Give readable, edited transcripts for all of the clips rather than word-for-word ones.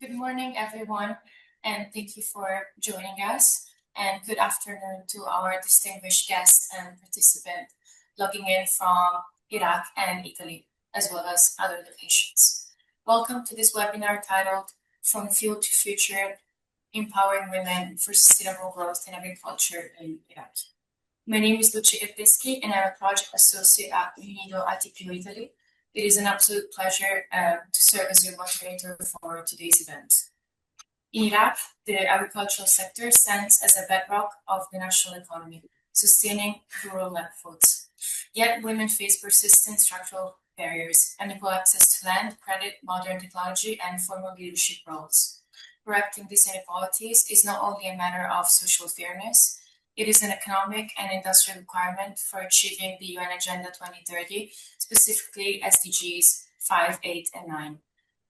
Good morning, everyone, and thank you for joining us. And good afternoon to our distinguished guests and participants logging in from Iraq and Italy, as well as other locations. Welcome to this webinar titled From Field to Future, Empowering Women for Sustainable Growth in Agriculture in Iraq. My name is Lucia Gattischi, and I'm a project associate at UNIDO ITPO Italy. It is an absolute pleasure to serve as your moderator for today's event. In Iraq, the agricultural sector stands as a bedrock of the national economy, sustaining rural livelihoods. Yet women face persistent structural barriers, unequal access to land, credit, modern technology, and formal leadership roles. Correcting these inequalities is not only a matter of social fairness, it is an economic and industrial requirement for achieving the UN Agenda 2030, specifically SDGs 5, 8, and 9.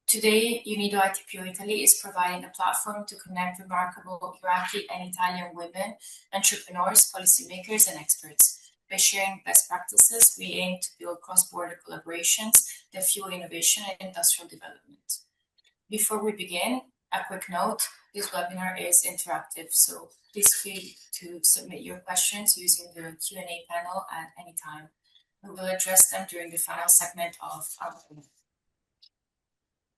Today, UNIDO ITPO Italy is providing a platform to connect remarkable Iraqi and Italian women, entrepreneurs, policymakers, and experts. By sharing best practices, we aim to build cross-border collaborations that fuel innovation and industrial development. Before we begin, a quick note, this webinar is interactive, so please feel to submit your questions using the Q&A panel at any time. We will address them during the final segment of our webinar.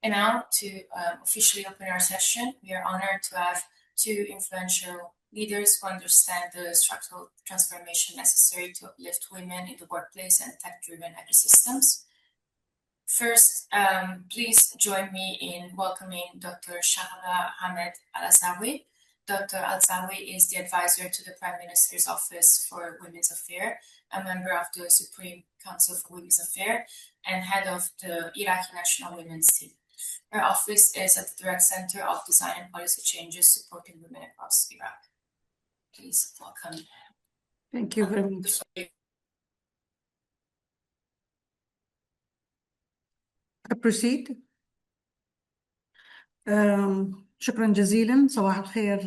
And now, to officially open our session, we are honored to have two influential leaders who understand the structural transformation necessary to uplift women in the workplace and tech-driven ecosystems. First, please join me in welcoming Dr. Shahla Ahmed Al-Azawi. Dr. Al-Azawi is the advisor to the Prime Minister's Office for Women's Affairs, a member of the Supreme Council for Women's Affairs, and head of the Iraqi National Women's Team. Her office is at the direct center of design and policy changes supporting women across Iraq. Please welcome. Thank you very much. I proceed. شكرا جزيلا، صباح الخير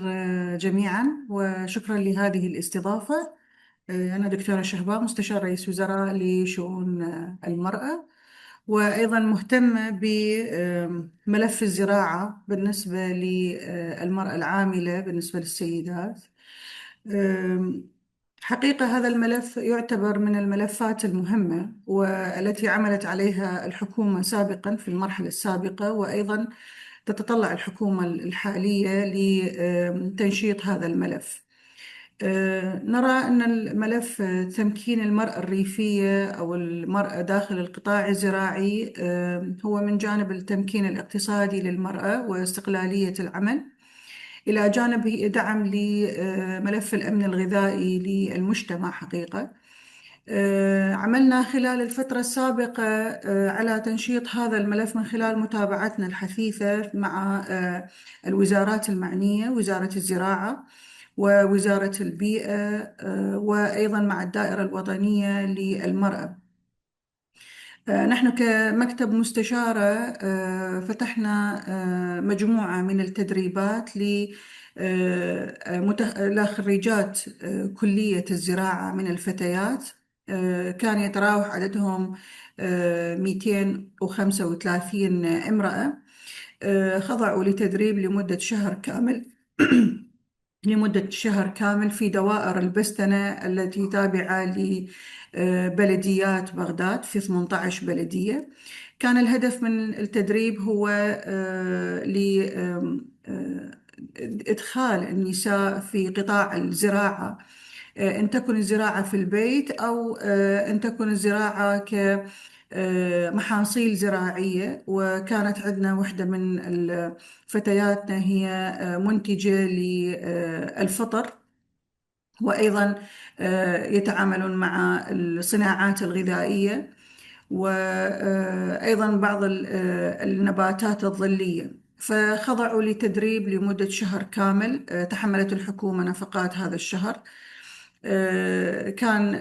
جميعا، وشكرا لهذه الاستضافة. أنا دكتورة شهباء، مستشار رئيس وزراء لشؤون المرأة، وأيضا مهتمة بملف الزراعة بالنسبة للمرأة العاملة بالنسبة للسيدات. حقيقة هذا الملف يعتبر من الملفات المهمة والتي عملت عليها الحكومة سابقا في المرحلة السابقة، وأيضا تتطلع الحكومة الحالية لتنشيط هذا الملف. نرى أن الملف تمكين المرأة الريفية أو المرأة داخل القطاع الزراعي هو من جانب التمكين الاقتصادي للمرأة واستقلالية العمل، إلى جانب دعم لملف الأمن الغذائي للمجتمع. حقيقة عملنا خلال الفترة السابقة على تنشيط هذا الملف من خلال متابعتنا الحثيثة مع الوزارات المعنية، وزارة الزراعة ووزارة البيئة، وأيضا مع الدائرة الوطنية للمرأة. نحن كمكتب مستشارة فتحنا مجموعة من التدريبات لخريجات كلية الزراعة من الفتيات، كان يتراوح عددهم 235 امرأة، خضعوا لتدريب لمدة شهر كامل في دوائر البستنة التي تابعة لبلديات بغداد في 18 بلدية. كان الهدف من التدريب هو لإدخال النساء في قطاع الزراعة، إن تكن الزراعة في البيت أو إن تكن الزراعة كمحاصيل زراعية. وكانت عندنا واحدة من فتياتنا هي منتجة للفطر، وأيضا يتعاملون مع الصناعات الغذائية، وأيضا بعض النباتات الظلية. فخضعوا لتدريب لمدة شهر كامل، تحملت الحكومة نفقات هذا الشهر. كان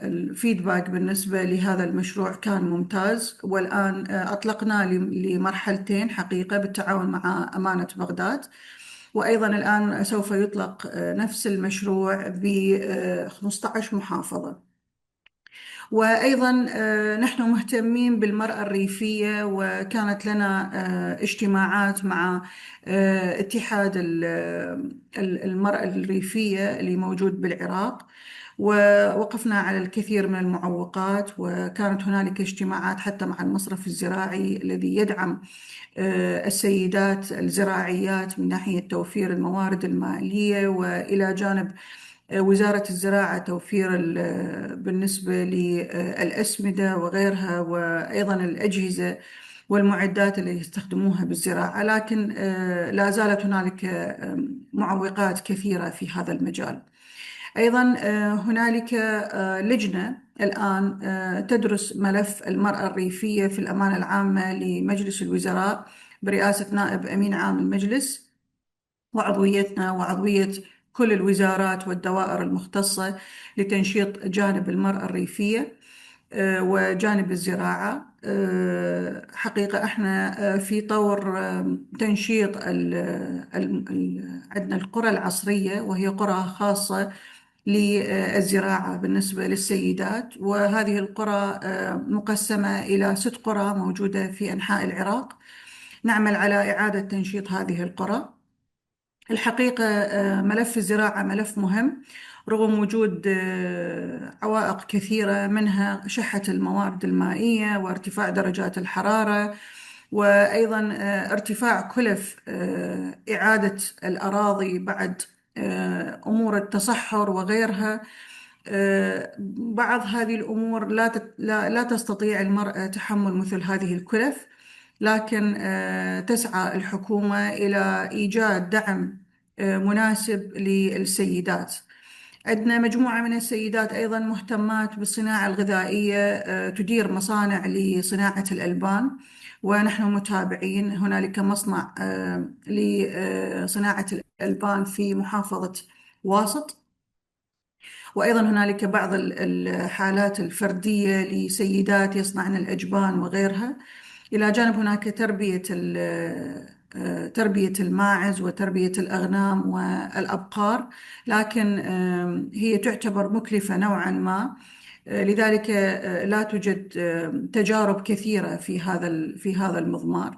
الفيدباك بالنسبة لهذا المشروع كان ممتاز، والآن أطلقناه لمرحلتين حقيقة بالتعاون مع أمانة بغداد، وأيضا الآن سوف يطلق نفس المشروع ب 15 محافظة. وأيضا نحن مهتمين بالمرأة الريفية، وكانت لنا اجتماعات مع اتحاد المرأة الريفية اللي موجود بالعراق، ووقفنا على الكثير من المعوقات، وكانت هنالك اجتماعات حتى مع المصرف الزراعي الذي يدعم السيدات الزراعيات من ناحية توفير الموارد المالية، وإلى جانب وزارة الزراعة توفير بالنسبة للأسمدة وغيرها، وأيضا الأجهزة والمعدات اللي يستخدموها بالزراعة. لكن لا زالت هنالك معوقات كثيرة في هذا المجال. أيضا هنالك لجنة الآن تدرس ملف المرأة الريفية في الأمانة العامة لمجلس الوزراء برئاسة نائب أمين عام المجلس، وعضويتنا وعضوية كل الوزارات والدوائر المختصة لتنشيط جانب المرأة الريفية وجانب الزراعة. حقيقة احنا في طور تنشيط عندنا القرى العصرية، وهي قرى خاصة للزراعة بالنسبة للسيدات، وهذه القرى مقسمة إلى 6 قرى موجودة في أنحاء العراق. نعمل على إعادة تنشيط هذه القرى. الحقيقة ملف الزراعة ملف مهم رغم وجود عوائق كثيرة، منها شحة الموارد المائية وارتفاع درجات الحرارة، وأيضا ارتفاع كلف إعادة الأراضي بعد أمور التصحر وغيرها. بعض هذه الأمور لا تستطيع المرأة تحمل مثل هذه الكلف، لكن تسعى الحكومة إلى إيجاد دعم مناسب للسيدات. عندنا مجموعة من السيدات أيضا مهتمات بالصناعة الغذائية، تدير مصانع لصناعة الألبان، ونحن متابعين. هنالك مصنع لصناعة الألبان في محافظة واسط، وأيضا هنالك بعض الحالات الفردية لسيدات يصنعن الأجبان وغيرها. إلى جانب هناك تربية الماعز وتربية الأغنام والأبقار، لكن هي تعتبر مكلفة نوعا ما، لذلك لا توجد تجارب كثيرة في هذا المضمار.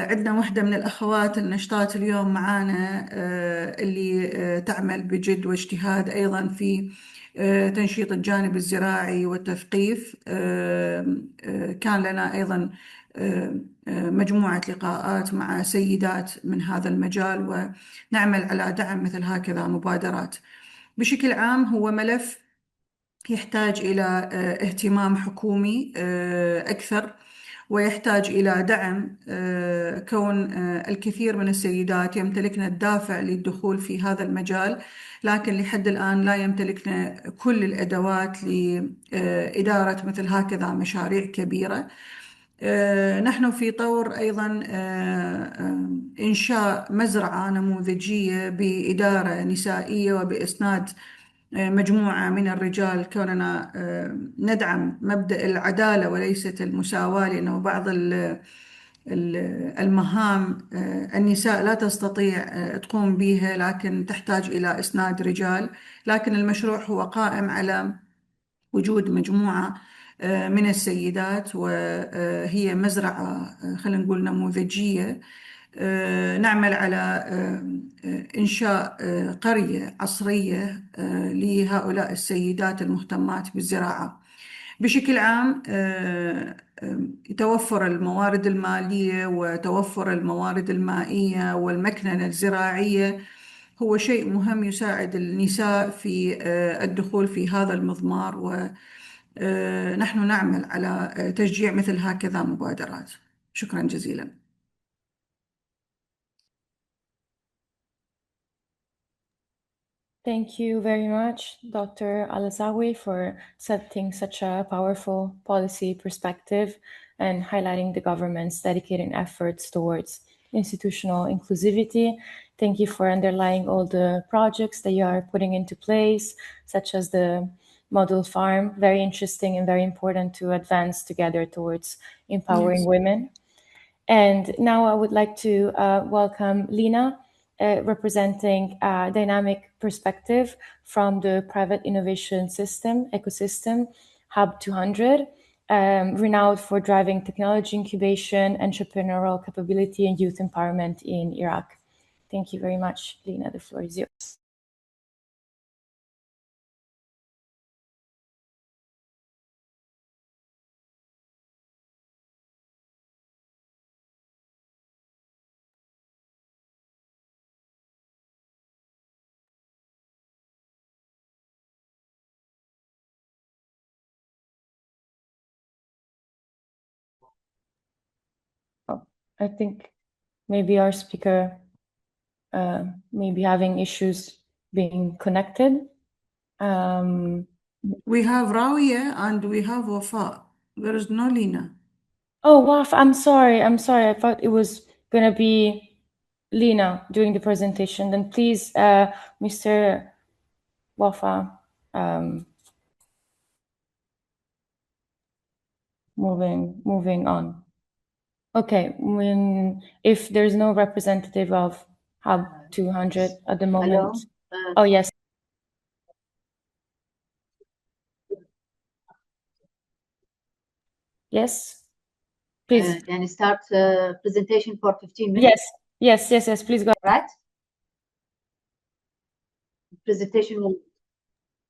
عندنا واحدة من الأخوات النشطات اليوم معانا اللي تعمل بجد واجتهاد أيضا في تنشيط الجانب الزراعي والتثقيف. كان لنا أيضا مجموعة لقاءات مع سيدات من هذا المجال، ونعمل على دعم مثل هكذا مبادرات. بشكل عام هو ملف يحتاج إلى اهتمام حكومي أكثر، ويحتاج إلى دعم، كون الكثير من السيدات يمتلكن الدافع للدخول في هذا المجال، لكن لحد الآن لا يمتلكن كل الأدوات لإدارة مثل هكذا مشاريع كبيرة. نحن في طور أيضا إنشاء مزرعة نموذجية بإدارة نسائية وبإسناد مجموعة من الرجال، كوننا ندعم مبدأ العدالة وليست المساواة، لأنه بعض المهام النساء لا تستطيع تقوم بها، لكن تحتاج إلى إسناد رجال. لكن المشروع هو قائم على وجود مجموعة من السيدات، وهي مزرعة خلينا نقول نموذجية. نعمل على إنشاء قرية عصرية لهؤلاء السيدات المهتمات بالزراعة. بشكل عام توفر الموارد المالية وتوفر الموارد المائية والمكننة الزراعية هو شيء مهم يساعد النساء في الدخول في هذا المضمار، ونحن نعمل على تشجيع مثل هكذا مبادرات. شكرا جزيلا. Thank you very much, Dr. Alazawi, for setting such a powerful policy perspective and highlighting the government's dedicated efforts towards institutional inclusivity. Thank you for underlying all the projects that you are putting into place, such as the model farm. Very interesting and very important to advance together towards empowering women. And now I would like to welcome Lina representing a dynamic perspective from the private innovation ecosystem, Hub 200, renowned for driving technology incubation, entrepreneurial capability, and youth empowerment in Iraq. Thank you very much, Lina. The floor is yours. I think maybe our speaker may be having issues being connected. We have Rawiya and we have Wafa. There is no Lina. Oh, Waf, I'm sorry. I thought it was going to be Lina doing the presentation. Then please, Mr. Wafa, moving on. Okay, if there's no representative of Hub 200 at the moment. Hello? Oh, yes. Yes, please. Can you start presentation for 15 minutes? Yes, please go. Right? Presentation will...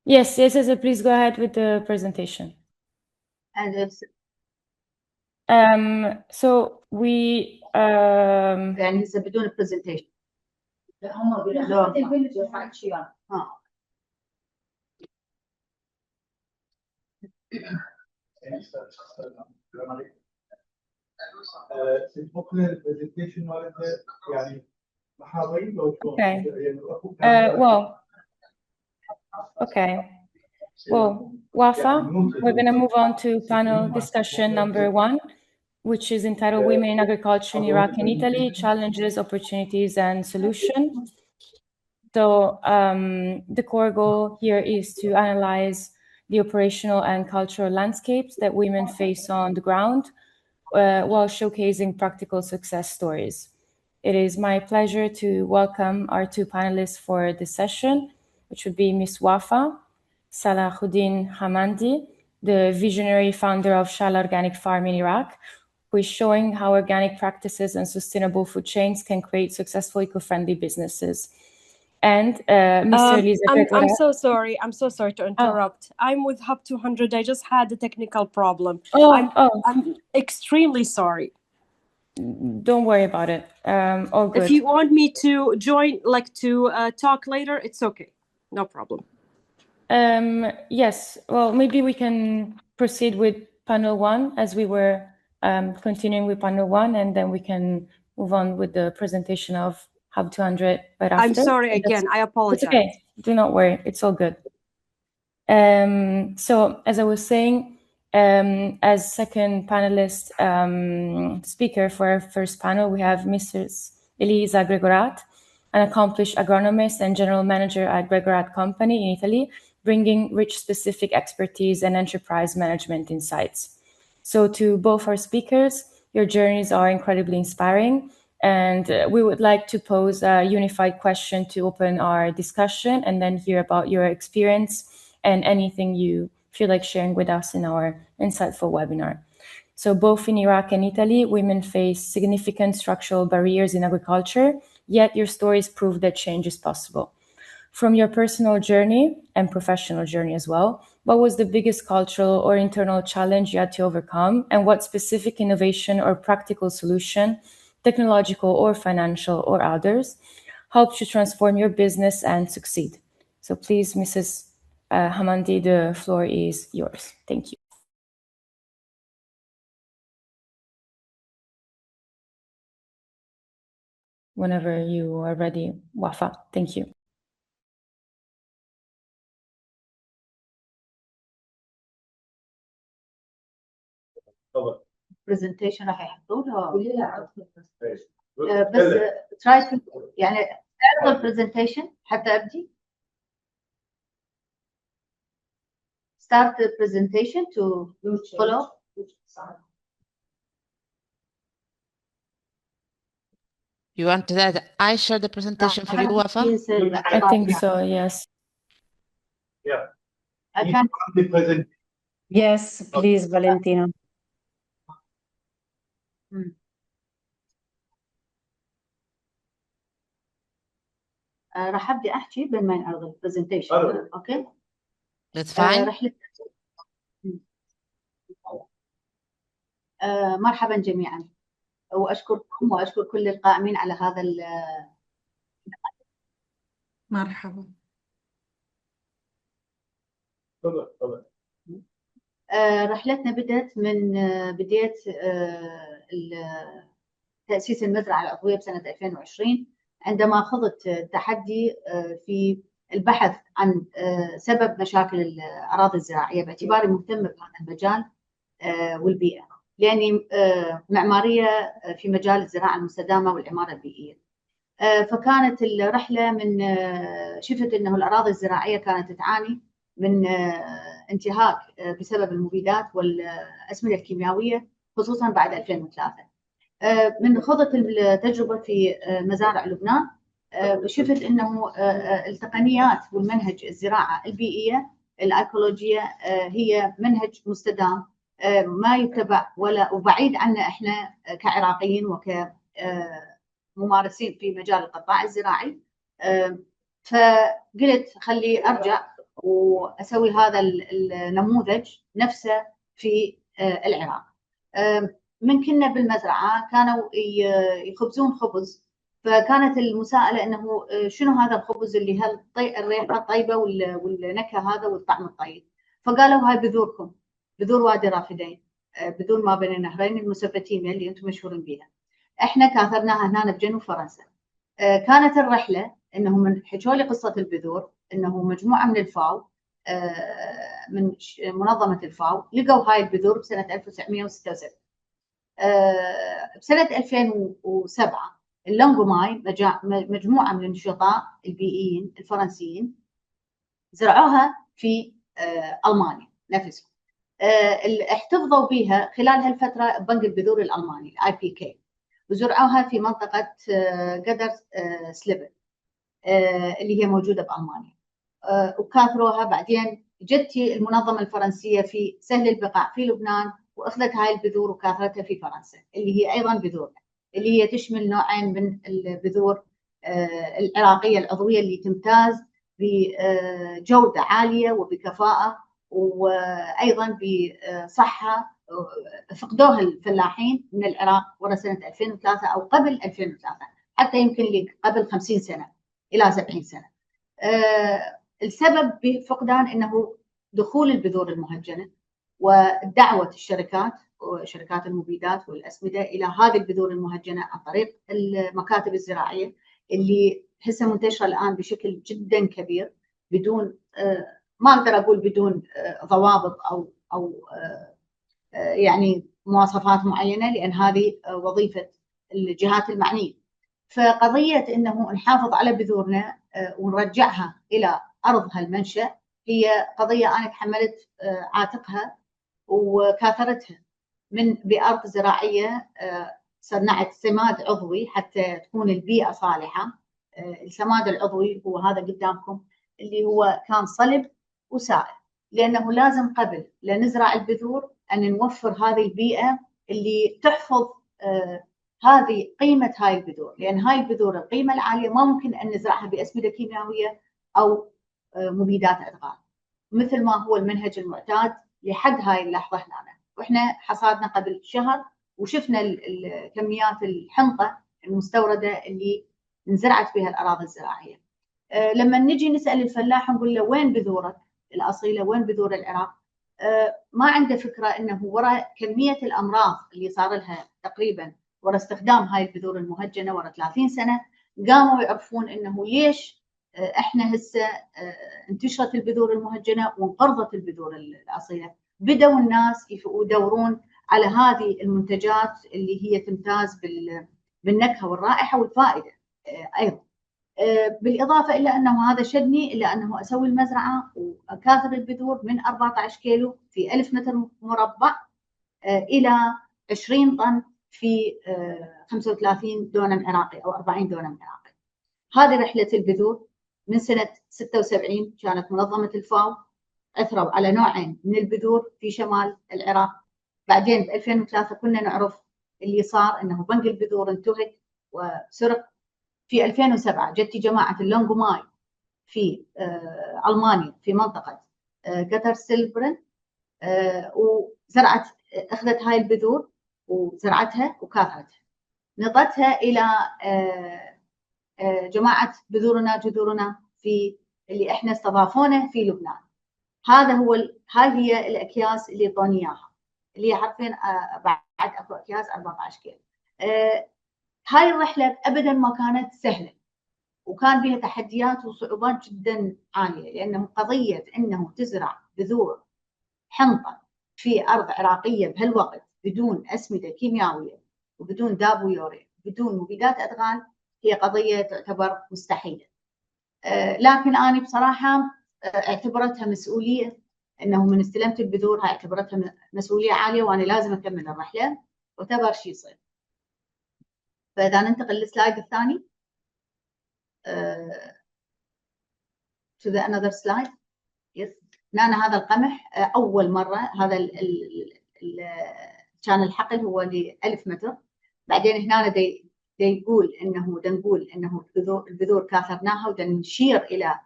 Yes, please go ahead with the presentation. And it's... So we... يعني هسه بدون presentation. ممكن البرزنتيشن مالتها يعني محاضرين لو شلون؟ Well, Wafa, we're going to move on to panel discussion number 1, which is entitled Women in Agriculture in Iraq and Italy, Challenges, Opportunities, and Solutions. So the core goal here is to analyze the operational and cultural landscapes that women face on the ground while showcasing practical success stories. It is my pleasure to welcome our 2 panelists for this session, which would be Ms. Wafa Salahuddin Hamandi, the visionary founder of Shala Organic Farm in Iraq, who is showing how organic practices and sustainable food chains can create successful eco-friendly businesses. And Mr. Elisa I'm so sorry. I'm so sorry to interrupt. Oh. I'm with Hub 200. I just had a technical problem. I'm extremely sorry. Don't worry about it. All good. If you want me to join, talk later, it's okay. No problem. Yes. Well, maybe we can proceed with panel 1 as we were continuing with panel 1, and then we can move on with the presentation of Hub 200 right after. I'm sorry again. I apologize. It's okay. Do not worry. It's all good. So as I was saying, as second panelist speaker for our first panel, we have Mrs. Elisa Gregorat, an accomplished agronomist and general manager at Gregorat Company in Italy, bringing rich specific expertise and enterprise management insights. So to both our speakers, your journeys are incredibly inspiring. And we would like to pose a unified question to open our discussion and then hear about your experience and anything you feel like sharing with us in our insightful webinar. So both in Iraq and Italy, women face significant structural barriers in agriculture, yet your stories prove that change is possible. From your personal journey and professional journey as well, what was the biggest cultural or internal challenge you had to overcome, and what specific innovation or practical solution, technological or financial or others, helped you transform your business and succeed? So please, Mrs. Hamandi, the floor is yours. Thank you. Whenever you are ready, Wafa. Thank you. presentation راح يحطونها بس try to يعني اعرض presentation حتى ابدي start the presentation to follow You want that I share the presentation for you, Wafa? I think so, yes. Yeah. I can. The present. Yes, please, Valentina. راح ابدي احكي بين ما نعرض البرزنتيشن. اوكي. That's fine. مرحبا جميعا، واشكركم واشكر كل القائمين على هذا مرحبا. تفضل. رحلتنا بدأت من بداية تأسيس المزرعة العضوية بسنة 2020، عندما خضت التحدي في البحث عن سبب مشاكل الأراضي الزراعية، باعتباري مهتمة بهذا المجال والبيئة، لأني معمارية في مجال الزراعة المستدامة والعمارة البيئية. فكانت الرحلة من شفت أنه الأراضي الزراعية كانت تعاني من انتهاك بسبب المبيدات والأسمدة الكيميائية، خصوصا بعد 2003. من خضت التجربة في مزارع لبنان، شفت أنه التقنيات والمنهج الزراعة البيئية الأيكولوجية هي منهج مستدام ما يتبع وبعيد عنا إحنا كعراقيين وكممارسين في مجال القطاع الزراعي. فقلت خلي أرجع وأسوي هذا النموذج نفسه في العراق. من كنا بالمزرعة كانوا يخبزون خبز، فكانت المساءلة أنه شنو هذا الخبز اللي الريحة الطيبة والنكهة هذا والطعم الطيب، فقالوا هاي بذوركم، بذور وادي رافدين، بذور ما بين النهرين المسفتيميا اللي أنتم مشهورين بها. إحنا كاثرناها هنا بجنوب فرنسا. كانت الرحلة أنه من حكوا لي قصة البذور، أنه مجموعة من الفاو من منظمة الفاو لقوا هاي البذور بسنة 1976. بسنة 2007 اللونغوماي مجموعة من النشطاء البيئيين الفرنسيين زرعوها في ألمانيا نفسهم. احتفظوا بها خلال هالفترة بنك البذور الألماني IPK، وزرعوها في منطقة قدر سليبن اللي هي موجودة بألمانيا، وكاثروها. بعدين جتي المنظمة الفرنسية في سهل البقاع في لبنان واخذت هاي البذور وكاثرتها في فرنسا، اللي هي ايضا بذورنا، اللي هي تشمل نوعين من البذور العراقيه العضويه اللي تمتاز بجوده عاليه وبكفاءه وايضا بصحه فقدوها الفلاحين من العراق ورا سنه 2003 او قبل 2003، حتى يمكن قبل 50 سنه الى 70 سنه. السبب بفقدان انه دخول البذور المهجنه ودعوة الشركات وشركات المبيدات والأسمدة إلى هذه البذور المهجنة عن طريق المكاتب الزراعية اللي هسه منتشرة الآن بشكل جدا كبير، بدون ما أقدر أقول بدون ضوابط أو يعني مواصفات معينة، لأن هذه وظيفة الجهات المعنية. فقضية أنه نحافظ على بذورنا ونرجعها إلى أرضها المنشأ هي قضية أنا تحملت عاتقها وكاثرتها من بأرض زراعية. صنعت سماد عضوي حتى تكون البيئة صالحة. السماد العضوي هو هذا قدامكم اللي هو كان صلب وسائل، لأنه لازم قبل لا نزرع البذور أن نوفر هذه البيئة اللي تحفظ هذه قيمة هاي البذور، لأن هاي البذور القيمة العالية ما ممكن أن نزرعها بأسمدة كيميائية أو مبيدات أدغال مثل ما هو المنهج المعتاد لحد هاي اللحظة هنا. وإحنا حصادنا قبل شهر وشفنا كميات الحنطة المستوردة اللي انزرعت بها الأراضي الزراعية. لما نجي نسأل الفلاح نقول له وين بذورك الأصيلة، وين بذور العراق، ما عنده فكرة أنه وراء كمية الأمراض اللي صار لها تقريبا وراء استخدام هاي البذور المهجنة وراء 30 سنة، قاموا يعرفون أنه ليش احنا هسه انتشرت البذور المهجنه وانقرضت البذور الاصيله. بدأوا الناس يدورون على هذه المنتجات اللي هي تمتاز بالنكهه والرائحه والفائده ايضا. بالاضافه الى انه هذا شدني الى انه اسوي المزرعه واكاثر البذور من 14 كيلو في 1000 متر مربع الى 20 طن في 35 دونم عراقي أو 40 دونم عراقي. هذه رحلة البذور من سنة 76 كانت منظمة الفاو أثروا على نوعين من البذور في شمال العراق. بعدين ب 2003 كنا نعرف اللي صار أنه بنك البذور انتهك وسرق. في 2007 جت جماعة اللونغوماي في ألمانيا في منطقة قطر سيلبرن وزرعت أخذت هاي البذور وزرعتها وكاثرتها، نطتها إلى جماعة بذورنا جذورنا في اللي احنا استضافونا في لبنان. هاي هي الأكياس اللي طوني إياها، اللي هي حرفيا بعد اكو أكياس 14 كيلو. هاي الرحلة أبدا ما كانت سهلة، وكان بها تحديات وصعوبات جدا عالية، لأنه قضية أنه تزرع بذور حنطة في أرض عراقية بهالوقت بدون أسمدة كيميائية وبدون داب ويوريا بدون مبيدات أدغال هي قضية تعتبر مستحيلة. لكن أنا بصراحة اعتبرتها مسؤولية، أنه من استلمت البذور هاي اعتبرتها مسؤولية عالية وأنا لازم أكمل الرحلة وتبر شي يصير. فإذا ننتقل للسلايد الثاني to the another slide. yes. هنا هذا القمح أول مرة هذا كان الحقل هو ل1000 متر. بعدين هنا نقول إنه البذور كاثرناها ونشير إلى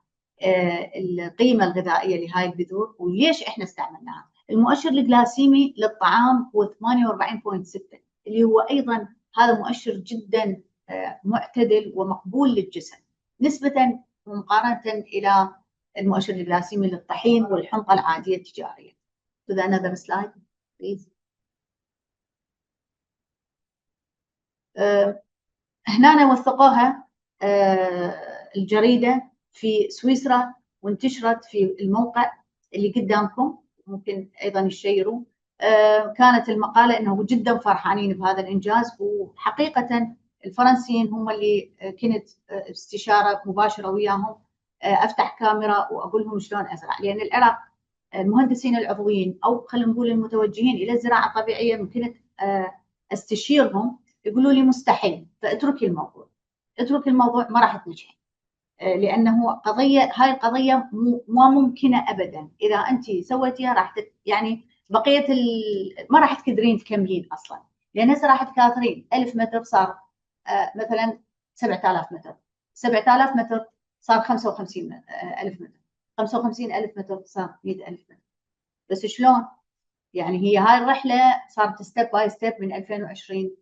القيمة الغذائية لهاي البذور وليش إحنا استعملناها. المؤشر الجلاسيمي للطعام هو 48.6 اللي هو أيضا هذا مؤشر جدا معتدل ومقبول للجسم نسبة مقارنة إلى المؤشر الجلاسيمي للطحين والحنطة العادية التجارية. So the another slide please. هنا وثقوها الجريدة في سويسرا وانتشرت في الموقع اللي قدامكم، ممكن أيضا يشيروا. كانت المقالة أنه جدا فرحانين بهذا الإنجاز، وحقيقة الفرنسيين هم اللي كنت استشارة مباشرة وياهم، أفتح كاميرا وأقول لهم شلون أزرع، لأن العراق المهندسين العضويين أو خلينا نقول المتوجهين إلى الزراعة الطبيعية ممكن أستشيرهم يقولوا لي مستحيل، فاتركي الموضوع ما راح تنجحي، لأنه هاي القضية ما ممكنة أبدا. إذا أنت سويتيها راح يعني بقية ما راح تقدرين تكملين أصلا، لأن هسه راح تكاثرين 1000 متر صار مثلا 7000 متر، 7000 متر صار 55,000 متر، 55,000 متر صار 100,000 متر. بس شلون؟ يعني هي هاي الرحلة صارت ستيب باي ستيب من 2020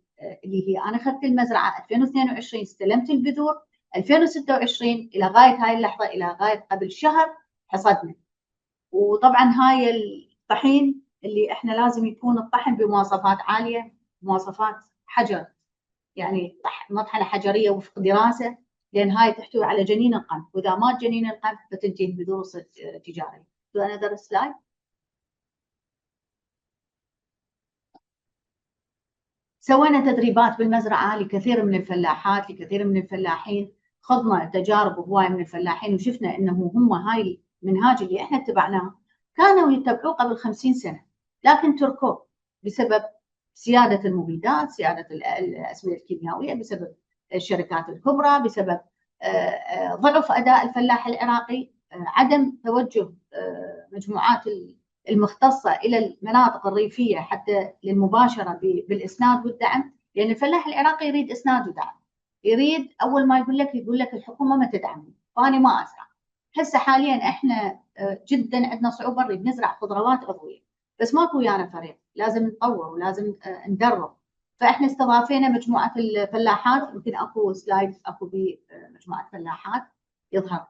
اللي هي أنا أخذت المزرعة 2022 استلمت البذور 2026 إلى غاية هاي اللحظة، إلى غاية قبل شهر حصدنا. وطبعا هاي الطحين اللي إحنا لازم يكون الطحن بمواصفات عالية، مواصفات حجر، يعني مطحنة حجرية وفق دراسة، لأن هاي تحتوي على جنين القمح، وإذا مات جنين القمح فتنتهي البذور وتصير تجارية. another slide. سوينا تدريبات بالمزرعة لكثير من الفلاحات، لكثير من الفلاحين، خضنا تجارب هواية من الفلاحين وشفنا إنه هم هاي المنهاج اللي إحنا اتبعناه كانوا يتبعوه قبل 50 سنة، لكن تركوه بسبب سيادة المبيدات، سيادة الأسمدة الكيميائية، بسبب الشركات الكبرى، بسبب ضعف أداء الفلاح العراقي، عدم توجه مجموعات المختصة إلى المناطق الريفية حتى للمباشرة بالإسناد والدعم، لأن الفلاح العراقي يريد إسناد ودعم، يريد أول ما يقول لك الحكومة ما تدعمني فأنا ما أزرع. هسه حاليا إحنا جدا عندنا صعوبة نريد نزرع خضروات عضوية، بس ماكو ويانا فريق، لازم نطور ولازم ندرب. فإحنا استضافينا مجموعة الفلاحات، يمكن أكو سلايد أكو بمجموعة فلاحات يظهر،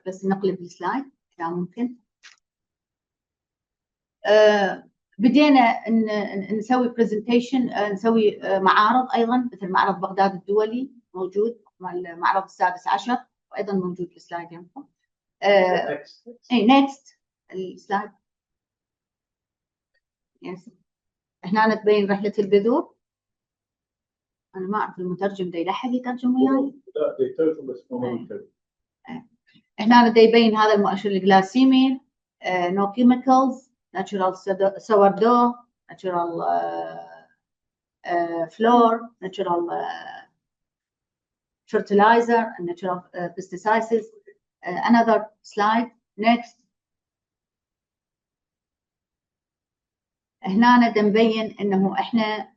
بس نقلب السلايد إذا ممكن. بدينا نسوي برزنتيشن، نسوي معارض ايضا مثل معرض بغداد الدولي موجود، المعرض السادس عشر، وايضا موجود السلايد يمكم. نيكست السلايد. يس هنا تبين رحله البذور. انا ما اعرف المترجم ده يلحق يترجم وياي. لا يترجم بس مو هنا يبين هذا المؤشر الجلاسيمي، no chemicals, natural sourdough, natural فلور ناتشورال fertilizer and natural pesticides. Another slide next. هنا نبين انه احنا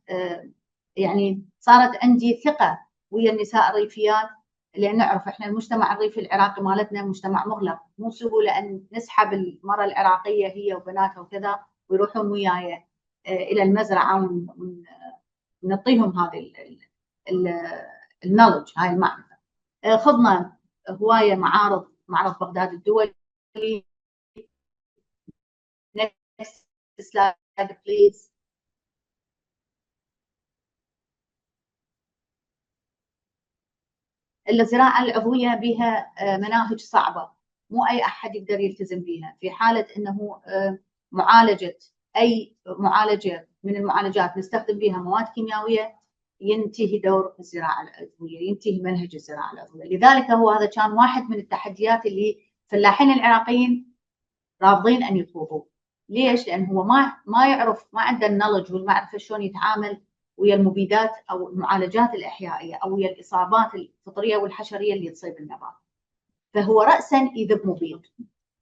يعني صارت عندي ثقه ويا النساء الريفيات، لان نعرف احنا المجتمع الريفي العراقي مالتنا مجتمع مغلق، مو سهوله ان نسحب المراه العراقيه هي وبناتها وكذا ويروحون وياي الى المزرعه ونعطيهم هذه النولج، هاي المعرفه. خضنا هوايه معارض بغداد الدولي. next slide please. الزراعة العضوية بها مناهج صعبة، مو أي أحد يقدر يلتزم بها. في حالة أنه معالجة أي معالجة من المعالجات نستخدم بها مواد كيميائية، ينتهي دور الزراعة العضوية، ينتهي منهج الزراعة العضوية. لذلك هو هذا كان واحد من التحديات اللي الفلاحين العراقيين رافضين أن يخوضوه. ليش؟ لأن هو ما يعرف، ما عنده النولج والمعرفة شلون يتعامل ويا المبيدات أو المعالجات الإحيائية أو ويا الإصابات الفطرية والحشرية اللي تصيب النبات، فهو رأسا يذب مبيد.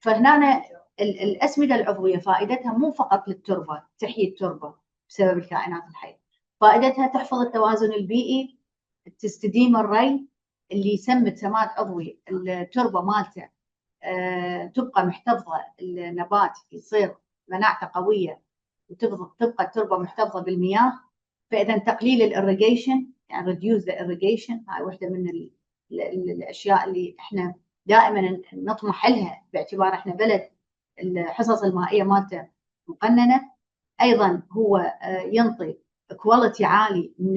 فهنا الأسمدة العضوية فائدتها مو فقط للتربة، تحيي التربة بسبب الكائنات الحية، فائدتها تحفظ التوازن البيئي، تستديم الري اللي يسمد سماد عضوي التربة مالته، تبقى محتفظة النبات، يصير مناعته قوية وتبقى التربة محتفظة بالمياه. فإذا تقليل الإريجيشن، يعني reduce the irrigation، هاي واحدة من الأشياء اللي إحنا دائما نطمح لها باعتبار إحنا بلد الحصص المائية مالته مقننة. أيضا هو ينطي كواليتي عالي من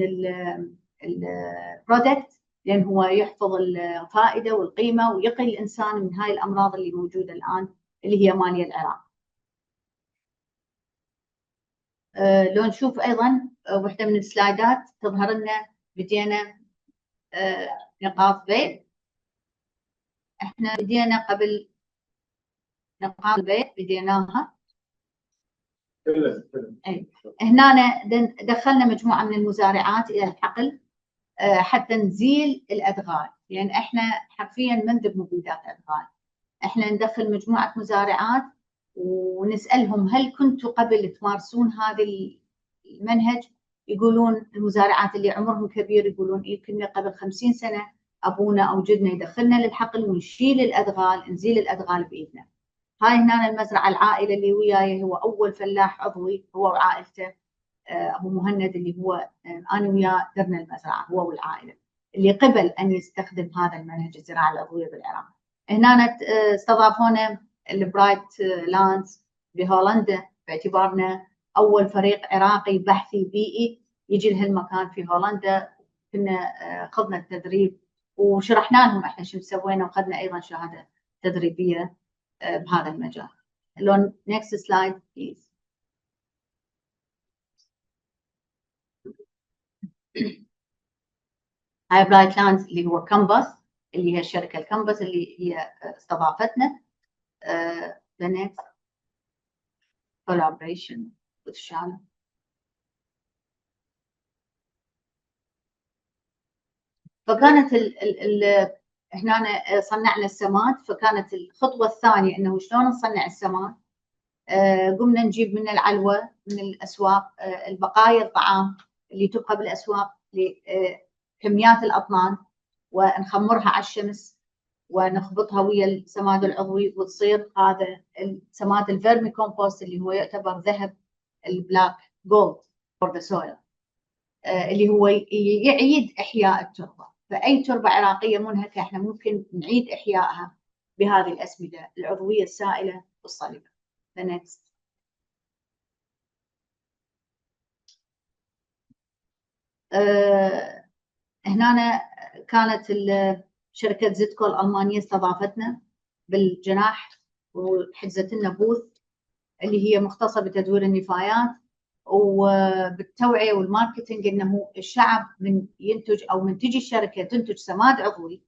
البرودكت، لأن هو يحفظ الفائدة والقيمة ويقي الإنسان من هاي الأمراض اللي موجودة الآن اللي هي مالية العراق. لو نشوف أيضا واحدة من السلايدات تظهر لنا بدينا نقاط بيت. احنا بدينا قبل نقاط البيت بديناها. هنا دخلنا مجموعة من المزارعات إلى الحقل حتى نزيل الأدغال، لأن احنا حرفيا ننذب مبيدات أدغال. احنا ندخل مجموعة مزارعات ونسألهم هل كنتوا قبل تمارسون هذا المنهج؟ يقولون المزارعات اللي عمرهم كبير يقولون إيه كنا قبل 50 سنة أبونا أو جدنا يدخلنا للحقل ونشيل الأدغال، نزيل الأدغال بإيدنا. هاي هنا المزرعة العائلة اللي وياي هو أول فلاح عضوي، هو وعائلته، أبو مهند اللي هو أنا وياه درنا المزرعة هو والعائلة، اللي قبل أن يستخدم هذا المنهج الزراعة العضوية بالعراق. هنا استضافونا البرايت لاندز بهولندا باعتبارنا أول فريق عراقي بحثي بيئي يجي لهالمكان في هولندا. كنا خذنا التدريب وشرحنا لهم احنا شو سوينا، وخذنا أيضا شهادة تدريبية بهذا المجال. لون next slide please. هاي برايت لاندز اللي هو كامبس، اللي هي الشركة الكامبس اللي هي استضافتنا. the next collaboration with Shala. فكانت هنا صنعنا السماد. فكانت الخطوة الثانية انه شلون نصنع السماد. قمنا نجيب من العلوة من الأسواق البقايا الطعام اللي تبقى بالأسواق لكميات الأطنان، ونخمرها على الشمس ونخبطها ويا السماد العضوي وتصير هذا السماد الفيرمي كومبوست اللي هو يعتبر ذهب البلاك جولد فور ذا سويل، اللي هو يعيد إحياء التربة. فأي تربة عراقية منهكة احنا ممكن نعيد إحيائها بهذه الأسمدة العضوية السائلة والصلبة. The next. هنا كانت شركة زيتكو الألمانية استضافتنا بالجناح وحجزت لنا بوث اللي هي مختصة بتدوير النفايات وبالتوعية والماركتينج، انه الشعب من ينتج او من تجي الشركة تنتج سماد عضوي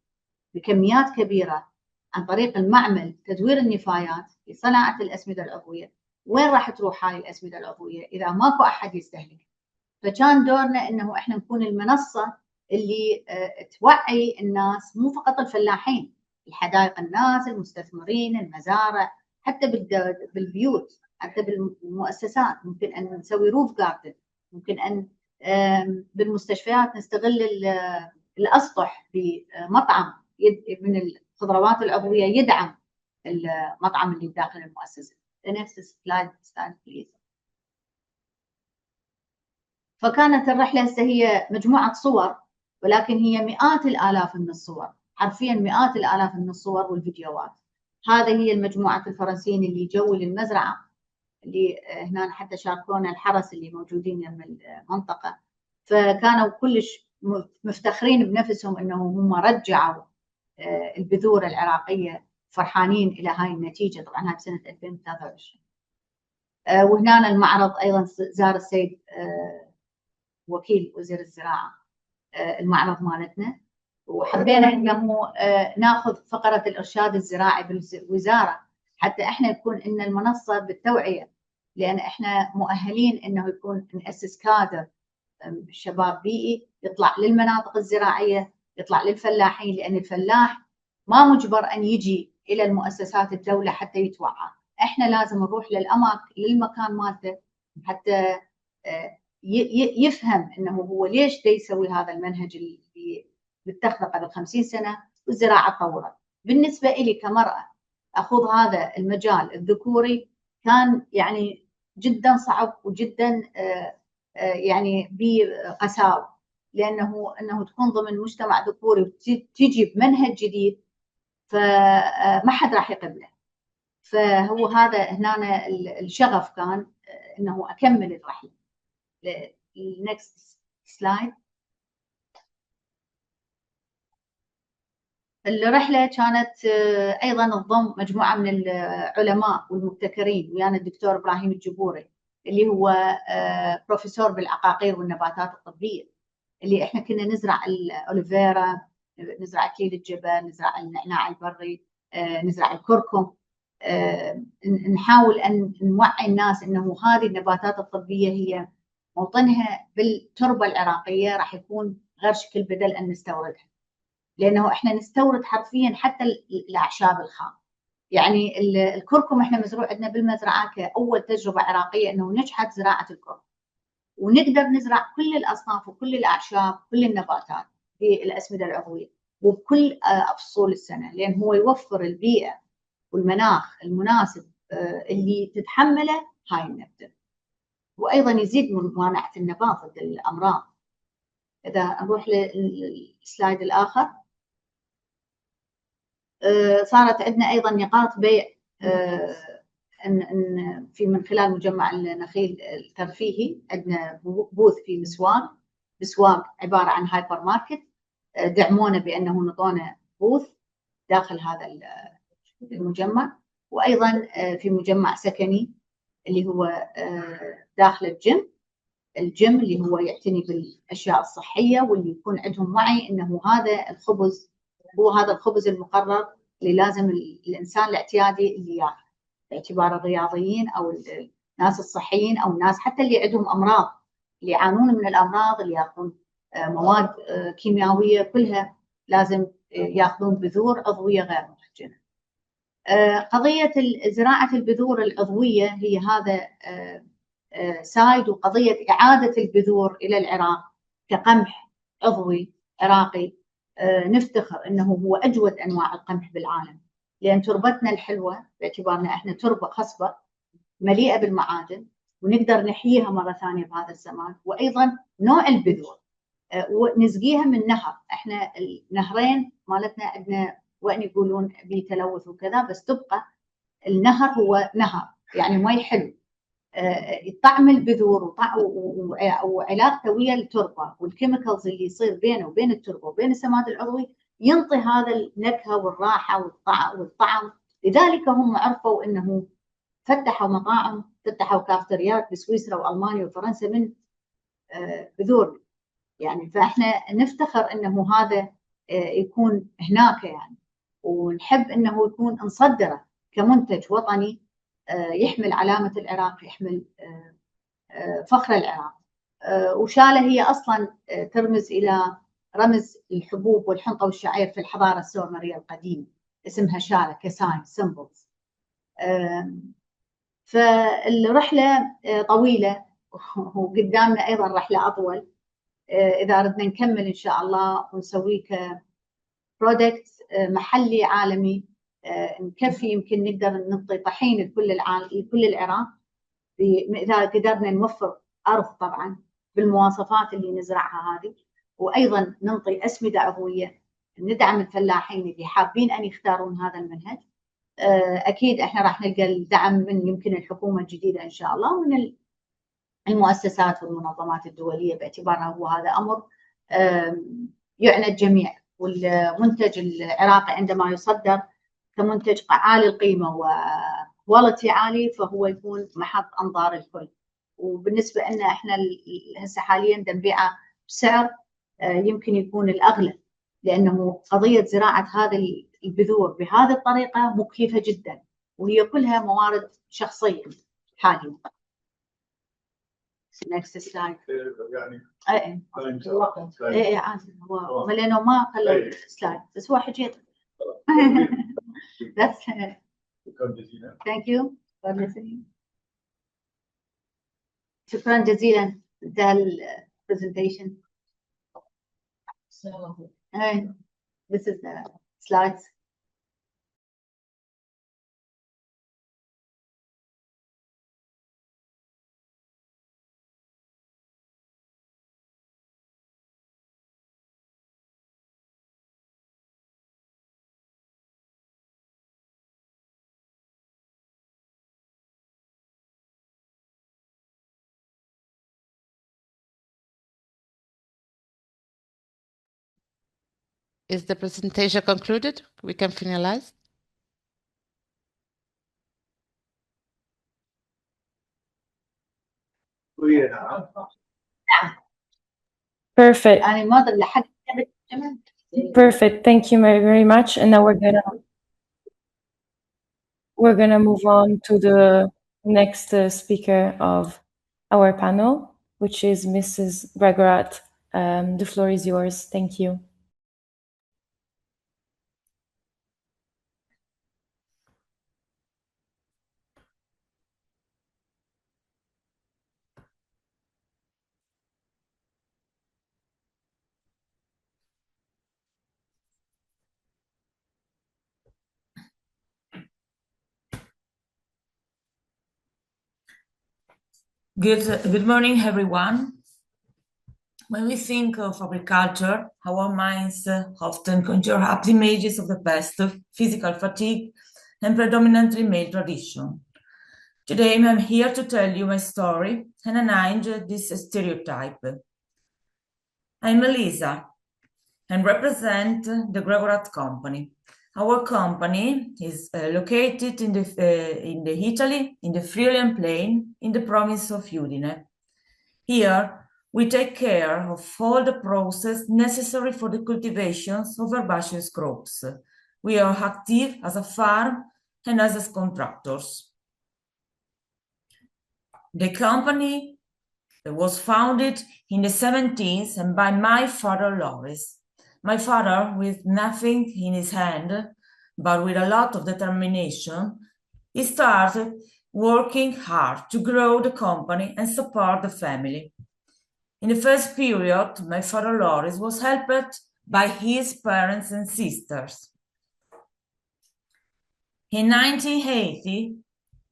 بكميات كبيرة عن طريق المعمل تدوير النفايات لصناعة الأسمدة العضوية، وين راح تروح هاي الأسمدة العضوية إذا ماكو أحد يستهلك؟ فكان دورنا انه احنا نكون المنصه اللي توعي الناس، مو فقط الفلاحين، الحدائق، الناس المستثمرين، المزارع، حتى بالبيوت، حتى بالمؤسسات. ممكن ان نسوي روف جاردن، ممكن ان بالمستشفيات نستغل الاسطح بمطعم من الخضروات العضويه يدعم المطعم اللي داخل المؤسسه. next slide please. فكانت الرحله هسه هي مجموعه صور، ولكن هي مئات الالاف من الصور، حرفيا مئات الالاف من الصور والفيديوهات. هذه هي المجموعه الفرنسيين اللي جو للمزرعه، اللي هنا حتى شاركونا الحرس اللي موجودين من المنطقه، فكانوا كلش مفتخرين بنفسهم انه هم رجعوا البذور العراقيه، فرحانين الى هاي النتيجه. طبعا هاي بسنه 2023. وهنا المعرض ايضا زار السيد وكيل وزير الزراعه المعرض مالتنا، وحبينا انه ناخذ فقره الارشاد الزراعي بالوزاره حتى احنا يكون ان المنصه بالتوعيه، لان احنا مؤهلين انه يكون ناسس كادر شباب بيئي يطلع للمناطق الزراعيه، يطلع للفلاحين، لان الفلاح ما مجبر ان يجي الى المؤسسات الدوله حتى يتوعى. احنا لازم نروح للمكان مالته حتى يفهم انه هو ليش دا يسوي هذا المنهج اللي اتخذه قبل 50 سنه والزراعه تطورت. بالنسبه لي كمراه اخوض هذا المجال الذكوري كان يعني جدا صعب وجدا يعني بقساوه، انه تكون ضمن مجتمع ذكوري وتجي بمنهج جديد فما حد راح يقبله. فهو هذا هنا الشغف كان انه اكمل الرحله. next slide. الرحله كانت ايضا تضم مجموعه من العلماء والمبتكرين، ويانا الدكتور ابراهيم الجبوري اللي هو بروفيسور بالعقاقير والنباتات الطبيه، اللي احنا كنا نزرع الاوليفيرا، نزرع اكليل الجبل، نزرع النعناع البري، نزرع الكركم. نحاول ان نوعي الناس انه هذه النباتات الطبيه هي موطنها بالتربه العراقيه، راح يكون غير شكل بدل ان نستوردها، لانه احنا نستورد حرفيا حتى الاعشاب الخام. يعني الكركم احنا مزروع عندنا بالمزرعه كاول تجربه عراقيه انه نجحت زراعه الكركم، ونقدر نزرع كل الاصناف وكل الاعشاب كل النباتات بالاسمده العضويه وبكل فصول السنه، لان هو يوفر البيئه والمناخ المناسب اللي تتحمله هاي النبته، وايضا يزيد من مناعه النبات ضد الامراض. اذا نروح للسلايد الاخر، صارت عندنا ايضا نقاط بيع في من خلال مجمع النخيل الترفيهي. عندنا بوث في مسواق عباره عن هايبر ماركت، دعمونا بانه نطونا بوث داخل هذا المجمع، وايضا في مجمع سكني اللي هو داخل الجيم اللي هو يعتني بالاشياء الصحيه، واللي يكون عندهم وعي انه هذا الخبز هو هذا الخبز المقرر اللي لازم الانسان الاعتيادي اللي ياكله، باعتبار الرياضيين او الناس الصحيين او الناس حتى اللي عندهم امراض، اللي يعانون من الامراض، اللي ياخذون مواد كيميائيه، كلها لازم ياخذون بذور عضويه غير مهجنه. قضيه زراعه البذور العضويه هي هذا سايد، وقضيه اعاده البذور الى العراق كقمح عضوي عراقي. نفتخر انه هو اجود انواع القمح بالعالم، لان تربتنا الحلوه باعتبارنا احنا تربه خصبه مليئه بالمعادن، ونقدر نحييها مره ثانيه بهذا الزمان. وايضا نوع البذور ونسقيها من نهر، احنا النهرين مالتنا عندنا وين يقولون بتلوث وكذا، بس تبقى النهر هو نهر يعني مي حلو. طعم البذور وعلاقته ويا التربه والكيميكالز اللي يصير بينه وبين التربه وبين السماد العضوي ينطي هذا النكهه والراحه والطعم. لذلك هم عرفوا انه فتحوا مطاعم، فتحوا كافتريات بسويسرا والمانيا وفرنسا من بذور يعني. فاحنا نفتخر انه هذا يكون هناك يعني، ونحب انه يكون نصدره كمنتج وطني يحمل علامة العراق، يحمل فخر العراق. وشالة هي أصلا ترمز إلى رمز الحبوب والحنطة والشعير في الحضارة السومرية القديمة، اسمها شالة كساين سيمبلز. فالرحلة طويلة وقدامنا أيضا رحلة أطول إذا ردنا نكمل إن شاء الله ونسوي كبرودكت محلي عالمي نكفي، يمكن نقدر نعطي طحين لكل العراق إذا قدرنا نوفر أرض طبعا بالمواصفات اللي نزرعها هذه، وأيضا ننطي أسمدة عضوية، ندعم الفلاحين اللي حابين أن يختارون هذا المنهج. أكيد إحنا راح نلقى الدعم من يمكن الحكومة الجديدة إن شاء الله، ومن المؤسسات والمنظمات الدولية، باعتبارها هو هذا أمر يعني الجميع. والمنتج العراقي عندما يصدر كمنتج عالي القيمة وكواليتي عالي فهو يكون محط أنظار الكل. وبالنسبة لنا إحنا هسه حاليا نبيعه بسعر يمكن يكون الأغلى، لأنه قضية زراعة هذه البذور بهذه الطريقة مكلفة جدا، وهي كلها موارد شخصية حاليا. next slide. يعني ايه عادي، هو لانه ما خلوا سلايد بس هو حكيت. That's thank you for listening. شكرا جزيلا. انتهى البرزنتيشن. This is the slides. Is the presentation concluded? We can finalize. Perfect. يعني ما ضل حد. Perfect. Thank you very much. And now we're gonna move on to the next speaker of our panel, which is Mrs. Gregorat. The floor is yours. Thank you. Good morning, everyone. When we think of agriculture, our minds often conjure up images of the past, physical fatigue, and predominantly male tradition. Today, I'm here to tell you my story and challenge this stereotype. I'm Elisa and represent the Gregorat company. Our company is located in Italy, in the Friulian Plain, in the province of Udine. Here, we take care of all the process necessary for the cultivations of herbaceous crops. We are active as a farm and as contractors. The company was founded in the 70s and by my father, Loris. My father, with nothing in his hand, but with a lot of determination, he started working hard to grow the company and support the family. In the first period, my father, Loris, was helped by his parents and sisters. In 1980,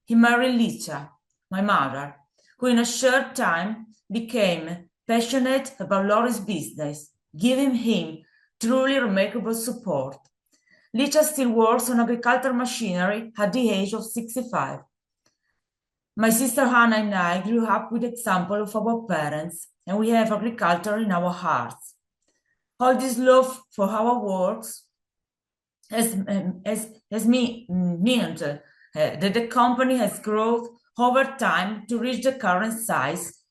he married Licia, my mother, who in a short time became passionate about Loris' business, giving him truly remarkable support. Licia still works on agricultural machinery at the age of 65. My sister Hannah and I grew up with the example of our parents, and we have agriculture in our hearts. All this love for our works has meant that the company has grown over time to reach the current size,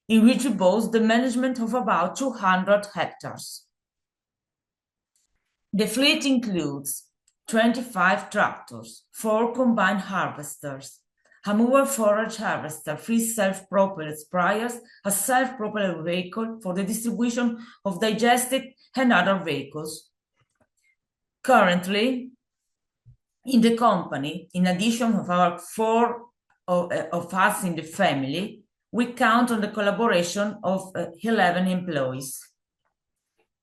in which we boast the management of about 200 hectares. The fleet includes 25 tractors, 4 combine harvesters, a mower forage harvester, free self-propelled sprayers, a self-propelled vehicle for the distribution of digestive and other vehicles. Currently, in the company, in addition of our 4 of us in the family, we count on the collaboration of 11 employees.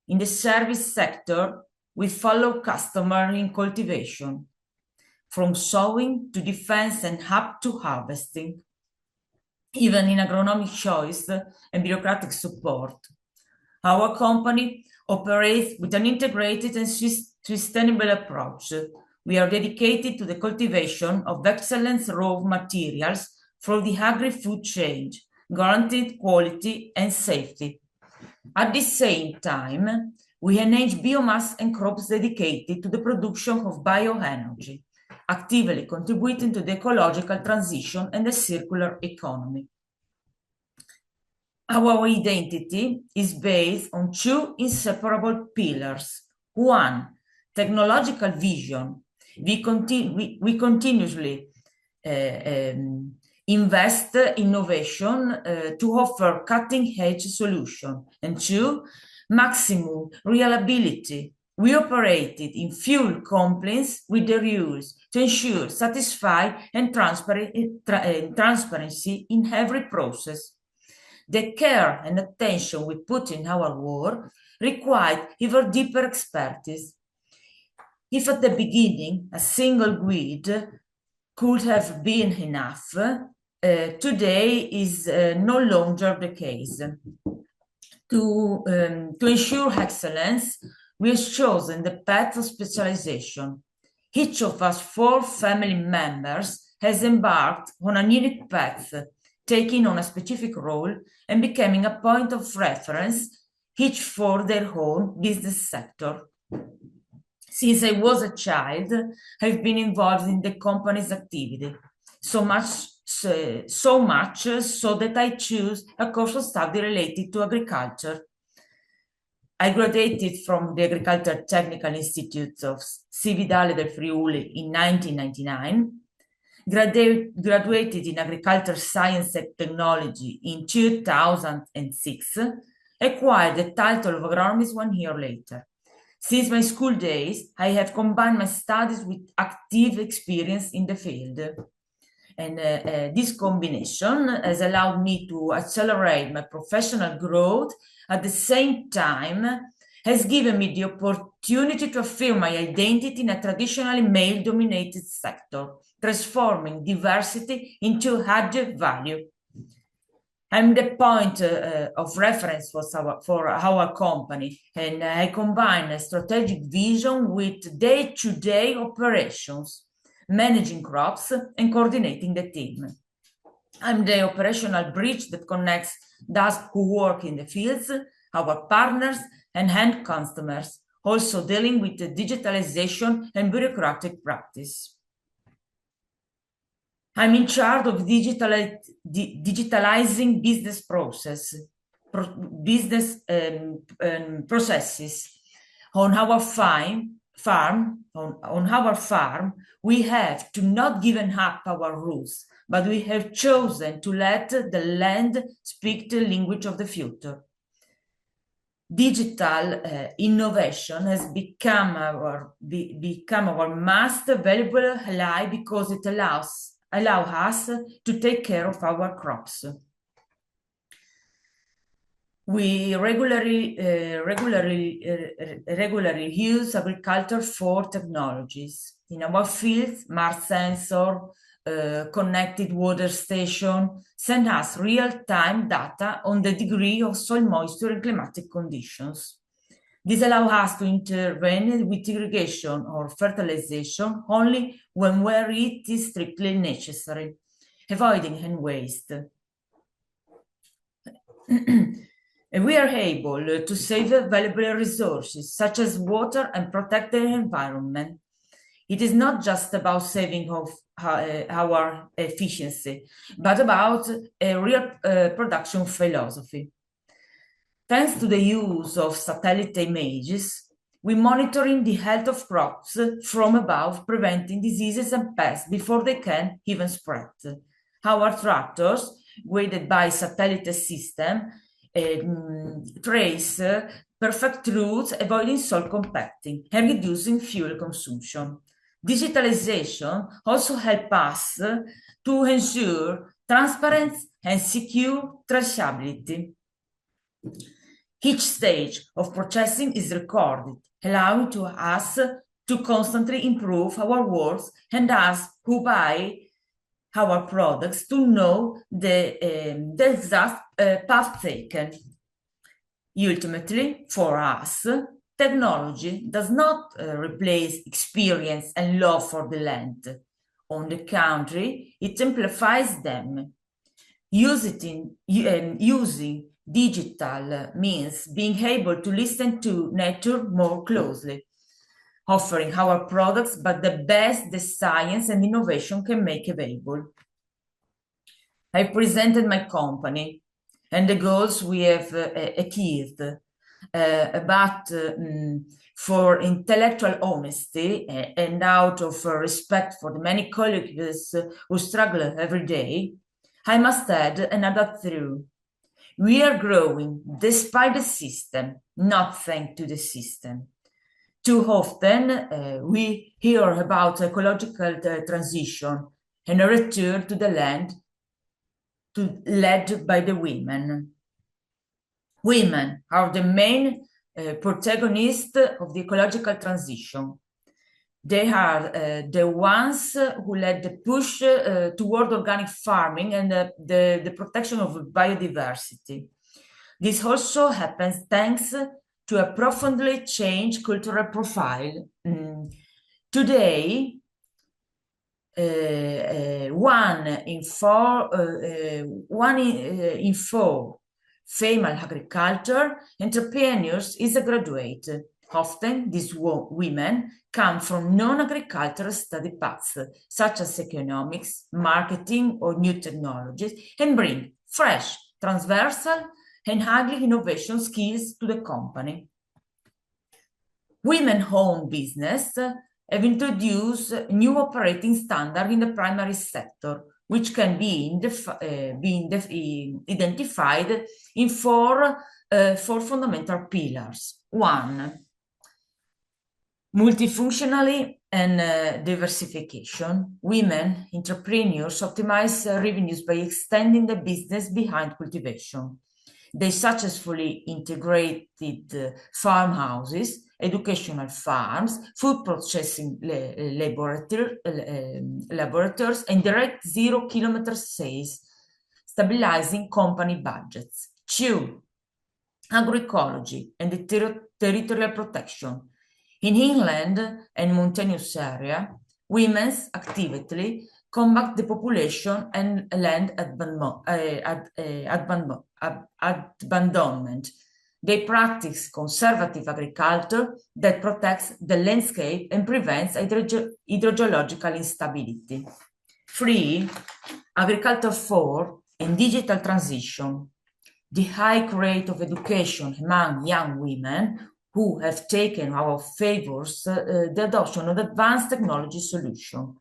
In the service sector, we follow customer in cultivation, from sowing to defense and up to harvesting, even in agronomic choice and bureaucratic support. Our company operates with an integrated and sustainable approach. We are dedicated to the cultivation of excellent raw materials for the agri-food chain, guaranteed quality and safety. At the same time, we enhance biomass and crops dedicated to the production of bioenergy, actively contributing to the ecological transition and the circular economy. Our identity is based on 2 inseparable pillars. 1, technological vision. We continuously invest innovation to offer cutting-edge solutions. And 2, maximum reliability. We operated in full compliance with the rules to ensure satisfaction and transparency in every process. The care and attention we put in our work required even deeper expertise. If at the beginning a single grid could have been enough, today is no longer the case. To ensure excellence, we have chosen the path of specialization. Each of us 4 family members has embarked on a unique path, taking on a specific role and becoming a point of reference, each for their own business sector. Since I was a child, I've been involved in the company's activity, so much so that I chose a course of study related to agriculture. I graduated from the Agricultural Technical Institute of Cividale del Friuli in 1999, graduated in Agriculture Science and Technology in 2006, acquired the title of agronomist 1 year later. Since my school days, I have combined my studies with active experience in the field. And this combination has allowed me to accelerate my professional growth. At the same time, has given me the opportunity to affirm my identity in a traditionally male-dominated sector, transforming diversity into added value. I'm the point of reference for our company, and I combine a strategic vision with day-to-day operations, managing crops and coordinating the team. I'm the operational bridge that connects those who work in the fields, our partners, and end customers, also dealing with the digitalization and bureaucratic practice. I'm in charge of digitalizing business processes. On our farm, we have to not give up our roots, but we have chosen to let the land speak the language of the future. Digital innovation has become our most valuable ally because it allows us to take care of our crops. We regularly use agriculture for technologies. In our field, smart sensor, connected water station send us real-time data on the degree of soil moisture and climatic conditions. This allows us to intervene with irrigation or fertilization only where it is strictly necessary, avoiding hand waste. We are able to save valuable resources such as water and protect the environment. It is not just about saving of our efficiency, but about a real production philosophy. Thanks to the use of satellite images, we monitoring the health of crops from above, preventing diseases and pests before they can even spread. Our tractors, guided by satellite system, trace perfect routes, avoiding soil compacting and reducing fuel consumption. Digitalization also helps us to ensure transparency and secure traceability. Each stage of processing is recorded, allowing to us to constantly improve our works and us who buy our products to know the exact path taken. Ultimately, for us, technology does not replace experience and love for the land. On the contrary, it amplifies them. Using digital means being able to listen to nature more closely, offering our products but the best the science and innovation can make available. I presented my company and the goals we have achieved, but for intellectual honesty and out of respect for the many colleagues who struggle every day, I must add another truth. We are growing despite the system, not thanks to the system. Too often, we hear about ecological transition and a return to the land led by the women. Women are the main protagonists of the ecological transition. They are the ones who led the push toward organic farming and the protection of biodiversity. This also happens thanks to a profoundly changed cultural profile. Today, 1 in 4 female agriculture entrepreneurs is a graduate. Often, these women come from non-agricultural study paths, such as economics, marketing, or new technologies, and bring fresh, transversal, and highly innovation skills to the company. Women-owned business have introduced new operating standards in the primary sector, which can be identified in four fundamental pillars. 1, multifunctionally and diversification. Women entrepreneurs optimize revenues by extending the business behind cultivation. They successfully integrated farmhouses, educational farms, food processing laboratories, and direct zero-kilometer sales, stabilizing company budgets. 2, agroecology and territorial protection. In inland and mountainous areas, women's actively combat depopulation and land abandonment. They practice conservative agriculture that protects the landscape and prevents hydrogeological instability. 3, agriculture for and digital transition. The high rate of education among young women who have taken our favors the adoption of advanced technology solutions.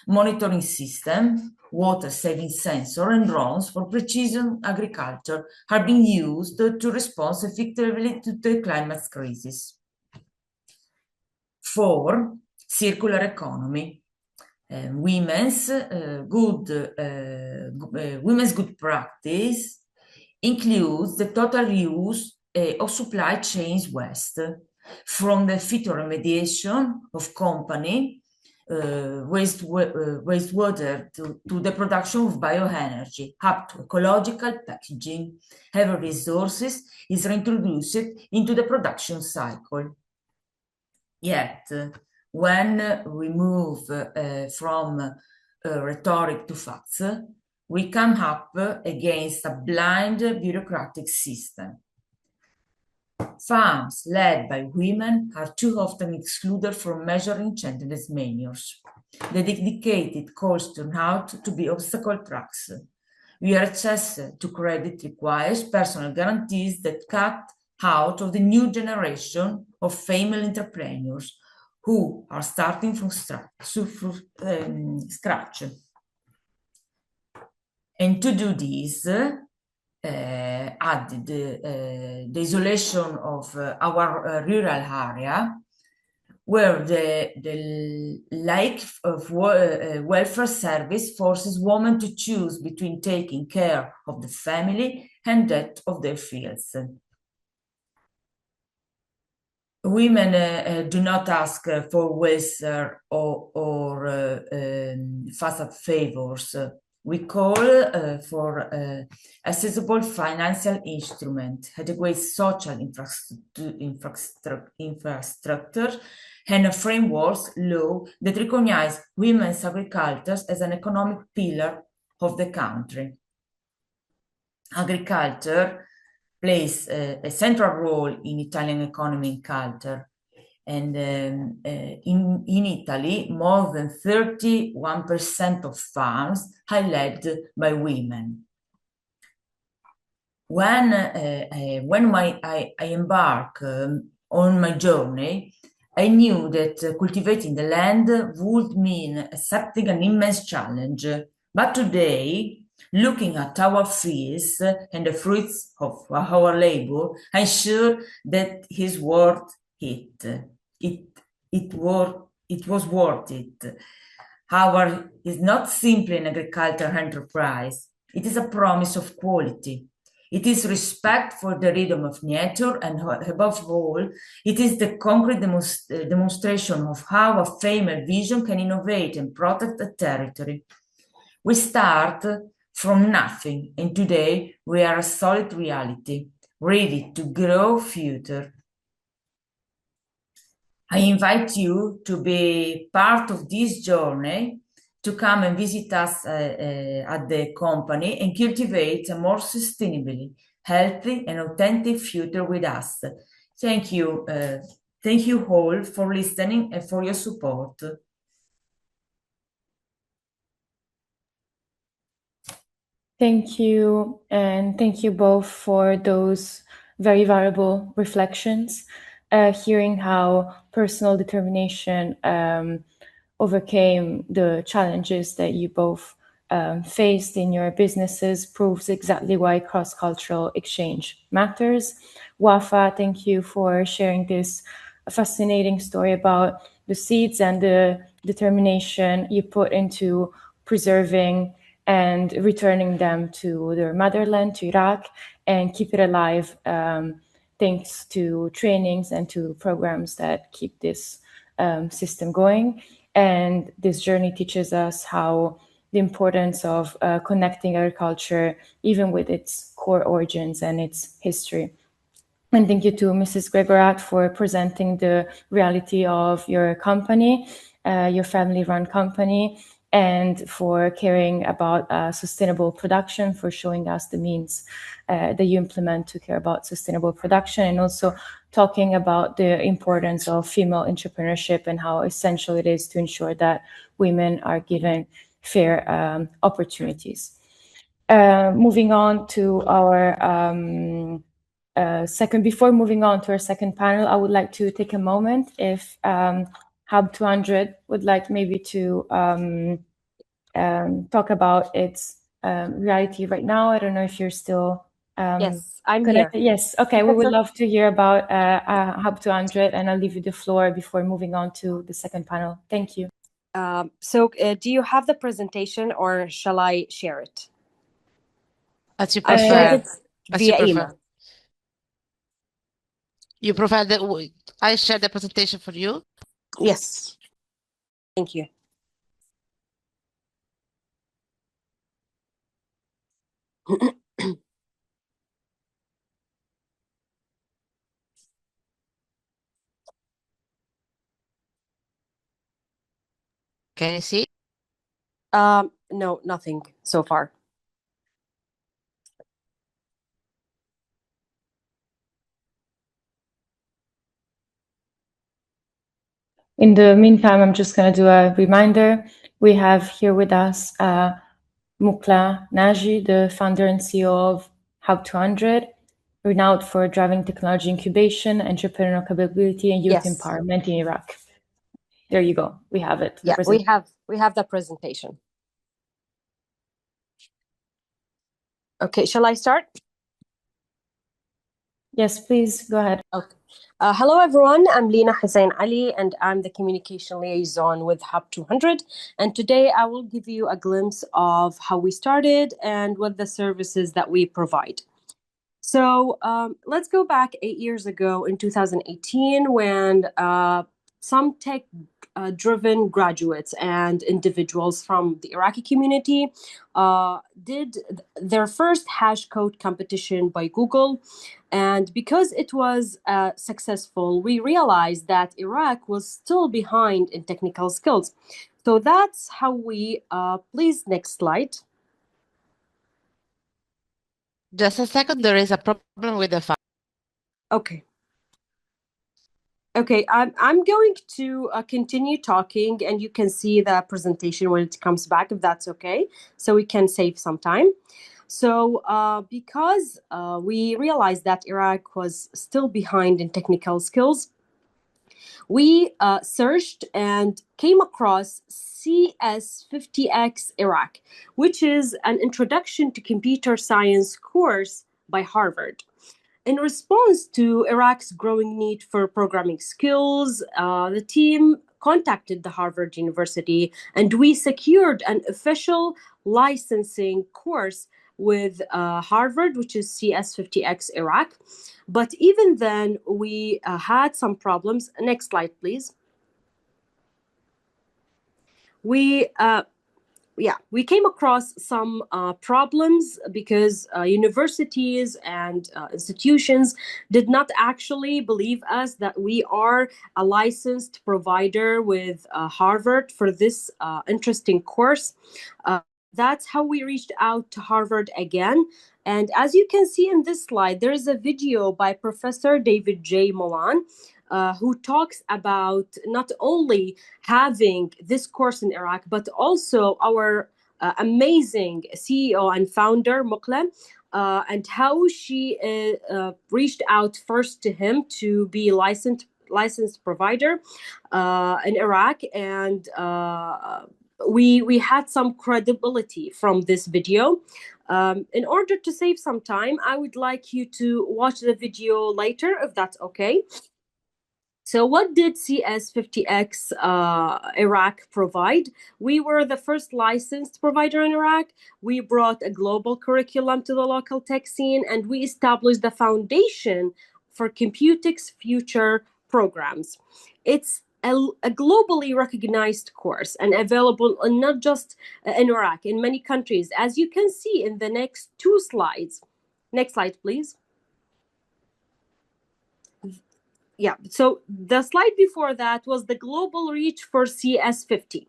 Monitoring system, water-saving sensor, and drones for precision agriculture are being used to respond effectively to the climate crisis. 4, circular economy. Women's good practice includes the total use of supply chains waste, from the phytoremediation of company wastewater to the production of bioenergy, up to ecological packaging. Every resources is reintroduced into the production cycle. Yet, when we move from rhetoric to facts, we come up against a blind bureaucratic system. Farms led by women are too often excluded from measuring gender measures. The dedicated calls turn out to be obstacle tracks. Your access to credit requires personal guarantees that cut out of the new generation of female entrepreneurs who are starting from scratch. And to do this, added the isolation of our rural area, where the lack of welfare service forces women to choose between taking care of the family and that of their fields. Women do not ask for welfare or facade favors. We call for accessible financial instrument, adequate social infrastructure, and a framework law that recognize women's agriculture as an economic pillar of the country. Agriculture plays a central role in Italian economy and culture. And in Italy, more than 31% of farms are led by women. When I embarked on my journey, I knew that cultivating the land would mean accepting an immense challenge. But today, looking at our fields and the fruits of our labor, I'm sure that it's worth it. It was worth it. Our is not simply an agricultural enterprise. It is a promise of quality. It is respect for the rhythm of nature, and above all, it is the concrete demonstration of how a female vision can innovate and protect a territory. We start from nothing, and today we are a solid reality, ready to grow future. I invite you to be part of this journey, to come and visit us at the company and cultivate a more sustainably, healthy and authentic future with us. Thank you. Thank you all for listening and for your support. Thank you, and thank you both for those very valuable reflections. Hearing how personal determination overcame the challenges that you both faced in your businesses proves exactly why cross-cultural exchange matters. Wafa, thank you for sharing this fascinating story about the seeds and the determination you put into preserving and returning them to their motherland, to Iraq, and keep it alive thanks to trainings and to programs that keep this system going. And this journey teaches us how the importance of connecting agriculture, even with its core origins and its history. And thank you to Mrs. Gregorat for presenting the reality of your company, your family-run company, and for caring about sustainable production, for showing us the means that you implement to care about sustainable production, and also talking about the importance of female entrepreneurship and how essential it is to ensure that women are given fair opportunities. Moving on to our before moving on to our second panel, I would like to take a moment if Hub 200 would like maybe to talk about its reality right now. I don't know if you're still yes, I'm connected. here. Yes, okay, we would love to hear about Hub 200, and I'll leave you the floor before moving on to the second panel. Thank you. Do you have the presentation or shall I share it? As you I shared prefer. it via email. You provide I share the presentation for you? Yes. Thank you. Can you see? No, nothing so far. In the meantime, I'm just going to do a reminder. We have here with us Mukla Naji, the founder and CEO of Hub 200, renowned for driving technology incubation, entrepreneurial capability, and youth empowerment in Iraq. There you go. We have it. Yeah, we have the presentation. Okay, shall I start? Yes, please go ahead. Okay. Hello, everyone. I'm Lina Hussein Ali, and I'm the communication liaison with Hub 200. And today I will give you a glimpse of how we started and what the services that we provide. So let's go back 8 years ago in 2018 when some tech-driven graduates and individuals from the Iraqi community did their first hash code competition by Google. And because it was successful, we realized that Iraq was still behind in technical skills. So that's how we, please, next slide. Just a second, there is a problem with the file. Okay. Okay, I'm going to continue talking, and you can see the presentation when it comes back, if that's okay, so we can save some time. So because we realized that Iraq was still behind in technical skills, we searched and came across CS50X Iraq, which is an introduction to computer science course by Harvard. In response to Iraq's growing need for programming skills, the team contacted the Harvard University, and we secured an official licensing course with Harvard, which is CS50X Iraq. But even then, we had some problems. Next slide, please. We came across some problems because universities and institutions did not actually believe us that we are a licensed provider with Harvard for this interesting course. That's how we reached out to Harvard again. And as you can see in this slide, there is a video by Professor David J. Molan, who talks about not only having this course in Iraq, but also our amazing CEO and founder, Muqla, and how she reached out first to him to be licensed provider in Iraq. And we had some credibility from this video. In order to save some time, I would like you to watch the video later, if that's okay. So what did CS50X Iraq provide? We were the first licensed provider in Iraq. We brought a global curriculum to the local tech scene, and we established the foundation for Computex future programs. It's a globally recognized course and available not just in Iraq, in many countries, as you can see in the next two slides. Next slide, please. Yeah, so the slide before that was the global reach for CS50.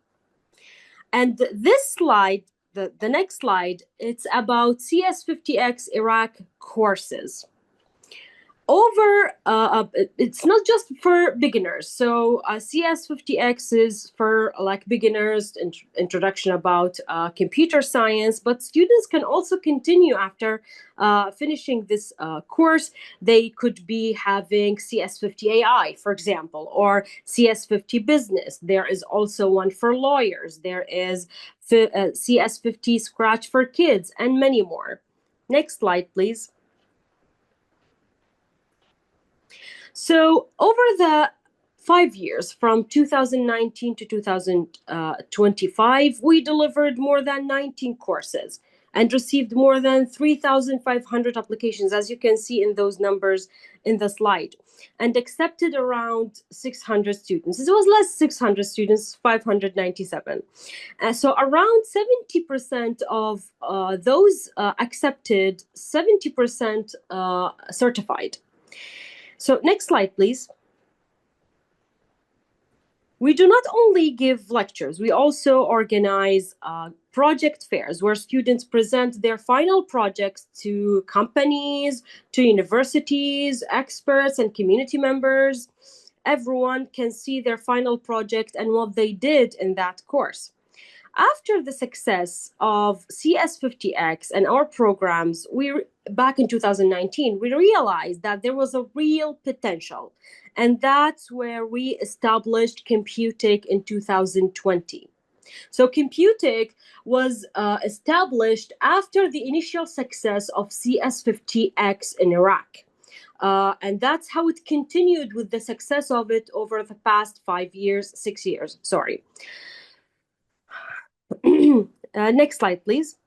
And this slide, the next slide, it's about CS50X Iraq courses. It's not just for beginners. So CS50X is for like beginners, introduction about computer science, but students can also continue after finishing this course. They could be having CS50 AI, for example, or CS50 Business. There is also one for lawyers. There is CS50 Scratch for Kids, and many more. Next slide, please. So over the 5 years, from 2019 to 2025, we delivered more than 19 courses and received more than 3,500 applications, as you can see in those numbers in the slide, and accepted around 600 students. It was less 600 students, 597. So around 70% of those accepted, 70% certified. So next slide, please. We do not only give lectures, we also organize project fairs where students present their final projects to companies, to universities, experts, and community members. Everyone can see their final project and what they did in that course. After the success of CS50X and our programs, back in 2019, we realized that there was a real potential. And that's where we established Computex in 2020. So Computic was established after the initial success of CS50X in Iraq. And that's how it continued with the success of it over the past 6 years, sorry. Next slide, please.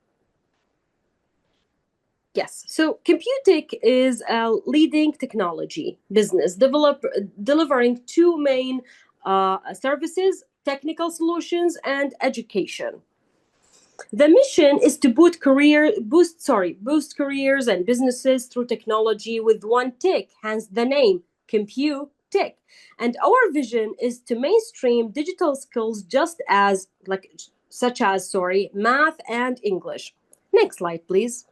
Yes, so Computic is a leading technology business delivering two main services: technical solutions and education. The mission is to boost careers and businesses through technology with one tick, hence the name Computic. And our vision is to mainstream digital skills such as math and English. Next slide, please.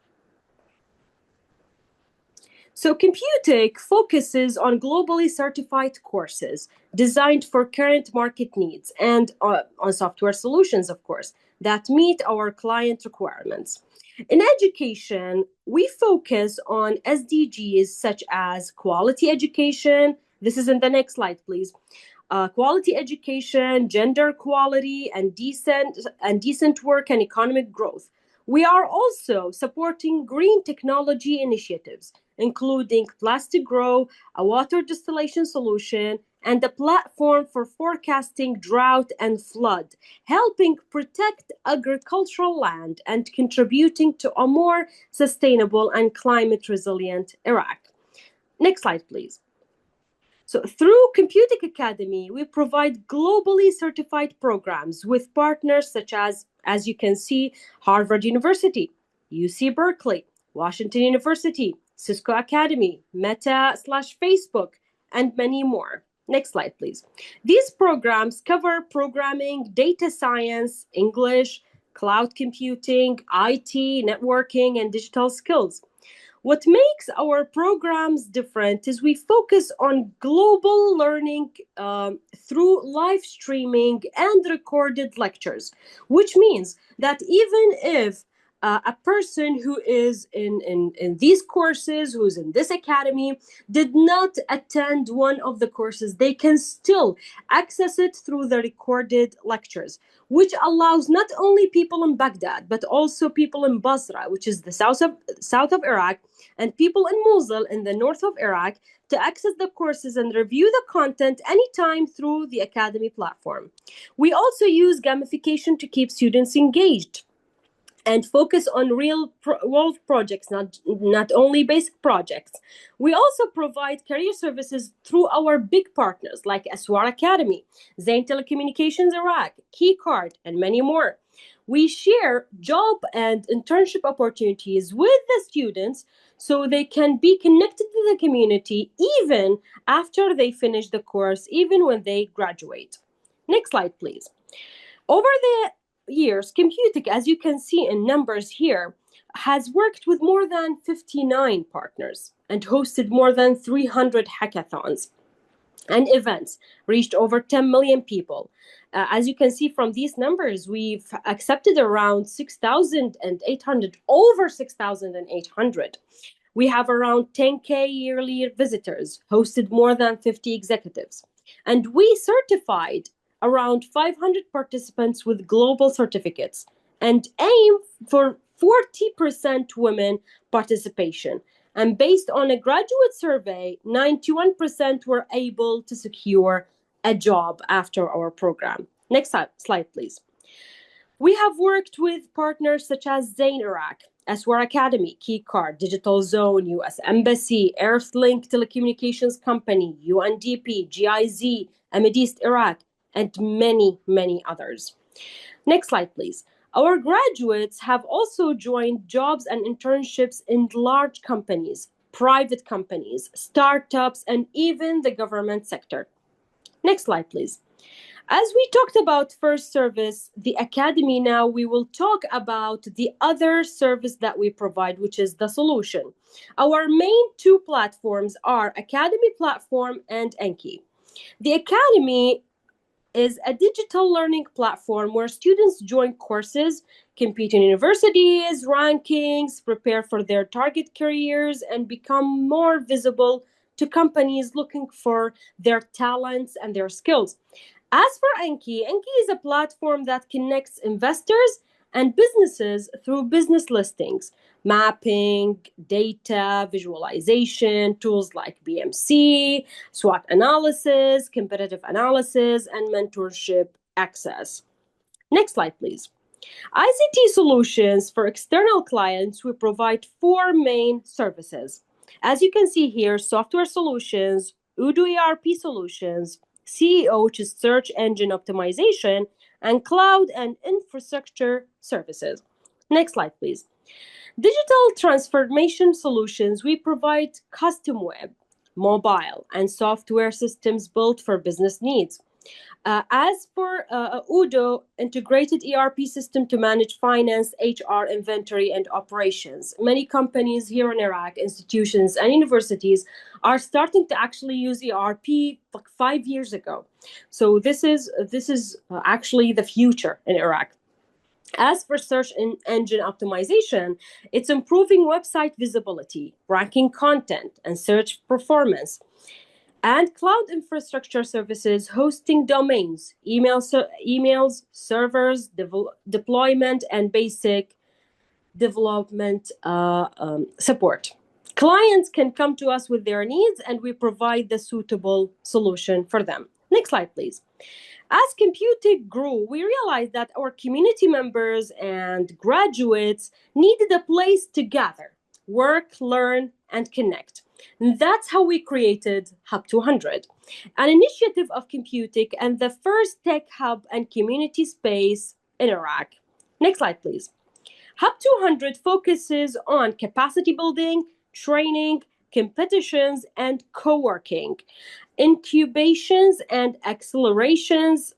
So Computic focuses on globally certified courses designed for current market needs and on software solutions, of course, that meet our client requirements. In education, we focus on SDGs such as quality education. This is in the next slide, please. Quality education, gender equality, and decent work and economic growth. We are also supporting green technology initiatives, including Plastic Grow, a water distillation solution, and a platform for forecasting drought and flood, helping protect agricultural land and contributing to a more sustainable and climate-resilient Iraq. Next slide, please. So through Computic Academy, we provide globally certified programs with partners such as you can see, Harvard University, UC Berkeley, Washington University, Cisco Academy, Meta/Facebook, and many more. Next slide, please. These programs cover programming, data science, English, cloud computing, IT, networking, and digital skills. What makes our programs different is we focus on global learning through live streaming and recorded lectures, which means that even if a person who is in these courses, who's in this academy, did not attend one of the courses, they can still access it through the recorded lectures, which allows not only people in Baghdad, but also people in Basra, which is the south of Iraq, and people in Mosul in the north of Iraq to access the courses and review the content anytime through the Academy platform. We also use gamification to keep students engaged and focus on real-world projects, not only basic projects. We also provide career services through our big partners like Aswar Academy, Zain Telecommunications Iraq, Keycard, and many more. We share job and internship opportunities with the students so they can be connected to the community even after they finish the course, even when they graduate. Next slide, please. Over the years, Computic, as you can see in numbers here, has worked with more than 59 partners and hosted more than 300 hackathons and events, reached over 10 million people. As you can see from these numbers, we've accepted around 6,800, over 6,800. We have around 10K yearly visitors, hosted more than 50 executives, and we certified around 500 participants with global certificates and aim for 40% women participation. And based on a graduate survey, 91% were able to secure a job after our program. Next slide, please. We have worked with partners such as Zain Iraq, Aswar Academy, Keycard, Digital Zone, US Embassy, Earthlink Telecommunications Company, UNDP, GIZ, Ahmadiyya Iraq, and many, many others. Next slide, please. Our graduates have also joined jobs and internships in large companies, private companies, startups, and even the government sector. Next slide, please. As we talked about first service, the Academy, now we will talk about the other service that we provide, which is the solution. Our main two platforms are Academy Platform and Enki. The Academy is a digital learning platform where students join courses, compete in universities, rankings, prepare for their target careers, and become more visible to companies looking for their talents and their skills. As for Enki, Enki is a platform that connects investors and businesses through business listings, mapping, data, visualization, tools like BMC, SWOT analysis, competitive analysis, and mentorship access. Next slide, please. ICT solutions for external clients, we provide 4 main services. As you can see here, software solutions, Odoo ERP solutions, CEO, which is search engine optimization, and cloud and infrastructure services. Next slide, please. Digital transformation solutions, we provide custom web, mobile, and software systems built for business needs. As for Odoo, integrated ERP system to manage finance, HR, inventory, and operations. Many companies here in Iraq, institutions and universities are starting to actually use ERP like 5 years ago. So this is actually the future in Iraq. As for search engine optimization, it's improving website visibility, ranking content, and search performance. And cloud infrastructure services, hosting domains, emails, servers, deployment, and basic development support. Clients can come to us with their needs, and we provide the suitable solution for them. Next slide, please. As Computic grew, we realized that our community members and graduates needed a place to gather, work, learn, and connect. And that's how we created Hub 200, an initiative of Computic and the first tech hub and community space in Iraq. Next slide, please. Hub 200 focuses on capacity building, training, competitions, and co-working, incubations and accelerations,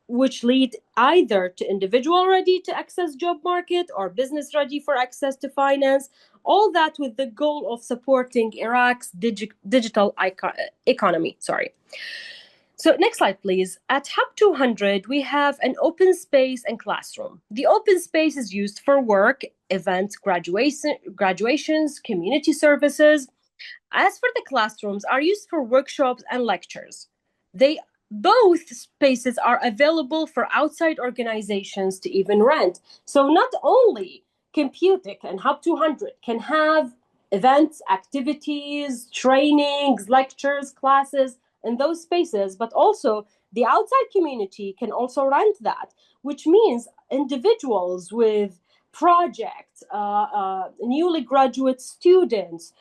which lead either to individual ready to access job market or business ready for access to finance, all that with the goal of supporting Iraq's digital economy. So next slide, please. At Hub 200, we have an open space and classroom. The open space is used for work, events, graduations, community services. As for the classrooms, are used for workshops and lectures. Both spaces are available for outside organizations to even rent. So not only Computic and Hub 200 can have events, activities, trainings, lectures, classes in those spaces, but also the outside community can also rent that, which means individuals with projects, newly graduate students,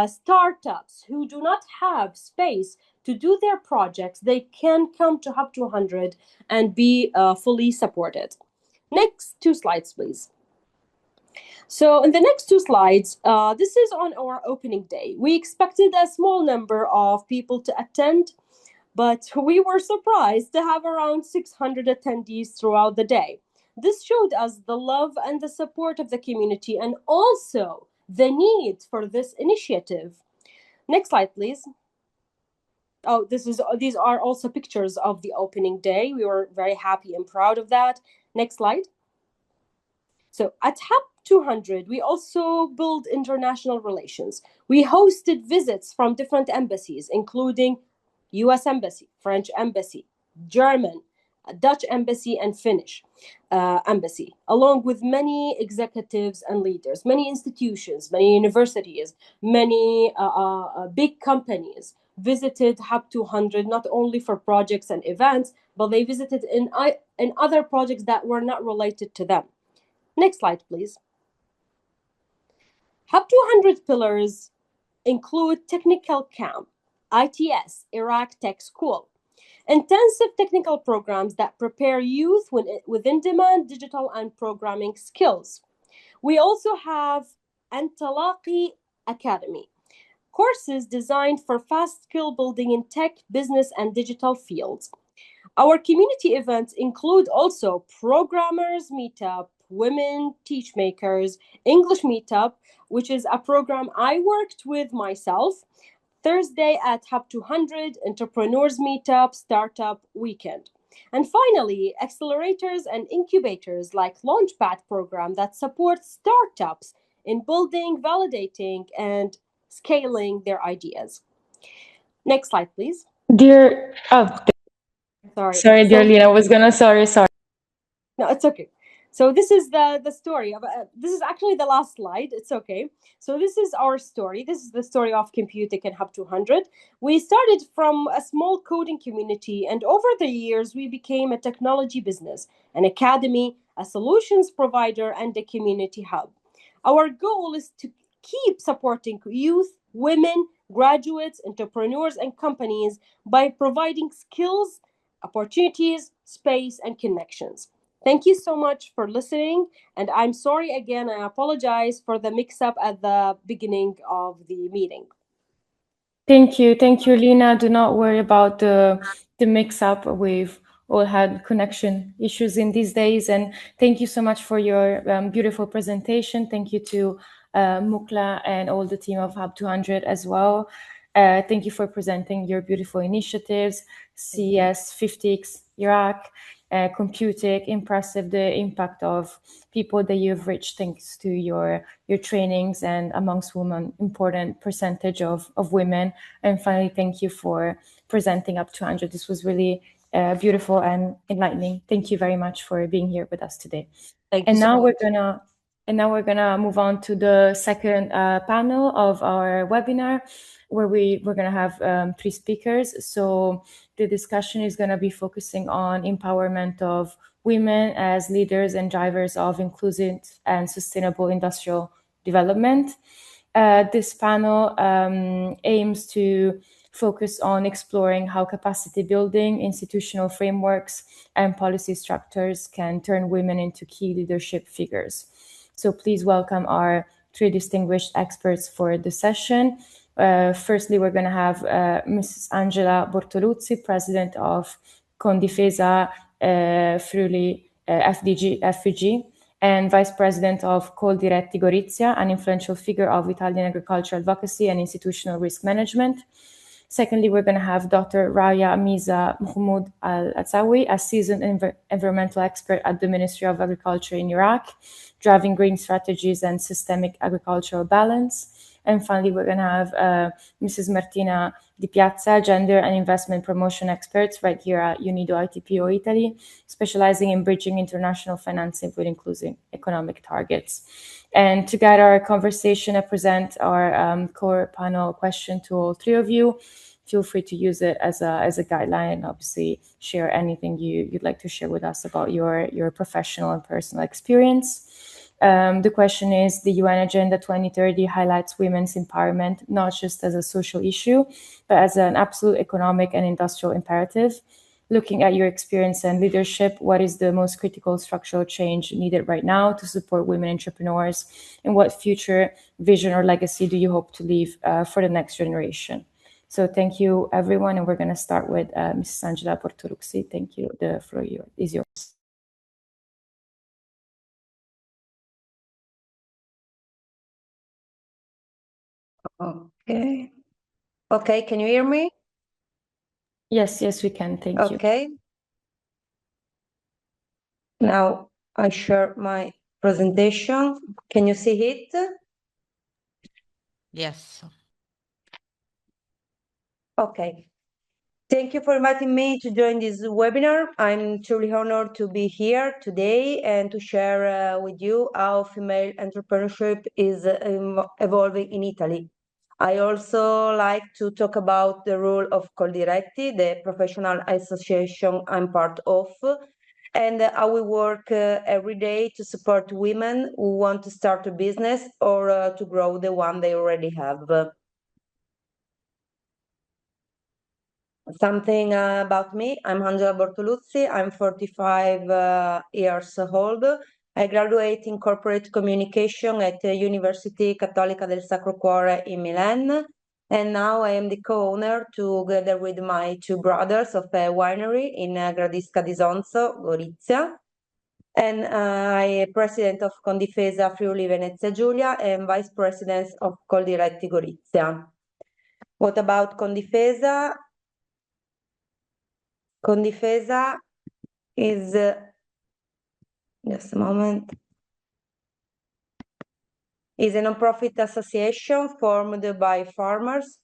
startups who do not have space to do their projects, they can come to Hub 200 and be fully supported. Next 2 slides, please. So in the next 2 slides, this is on our opening day. We expected a small number of people to attend, but we were surprised to have around 600 attendees throughout the day. This showed us the love and the support of the community and also the need for this initiative. Next slide, please. Oh, these are also pictures of the opening day. We were very happy and proud of that. Next slide. So at Hub 200, we also build international relations. We hosted visits from different embassies, including US Embassy, French Embassy, German, Dutch Embassy, and Finnish Embassy, along with many executives and leaders, many institutions, many universities, many big companies visited Hub 200, not only for projects and events, but they visited in other projects that were not related to them. Next slide, please. Hub 200 pillars include Technical Camp, ITS, Iraq Tech School, intensive technical programs that prepare youth with in-demand digital and programming skills. We also have Antalaqi Academy, courses designed for fast skill building in tech, business, and digital fields. Our community events include also Programmers Meetup, Women Teachmakers, English Meetup, which is a program I worked with myself, Thursday at Hub 200, Entrepreneurs Meetup, Startup Weekend. And finally, accelerators and incubators like Launchpad program that supports startups in building, validating, and scaling their ideas. Next slide, please. Sorry, dear Lina, I was gonna, sorry. No, it's okay. So this is the story of this is actually the last slide. It's okay. So this is our story. This is the story of Computic and Hub 200. We started from a small coding community, and over the years we became a technology business, an academy, a solutions provider, and a community hub. Our goal is to keep supporting youth, women, graduates, entrepreneurs, and companies by providing skills, opportunities, space, and connections. Thank you so much for listening. And I'm sorry again, I apologize for the mix-up at the beginning of the meeting. Thank you, Lina. Do not worry about the mix-up. We've all had connection issues in these days. And thank you so much for your beautiful presentation. Thank you to Mukla and all the team of Hub 200 as well. Thank you for presenting your beautiful initiatives, CES, 50X, Iraq, Computic. Impressive the impact of people that you've reached thanks to your trainings, and amongst women, important percentage of women. And finally, thank you for presenting Hub 200. This was really beautiful and enlightening. Thank you very much for being here with us today. Thank you And so now much. we're gonna move on to the second panel of our webinar, where we're gonna have 3 speakers. So the discussion is gonna be focusing on empowerment of women as leaders and drivers of inclusive and sustainable industrial development. This panel aims to focus on exploring how capacity building, institutional frameworks, and policy structures can turn women into key leadership figures. So please welcome our 3 distinguished experts for the session. Firstly, we're going to have Mrs. Angela Bortoluzzi, President of Condifesa Friuli FDG, and Vice President of Coldiretti Gorizia, an influential figure of Italian agricultural advocacy and institutional risk management. Secondly, we're going to have Dr. Raya Miza Mahmoud Al-Atzawi, a seasoned environmental expert at the Ministry of Agriculture in Iraq, driving green strategies and systemic agricultural balance. And finally, we're going to have Mrs. Martina Di Piazza, gender and investment promotion expert right here at UNIDO ITPO Italy, specializing in bridging international financing with inclusive economic targets. And to guide our conversation, I present our core panel question to all 3 of you. Feel free to use it as a guideline, and obviously share anything you'd like to share with us about your professional and personal experience. The question is, the UN Agenda 2030 highlights women's empowerment not just as a social issue, but as an absolute economic and industrial imperative. Looking at your experience and leadership, what is the most critical structural change needed right now to support women entrepreneurs? And what future vision or legacy do you hope to leave for the next generation? So thank you, everyone. And we're going to start with Mrs. Angela Bortoluzzi. Thank you. The floor is yours. Okay. Okay, can you hear me? Yes, we can. Thank you. Okay. Now I share my presentation. Can you see it? Yes. Okay. Thank you for inviting me to join this webinar. I'm truly honored to be here today and to share with you how female entrepreneurship is evolving in Italy. I also like to talk about the role of Coldiretti, the professional association I'm part of, and how we work every day to support women who want to start a business or to grow the one they already have. Something about me, I'm Angela Bortoluzzi, I'm 45 years old. I graduated in corporate communication at the University Cattolica del Sacro Cuore in Milan, and now I am the co-owner together with my 2 brothers of a winery in Gradisca di Sonzo, Gorizia. And I am president of Condifesa Friuli Venezia Giulia and vice president of Coldiretti Gorizia. What about Condifesa? Condifesa is, just a moment, is a non-profit association formed by farmers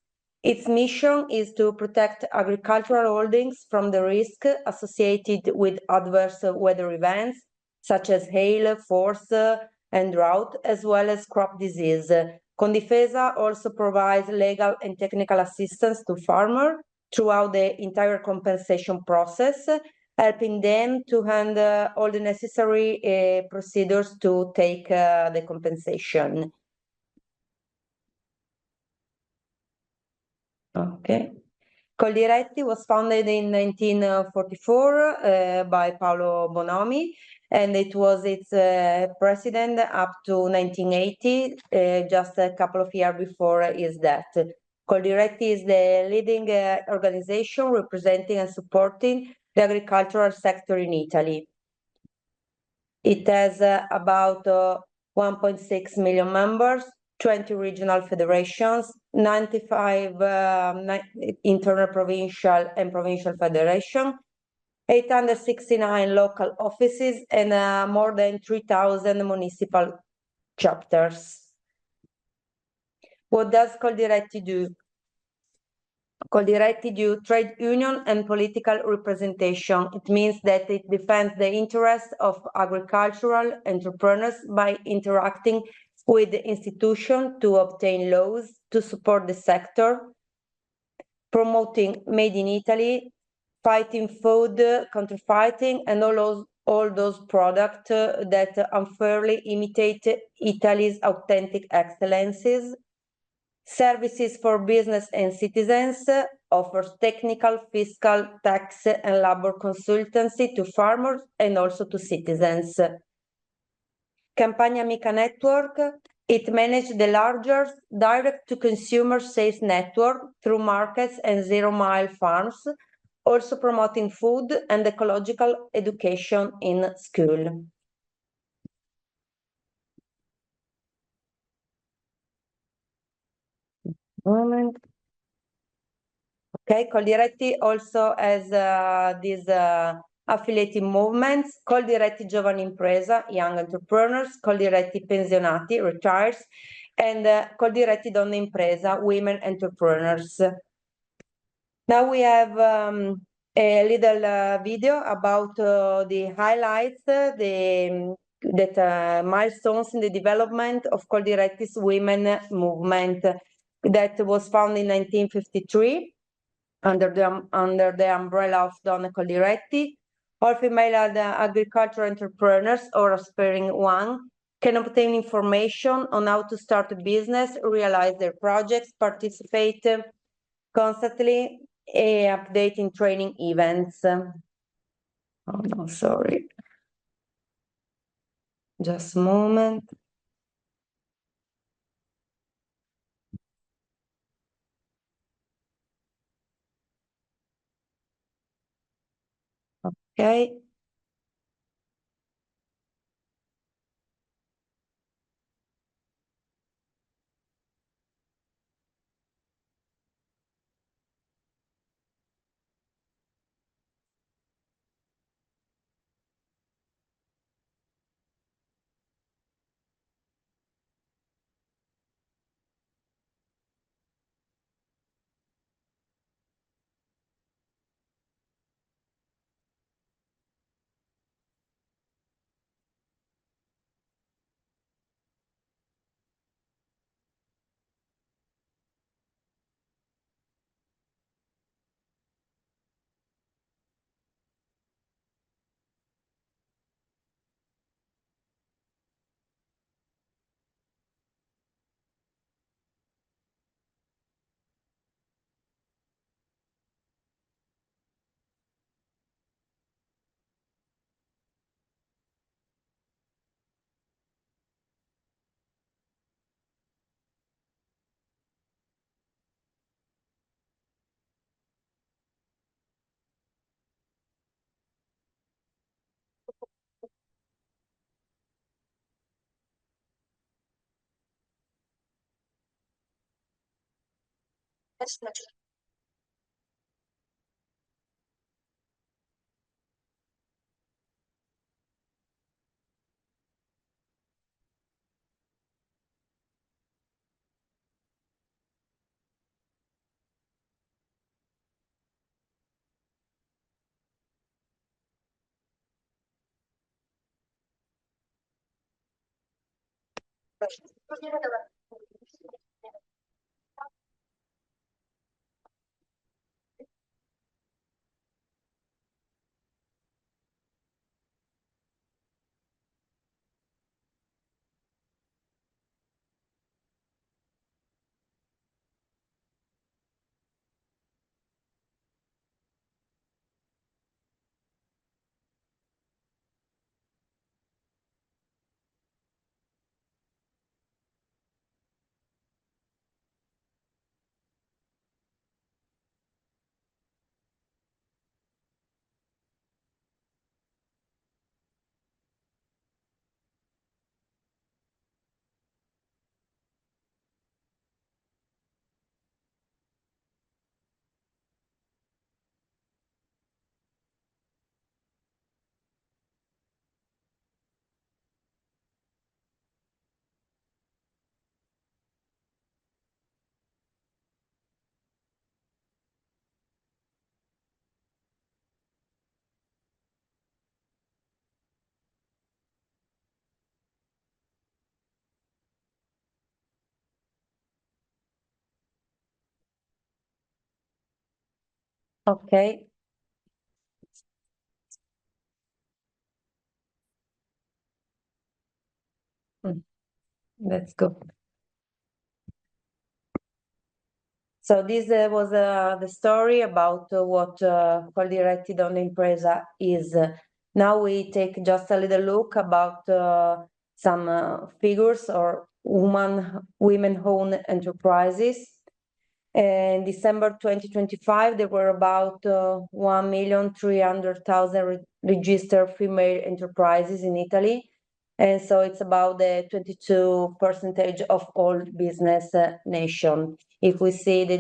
Its mission is to protect agricultural holdings from the risk associated with adverse weather events, such as hail, force, and drought, as well as crop disease. Condifesa also provides legal and technical assistance to farmers throughout the entire compensation process, helping them to handle all the necessary procedures to take the compensation. Okay. Coldiretti was founded in 1944 by Paolo Bonomi, and it was its president up to 1980, just a couple of years before his death. Coldiretti is the leading organization representing and supporting the agricultural sector in Italy. It has about 1.6 million members, 20 regional federations, 95 interprovincial and provincial federations, 869 local offices, and more than 3,000 municipal chapters. What does Coldiretti do? Coldiretti do trade union and political representation. It means that it defends the interests of agricultural entrepreneurs by interacting with the institution to obtain laws to support the sector, promoting Made in Italy, fighting food counterfeiting, and all those products that unfairly imitate Italy's authentic excellences. Services for business and citizens, offers technical, fiscal, tax, and labor consultancy to farmers and also to citizens. Campagna Amica Network, it manages the largest direct-to-consumer sales network through markets and zero-mile farms, also promoting food and ecological education in school. Moment. Okay, Coldiretti also has these affiliated movements: Coldiretti Giovani Impresa, Young Entrepreneurs; Coldiretti Pensionati, Retires; and Coldiretti Donne Impresa, Women Entrepreneurs. Now we have a little video about the highlights, milestones in the development of Coldiretti's women movement that was founded in 1953. Under the umbrella of Donne Coldiretti, all female agricultural entrepreneurs or aspiring one can obtain information on how to start a business, realize their projects, participate constantly, update in training events. Oh no, sorry. Just a moment. Okay. Okay. Let's go. So this was the story about what Coldiretti Donna Impresa is. Now we take just a little look about some figures or women-owned enterprises. In December 2025, there were about 1,300,000 registered female enterprises in Italy. And so it's about the 22% of all business nation. If we see the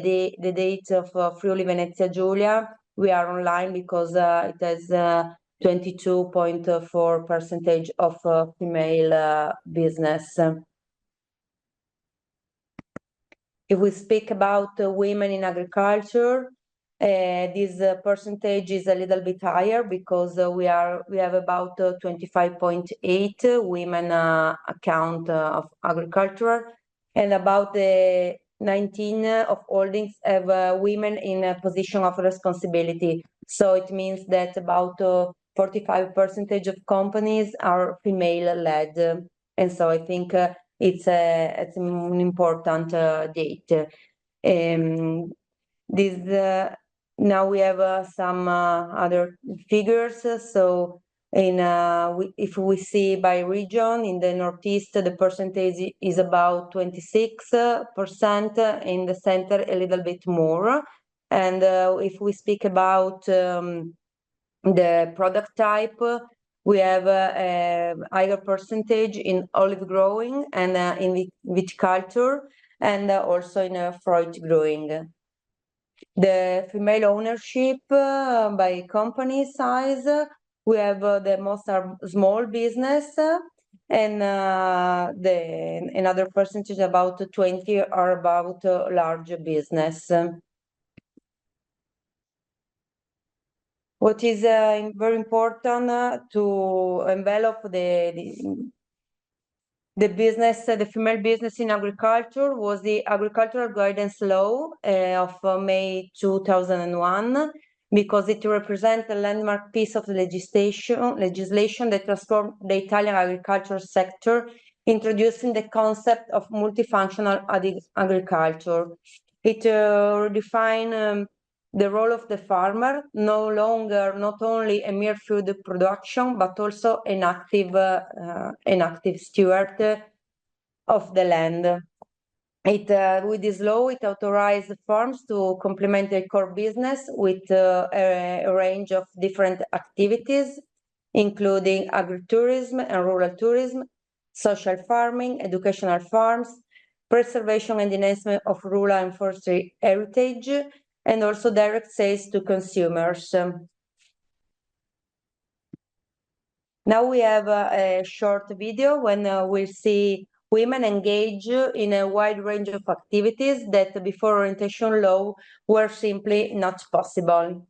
date of Friuli Venezia Giulia, we are online because it has 22.4% of female business. If we speak about women in agriculture, this percentage is a little bit higher because we have about 25.8 women account of agriculture, and about the 19 of holdings have women in a position of responsibility. So it means that about 45% of companies are female led, and so I think it's an important date. Now we have some other figures. So if we see by region, in the Northeast, the percentage is about 26%, in the center a little bit more. And if we speak about the product type, we have a higher percentage in olive growing and in viticulture, and also in fruit growing. The female ownership by company size, we have the most are small business, and another percentage, about 20, are about large business. What is very important to envelop the business, the female business in agriculture, was the Agricultural Guidance Law of May 2001, because it represents a landmark piece of legislation that transformed the Italian agriculture sector, introducing the concept of multifunctional agriculture. It redefined the role of the farmer, no longer not only a mere food production, but also an active steward of the land. With this law, it authorized farms to complement their core business with a range of different activities, including agritourism and rural tourism, social farming, educational farms, preservation and enhancement of rural and forestry heritage, and also direct sales to consumers. Now we have a short video when we'll see women engage in a wide range of activities that before orientation law were simply not possible.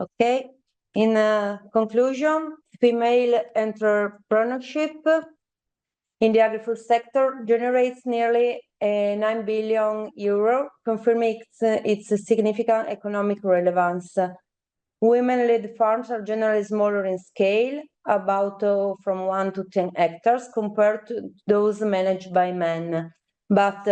Okay. In conclusion, female entrepreneurship in the agri-food sector generates nearly 9 billion euro, confirming its significant economic relevance. Women-led farms are generally smaller in scale, about from 1 to 10 hectares, compared to those managed by men. But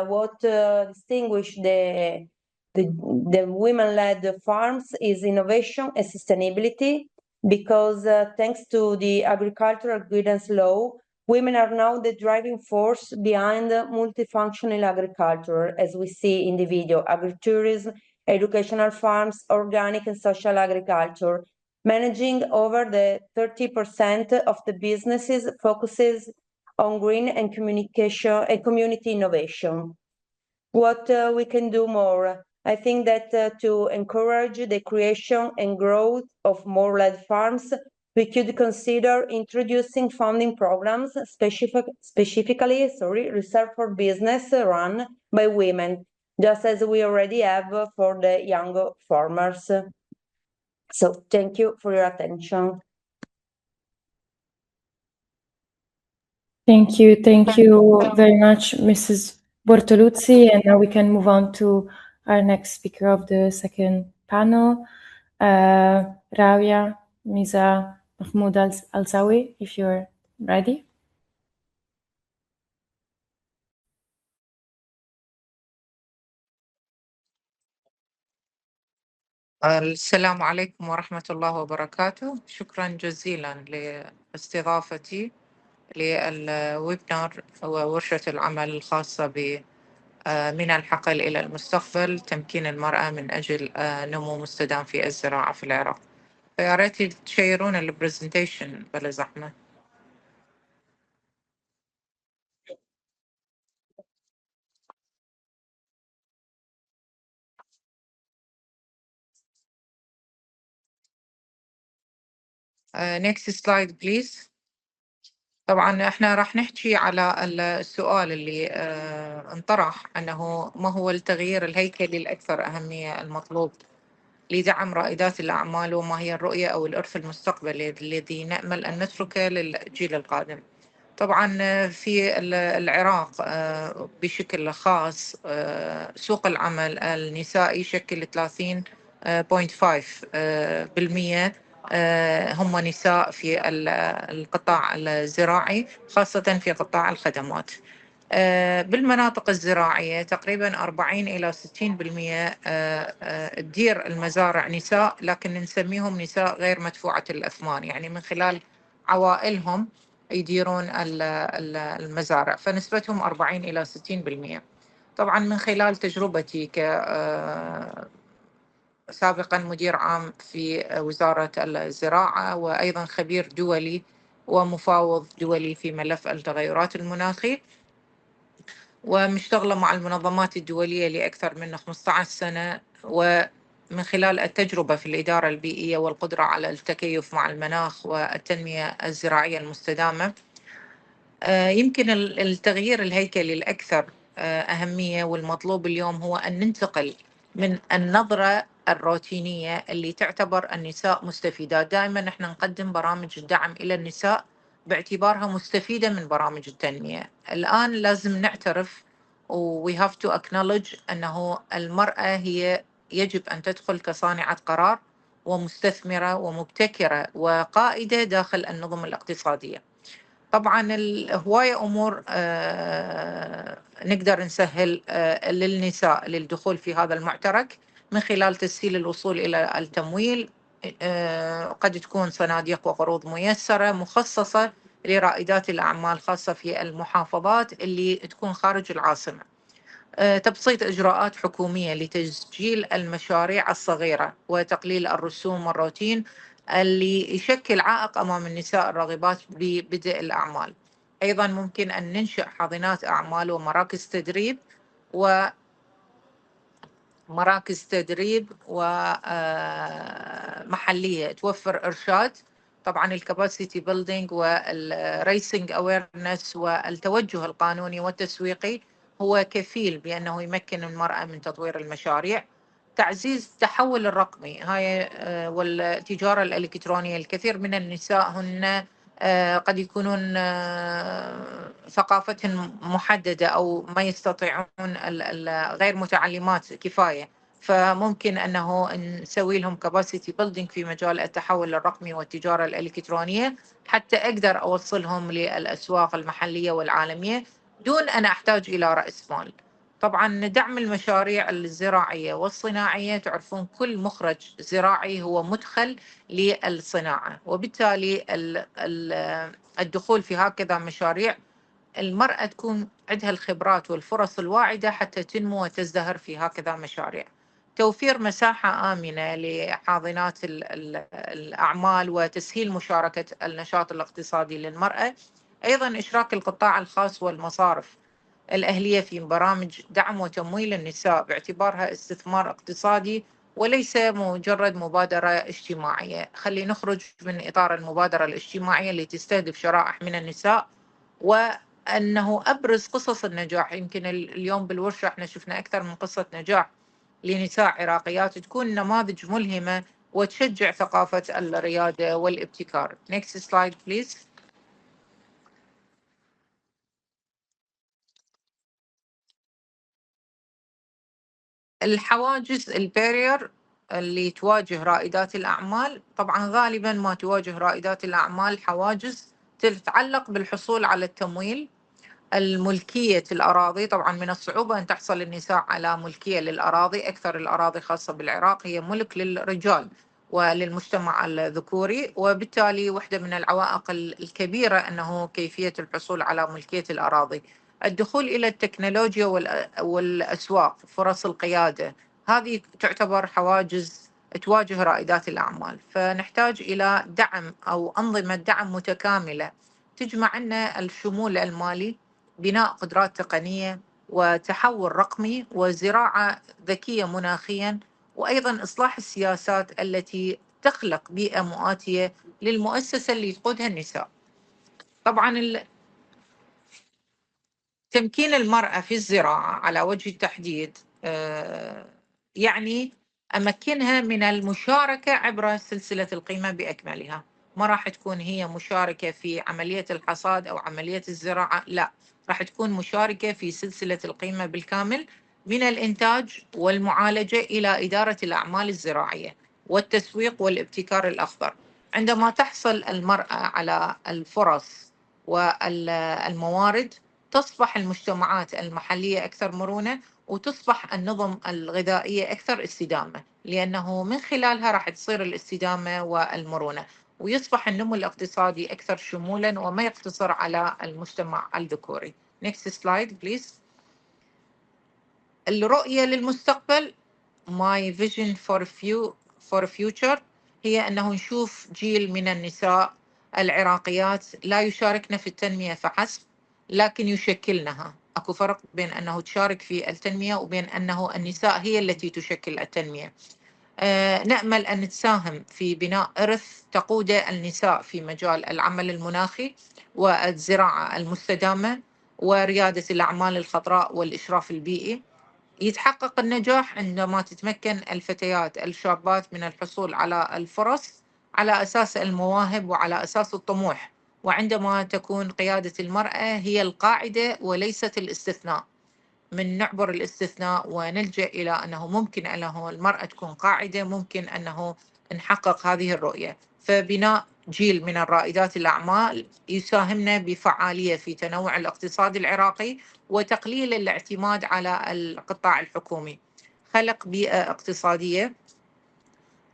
what distinguishes the women-led farms is innovation and sustainability, because thanks to the agricultural guidance law, women are now the driving force behind multifunctional agriculture, as we see in the video, agritourism, educational farms, organic and social agriculture. Managing over the 30% of the businesses focuses on green and communication and community innovation. What we can do more? I think that to encourage the creation and growth of more lead farms, we could consider introducing funding programs specifically reserved for business run by women, just as we already have for the young farmers. So thank you for your attention. Thank you very much, Mrs. Bortoluzzi. And now we can move on to our next speaker of the second panel, Rabia Miza Mahmoud Al-Zawi, if you're ready. السلام عليكم ورحمة الله وبركاته. شكرا جزيلا لاستضافتي للويبنار وورشة العمل الخاصة من الحقل إلى المستقبل، تمكين المرأة من أجل نمو مستدام في الزراعة في العراق. فيا ريت تشيرون البرزنتيشن بلا زحمة. next slide please. طبعا احنا راح نحكي على السؤال اللي انطرح، انه ما هو التغيير الهيكلي الاكثر اهميه المطلوب لدعم رائدات الاعمال، وما هي الرؤيه او الارث المستقبلي الذي نامل ان نتركه للجيل القادم. طبعا في العراق بشكل خاص سوق العمل النسائي يشكل 30.5% هم نساء في القطاع الزراعي، خاصة في قطاع الخدمات. بالمناطق الزراعية تقريبا 40 إلى 60% تدير المزارع نساء، لكن نسميهم نساء غير مدفوعة الأثمان، يعني من خلال عوائلهم يديرون المزارع، فنسبتهم 40 إلى 60%. طبعا من خلال تجربتي سابقا مدير عام في وزارة الزراعة، وأيضا خبير دولي ومفاوض دولي في ملف التغيرات المناخي، ومشتغلة مع المنظمات الدولية لأكثر من 15 سنة، ومن خلال التجربة في الإدارة البيئية والقدرة على التكيف مع المناخ والتنمية الزراعية المستدامة. يمكن التغيير الهيكلي الأكثر أهمية والمطلوب اليوم هو أن ننتقل من النظرة الروتينية اللي تعتبر النساء مستفيدات. دائما نحن نقدم برامج الدعم إلى النساء باعتبارها مستفيدة من برامج التنمية. الآن لازم نعترف و we have to acknowledge أنه المرأة هي يجب أن تدخل كصانعة قرار ومستثمرة ومبتكرة وقائدة داخل النظم الاقتصادية. طبعا هواية أمور نقدر نسهل للنساء للدخول في هذا المعترك من خلال تسهيل الوصول إلى التمويل. قد تكون صناديق وقروض ميسرة مخصصة لرائدات الأعمال، خاصة في المحافظات اللي تكون خارج العاصمة. تبسيط إجراءات حكومية لتسجيل المشاريع الصغيرة وتقليل الرسوم والروتين اللي يشكل عائق أمام النساء الراغبات ببدء الأعمال. أيضا ممكن أن ننشئ حاضنات أعمال ومراكز تدريب ومحلية توفر إرشاد. طبعا الكاباسيتي بيلدينج والريسنج أويرنس والتوجه القانوني والتسويقي هو كفيل بأنه يمكن المرأة من تطوير المشاريع. تعزيز التحول الرقمي هاي والتجارة الإلكترونية. الكثير من النساء هن قد يكونون ثقافتهم محددة أو ما يستطيعون غير متعلمات كفاية، فممكن أنه نسوي لهم capacity building في مجال التحول الرقمي والتجارة الإلكترونية حتى أقدر أوصلهم للأسواق المحلية والعالمية دون أن أحتاج إلى رأس مال. طبعا دعم المشاريع الزراعية والصناعية، تعرفون كل مخرج زراعي هو مدخل للصناعة، وبالتالي الدخول في هكذا مشاريع المرأة تكون عندها الخبرات والفرص الواعدة حتى تنمو وتزدهر في هكذا مشاريع. توفير مساحة آمنة لحاضنات الأعمال وتسهيل مشاركة النشاط الاقتصادي للمرأة. أيضا إشراك القطاع الخاص والمصارف الأهلية في برامج دعم وتمويل النساء باعتبارها استثمار اقتصادي وليس مجرد مبادرة اجتماعية. خلي نخرج من إطار المبادرة الاجتماعية اللي تستهدف شرائح من النساء، وأنه أبرز قصص النجاح. يمكن اليوم بالورشة احنا شفنا أكثر من قصة نجاح لنساء عراقيات تكون نماذج ملهمة وتشجع ثقافة الريادة والابتكار. Next slide please. الحواجز البارير اللي تواجه رائدات الأعمال، طبعا غالبا ما تواجه رائدات الأعمال حواجز تتعلق بالحصول على التمويل، الملكية الأراضي. طبعا من الصعوبة أن تحصل النساء على ملكية للأراضي، أكثر الأراضي خاصة بالعراق هي ملك للرجال وللمجتمع الذكوري، وبالتالي واحدة من العوائق الكبيرة أنه كيفية الحصول على ملكية الأراضي. الدخول إلى التكنولوجيا والأسواق، فرص القيادة، هذه تعتبر حواجز تواجه رائدات الأعمال. فنحتاج إلى دعم أو أنظمة دعم متكاملة تجمع لنا الشمول المالي، بناء قدرات تقنية، وتحول رقمي، وزراعة ذكية مناخيا، وأيضا إصلاح السياسات التي تخلق بيئة مؤاتية للمؤسسة اللي تقودها النساء. طبعا تمكين المرأة في الزراعة على وجه التحديد يعني أمكنها من المشاركة عبر سلسلة القيمة بأكملها. ما راح تكون هي مشاركة في عملية الحصاد أو عملية الزراعة، لا، راح تكون مشاركة في سلسلة القيمة بالكامل، من الإنتاج والمعالجة إلى إدارة الأعمال الزراعية والتسويق والابتكار الأخضر. عندما تحصل المرأة على الفرص والموارد، تصبح المجتمعات المحلية أكثر مرونة، وتصبح النظم الغذائية أكثر استدامة، لأنه من خلالها راح تصير الاستدامة والمرونة، ويصبح النمو الاقتصادي أكثر شمولا وما يقتصر على المجتمع الذكوري. Next slide please. الرؤية للمستقبل، My vision for future، هي أنه نشوف جيل من النساء العراقيات لا يشاركن في التنمية فحسب، لكن يشكلنها. أكو فرق بين أنه تشارك في التنمية وبين أنه النساء هي التي تشكل التنمية. نأمل أن تساهم في بناء إرث تقوده النساء في مجال العمل المناخي والزراعة المستدامة وريادة الأعمال الخضراء والإشراف البيئي. يتحقق النجاح عندما تتمكن الفتيات الشابات من الحصول على الفرص على أساس المواهب وعلى أساس الطموح، وعندما تكون قيادة المرأة هي القاعدة وليست الاستثناء. من نعبر الاستثناء ونلجأ إلى أنه ممكن أنه المرأة تكون قاعدة، ممكن أنه نحقق هذه الرؤية. فبناء جيل من الرائدات الأعمال يساهمنا بفعالية في تنوع الاقتصاد العراقي وتقليل الاعتماد على القطاع الحكومي، خلق بيئة اقتصادية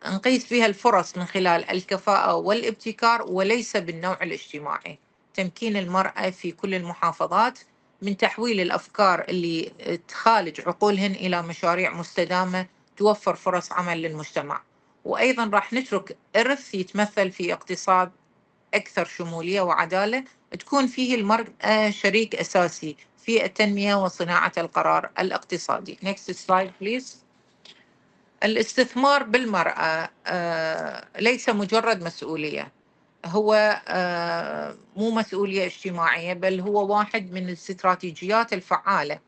نقيس فيها الفرص من خلال الكفاءة والابتكار وليس بالنوع الاجتماعي. تمكين المرأة في كل المحافظات من تحويل الأفكار اللي تخالج عقولهن إلى مشاريع مستدامة توفر فرص عمل للمجتمع. وأيضا راح نترك إرث يتمثل في اقتصاد أكثر شمولية وعدالة، تكون فيه المرأة شريك أساسي في التنمية وصناعة القرار الاقتصادي. Next slide please. الاستثمار بالمرأة ليس مجرد مسؤولية، هو مو مسؤولية اجتماعية، بل هو واحد من الاستراتيجيات الفعالة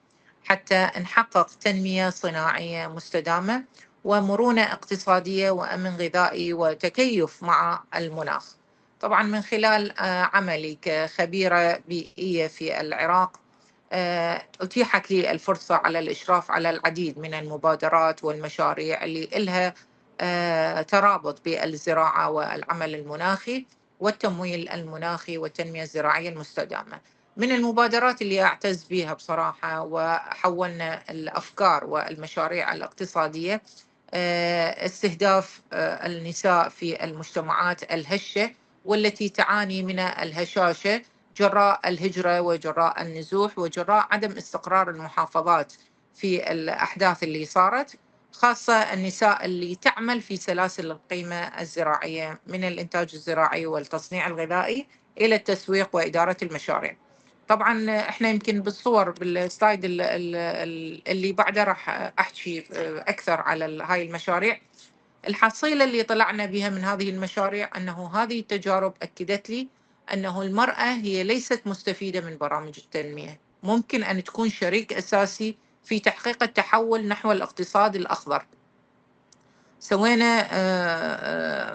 حتى نحقق تنمية صناعية مستدامة ومرونة اقتصادية وأمن غذائي وتكيف مع المناخ. طبعا من خلال عملي كخبيرة بيئية في العراق أتيحت لي الفرصة على الإشراف على العديد من المبادرات والمشاريع اللي إلها ترابط بالزراعة والعمل المناخي والتمويل المناخي والتنمية الزراعية المستدامة. من المبادرات اللي أعتز بها بصراحة وحولنا الأفكار والمشاريع الاقتصادية استهداف النساء في المجتمعات الهشة والتي تعاني من الهشاشة جراء الهجرة وجراء النزوح وجراء عدم استقرار المحافظات في الأحداث اللي صارت، خاصة النساء اللي تعمل في سلاسل القيمة الزراعية من الإنتاج الزراعي والتصنيع الغذائي إلى التسويق وإدارة المشاريع. طبعا احنا يمكن بالصور بالسلايد اللي بعده راح احكي اكثر على هاي المشاريع. الحصيلة اللي طلعنا بها من هذه المشاريع أنه هذه التجارب أكدت لي أنه المرأة هي ليست مستفيدة من برامج التنمية، ممكن أن تكون شريك أساسي في تحقيق التحول نحو الاقتصاد الأخضر. سوينا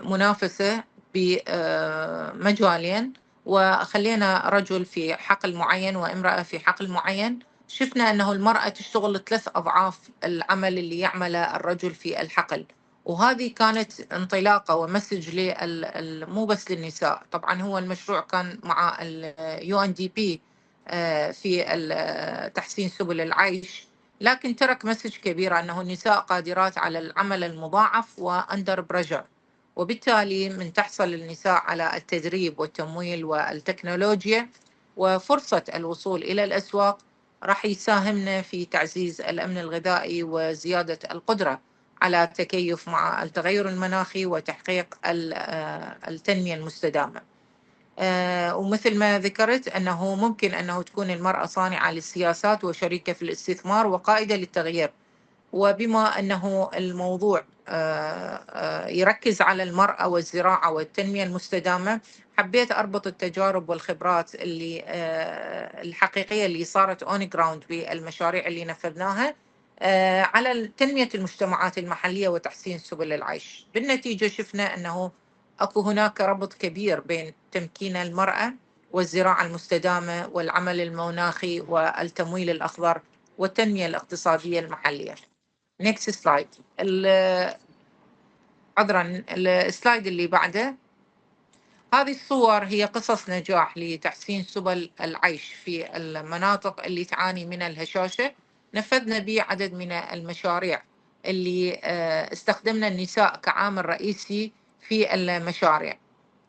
منافسة بمجالين وخلينا رجل في حقل معين وامرأة في حقل معين. شفنا أنه المرأة تشتغل 3 أضعاف العمل اللي يعمله الرجل في الحقل، وهذه كانت انطلاقة ومسج مو بس للنساء. طبعا هو المشروع كان مع UNDP في تحسين سبل العيش، لكن ترك مسج كبيرة أنه النساء قادرات على العمل المضاعف وأندر بريشر، وبالتالي من تحصل النساء على التدريب والتمويل والتكنولوجيا وفرصة الوصول إلى الأسواق راح يساهمنا في تعزيز الأمن الغذائي وزيادة القدرة على التكيف مع التغير المناخي وتحقيق التنمية المستدامة. ومثل ما ذكرت أنه ممكن أنه تكون المرأة صانعة للسياسات وشريكة في الاستثمار وقائدة للتغيير. وبما أنه الموضوع يركز على المرأة والزراعة والتنمية المستدامة، حبيت أربط التجارب والخبرات اللي الحقيقية اللي صارت on ground بالمشاريع اللي نفذناها على تنمية المجتمعات المحلية وتحسين سبل العيش. بالنتيجة شفنا أنه أكو هناك ربط كبير بين تمكين المرأة والزراعة المستدامة والعمل المناخي والتمويل الأخضر والتنمية الاقتصادية المحلية. next slide. عذرا السلايد اللي بعده. هذه الصور هي قصص نجاح لتحسين سبل العيش في المناطق اللي تعاني من الهشاشة. نفذنا به عدد من المشاريع اللي استخدمنا النساء كعامل رئيسي في المشاريع.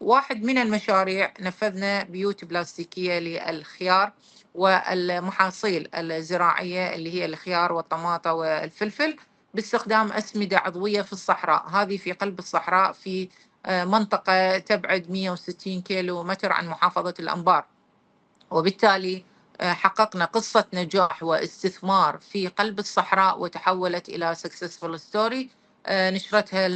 واحد من المشاريع نفذنا بيوت بلاستيكية للخيار والمحاصيل الزراعية اللي هي الخيار والطماطة والفلفل باستخدام أسمدة عضوية في الصحراء. هذه في قلب الصحراء في منطقة تبعد 160 كيلو متر عن محافظة الأنبار، وبالتالي حققنا قصة نجاح واستثمار في قلب الصحراء وتحولت إلى successful story نشرتها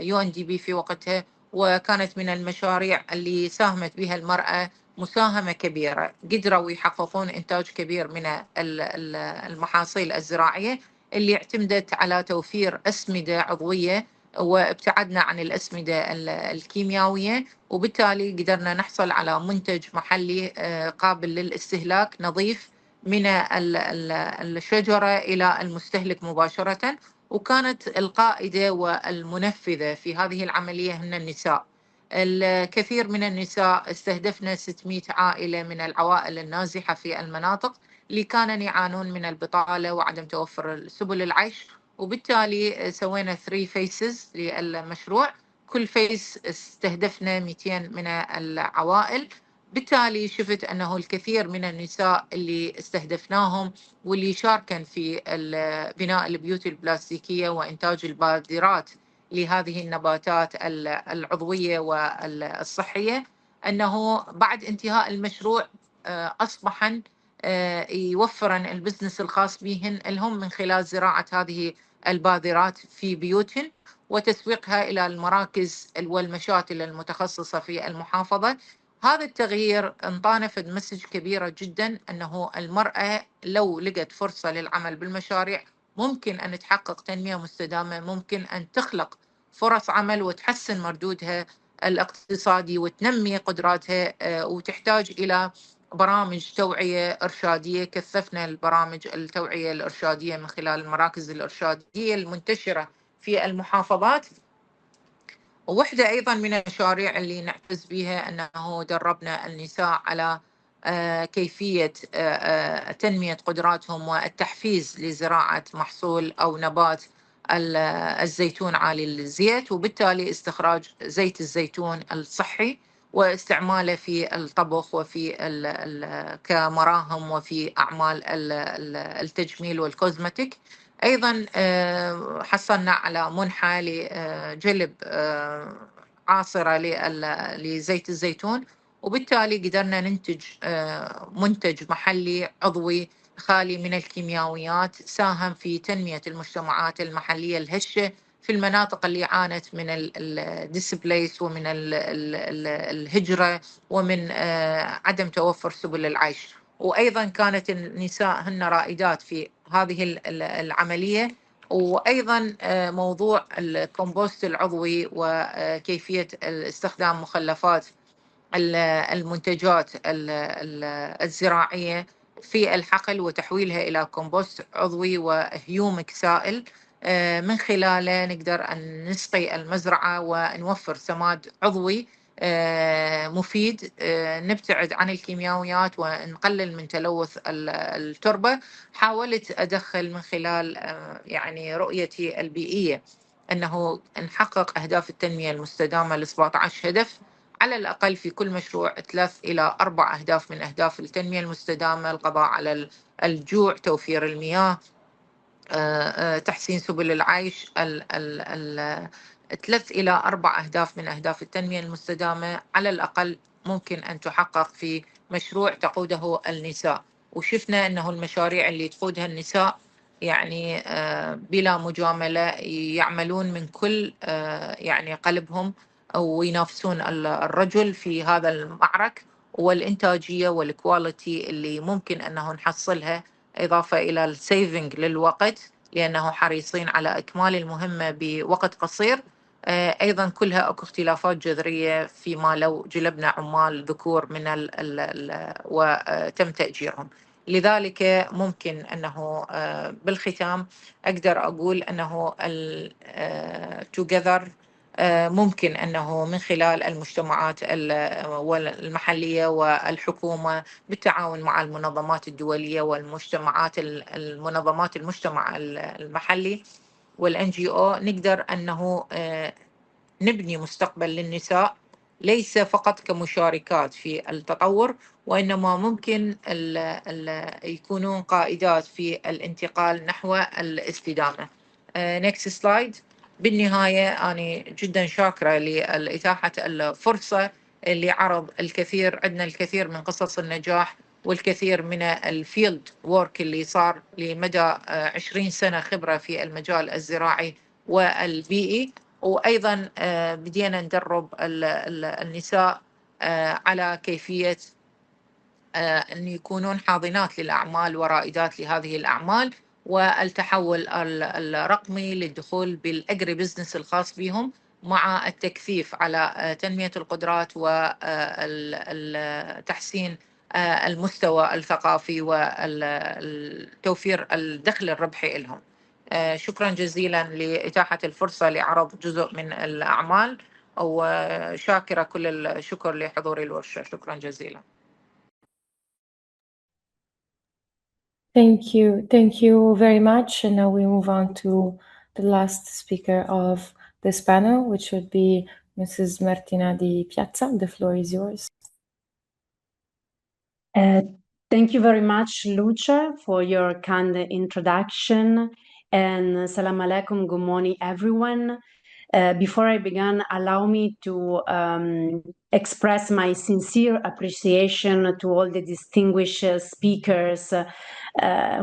UNDP في وقتها، وكانت من المشاريع اللي ساهمت بها المرأة مساهمة كبيرة. قدروا يحققون إنتاج كبير من المحاصيل الزراعية اللي اعتمدت على توفير أسمدة عضوية وابتعدنا عن الأسمدة الكيميائية، وبالتالي قدرنا نحصل على منتج محلي قابل للاستهلاك نظيف من الشجرة إلى المستهلك مباشرة. وكانت القائدة والمنفذة في هذه العملية هن النساء. الكثير من النساء استهدفنا 600 عائلة من العوائل النازحة في المناطق اللي كانوا يعانون من البطالة وعدم توفر سبل العيش، وبالتالي سوينا 3 فيسز للمشروع. كل فيس استهدفنا 200 من العوائل. بالتالي شفت أنه الكثير من النساء اللي استهدفناهم واللي شاركن في بناء البيوت البلاستيكية وإنتاج البادرات لهذه النباتات العضوية والصحية، أنه بعد انتهاء المشروع أصبحن يوفرن البزنس الخاص بهن لهم من خلال زراعة هذه البادرات في بيوتهن وتسويقها إلى المراكز والمشاتل المتخصصة في المحافظة. هذا التغيير انطانا فد مسج كبيرة جدا أنه المرأة لو لقت فرصة للعمل بالمشاريع ممكن أن تحقق تنمية مستدامة، ممكن أن تخلق فرص عمل وتحسن مردودها الاقتصادي وتنمي قدراتها، وتحتاج إلى برامج توعية إرشادية. كثفنا البرامج التوعية الإرشادية من خلال المراكز الإرشادية المنتشرة في المحافظات. وواحدة أيضا من المشاريع اللي نعتز بها أنه دربنا النساء على كيفية تنمية قدراتهم والتحفيز لزراعة محصول أو نبات الزيتون عالي الزيت، وبالتالي استخراج زيت الزيتون الصحي واستعماله في الطبخ وفي كمراهم وفي أعمال التجميل والكوزمتيك. أيضا حصلنا على منحة لجلب عاصرة لزيت الزيتون، وبالتالي قدرنا ننتج منتج محلي عضوي خالي من الكيميائيات، ساهم في تنمية المجتمعات المحلية الهشة في المناطق اللي عانت من الديسبليس ومن الهجرة ومن عدم توفر سبل العيش. وأيضا كانت النساء هن رائدات في هذه العملية. وأيضا موضوع الكومبوست العضوي وكيفية استخدام مخلفات المنتجات الزراعية في الحقل وتحويلها إلى كومبوست عضوي وهيومك سائل، من خلاله نقدر أن نسقي المزرعة ونوفر سماد عضوي مفيد، نبتعد عن الكيميائيات ونقلل من تلوث التربة. حاولت أدخل من خلال يعني رؤيتي البيئية أنه نحقق أهداف التنمية المستدامة ل 17 هدف على الأقل في كل مشروع 3 إلى 4 أهداف من أهداف التنمية المستدامة: القضاء على الجوع، توفير المياه، تحسين سبل العيش. 3 إلى 4 أهداف من أهداف التنمية المستدامة على الأقل ممكن أن تحقق في مشروع تقوده النساء. وشفنا أنه المشاريع اللي تقودها النساء يعني بلا مجاملة يعملون من كل يعني قلبهم وينافسون الرجل في هذا المعرك، والإنتاجية والكواليتي اللي ممكن أنه نحصلها، إضافة إلى السيفنج للوقت لأنه حريصين على إكمال المهمة بوقت قصير. أيضا كلها أكو اختلافات جذرية فيما لو جلبنا عمال ذكور من وتم تأجيرهم. لذلك ممكن أنه بالختام أقدر أقول أنه together ممكن أنه من خلال المجتمعات المحلية والحكومة بالتعاون مع المنظمات الدولية المنظمات المجتمع المحلي والNGO نقدر أنه نبني مستقبل للنساء، ليس فقط كمشاركات في التطور، وإنما ممكن يكونون قائدات في الانتقال نحو الاستدامة. next slide. بالنهاية أنا جدا شاكرة لإتاحة الفرصة اللي عرض الكثير، عندنا الكثير من قصص النجاح والكثير من الفيلد وورك اللي صار لمدى 20 سنة خبرة في المجال الزراعي والبيئي. وأيضا بدينا ندرب النساء على كيفية أن يكونون حاضنات للأعمال ورائدات لهذه الأعمال، والتحول الرقمي للدخول بالأجري بزنس الخاص بهم، مع التكثيف على تنمية القدرات وتحسين المستوى الثقافي وتوفير الدخل الربحي لهم. شكرا جزيلا لإتاحة الفرصة لعرض جزء من الأعمال، وشاكرة كل الشكر لحضور الورشة. شكرا جزيلا. Thank you very much. And now we move on to the last speaker of this panel, which would be Mrs. Martina Di Piazza. The floor is yours. Thank you very much, Lucia, for your kind introduction. And salam alaikum, good morning, everyone. Before I begin, allow me to express my sincere appreciation to all the distinguished speakers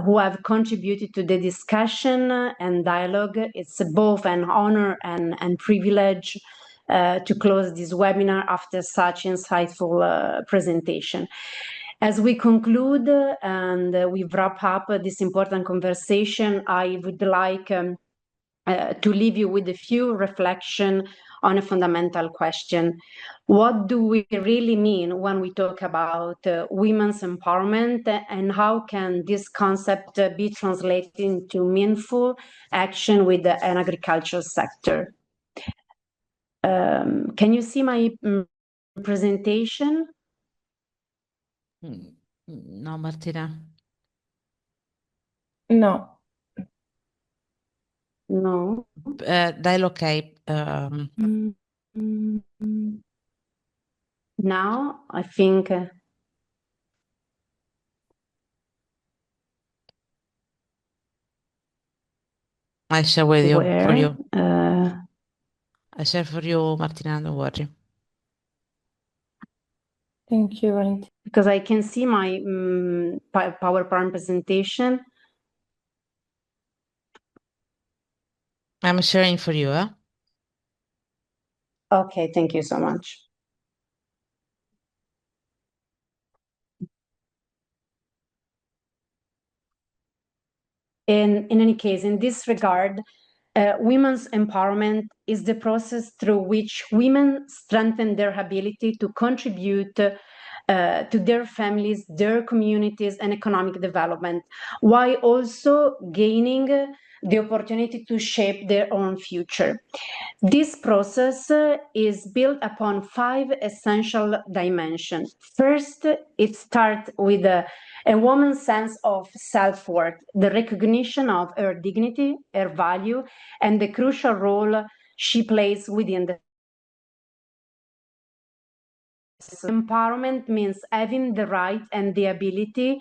who have contributed to the discussion and dialogue. It's both an honor and privilege to close this webinar after such insightful presentation. As we conclude and we wrap up this important conversation, I would like to leave you with a few reflections on a fundamental question. What do we really mean when we talk about women's empowerment, and how can this concept be translated into meaningful action with an agricultural sector? Can you see my presentation? No, Martina. No. No. Dai l'ok. Now, I think I share with you, for you. I share for you, Martina, don't worry. Thank you, Valentina. Because I can see my PowerPoint presentation. I'm sharing for you, huh? Okay, thank you so much. In any case, in this regard, women's empowerment is the process through which women strengthen their ability to contribute to their families, their communities, and economic development, while also gaining the opportunity to shape their own future. This process is built upon 5 essential dimensions. First, it starts with a woman's sense of self-worth, the recognition of her dignity, her value, and the crucial role she plays within the empowerment means having the right and the ability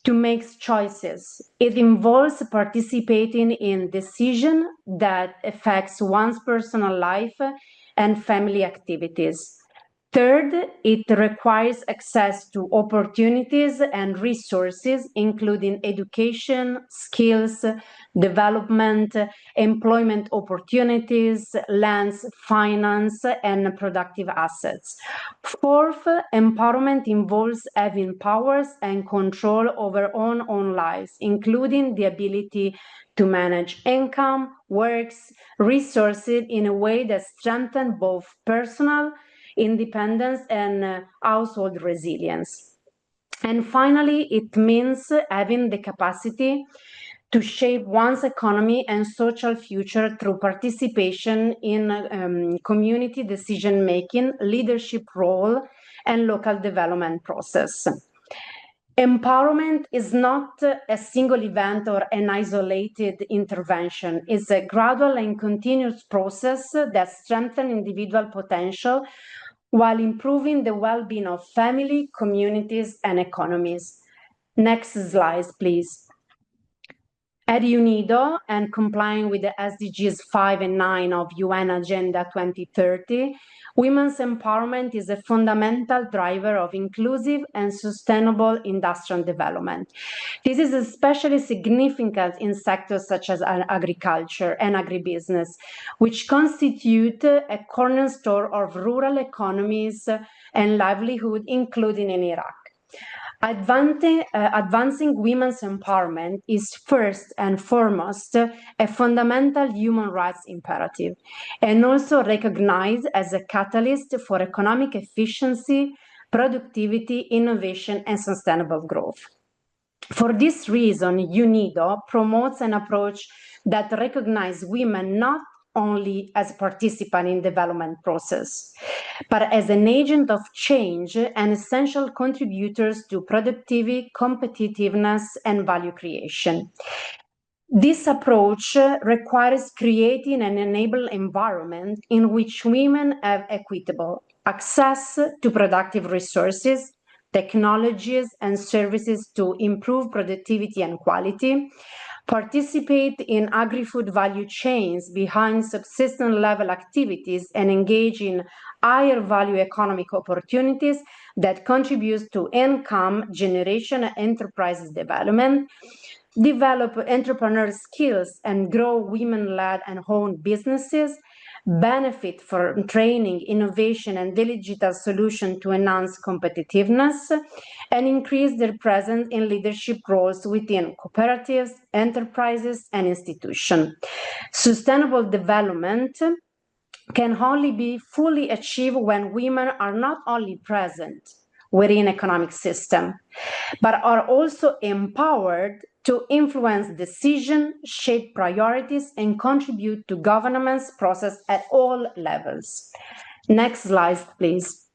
to make choices. It involves participating in decisions that affects one's personal life and family activities. Third, it requires access to opportunities and resources, including education, skills, development, employment opportunities, lands, finance, and productive assets. Fourth, empowerment involves having powers and control over own lives, including the ability to manage income, works, resources in a way that strengthens both personal independence and household resilience. And finally, it means having the capacity to shape one's economy and social future through participation in community decision-making, leadership role, and local development process. Empowerment is not a single event or an isolated intervention. It's a gradual and continuous process that strengthens individual potential while improving the well-being of family, communities, and economies. Next slide, please. At UNIDO, and complying with the SDGs 5 and 9 of UN Agenda 2030, women's empowerment is a fundamental driver of inclusive and sustainable industrial development. This is especially significant in sectors such as agriculture and agribusiness, which constitute a cornerstone of rural economies and livelihood, including in Iraq. Advancing women's empowerment is first and foremost a fundamental human rights imperative, and also recognized as a catalyst for economic efficiency, productivity, innovation, and sustainable growth. For this reason, UNIDO promotes an approach that recognizes women not only as participants in development process, but as an agent of change and essential contributors to productivity, competitiveness, and value creation. This approach requires creating an enabling environment in which women have equitable access to productive resources, technologies, and services to improve productivity and quality, participate in agri-food value chains behind subsistence level activities, and engage in higher value economic opportunities that contribute to income generation and enterprise development, develop entrepreneurial skills and grow women-led and owned businesses, benefit from training, innovation, and digital solutions to enhance competitiveness, and increase their presence in leadership roles within cooperatives, enterprises, and institutions. Sustainable development can only be fully achieved when women are not only present within economic system, but are also empowered to influence decisions, shape priorities, and contribute to governance process at all levels. Next slide, please.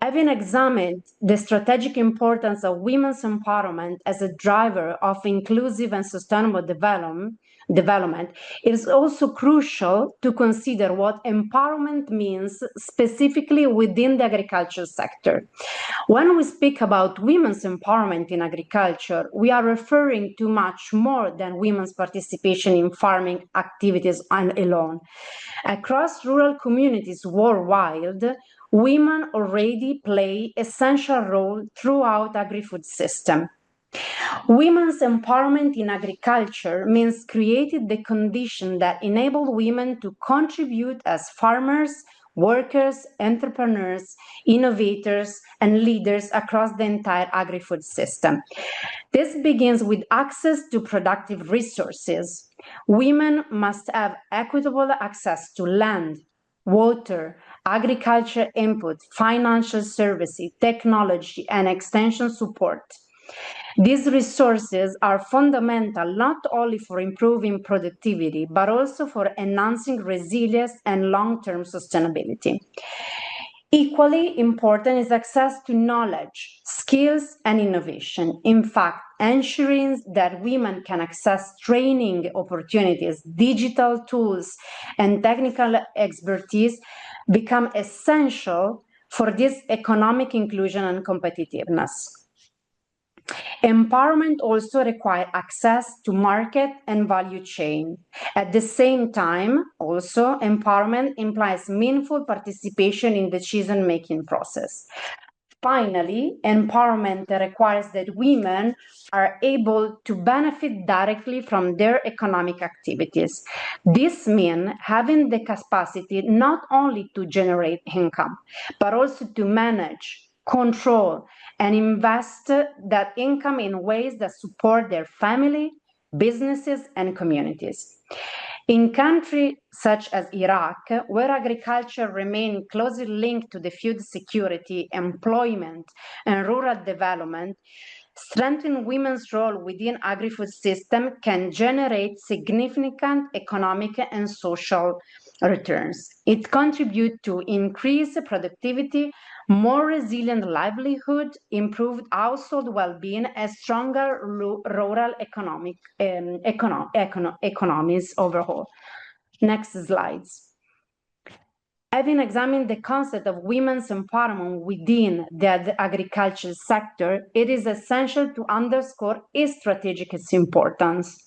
Having examined the strategic importance of women's empowerment as a driver of inclusive and sustainable development, it is also crucial to consider what empowerment means specifically within the agriculture sector. When we speak about women's empowerment in agriculture, we are referring to much more than women's participation in farming activities alone. Across rural communities worldwide, women already play an essential role throughout the agri-food system. Women's empowerment in agriculture means creating the conditions that enable women to contribute as farmers, workers, entrepreneurs, innovators, and leaders across the entire agri-food system. This begins with access to productive resources. Women must have equitable access to land, water, agriculture input, financial services, technology, and extension support. These resources are fundamental not only for improving productivity, but also for enhancing resilience and long-term sustainability. Equally important is access to knowledge, skills, and innovation. In fact, ensuring that women can access training opportunities, digital tools, and technical expertise become essential for this economic inclusion and competitiveness. Empowerment also requires access to market and value chain. At the same time, also, empowerment implies meaningful participation in decision-making process. Finally, empowerment requires that women are able to benefit directly from their economic activities. This means having the capacity not only to generate income, but also to manage, control, and invest that income in ways that support their family, businesses, and communities. In countries such as Iraq, where agriculture remains closely linked to the food security, employment, and rural development, strengthening women's role within agri-food system can generate significant economic and social returns. It contributes to increased productivity, more resilient livelihood, improved household well-being, and stronger rural economies overall. Next slides. Having examined the concept of women's empowerment within the agriculture sector, it is essential to underscore its strategic importance.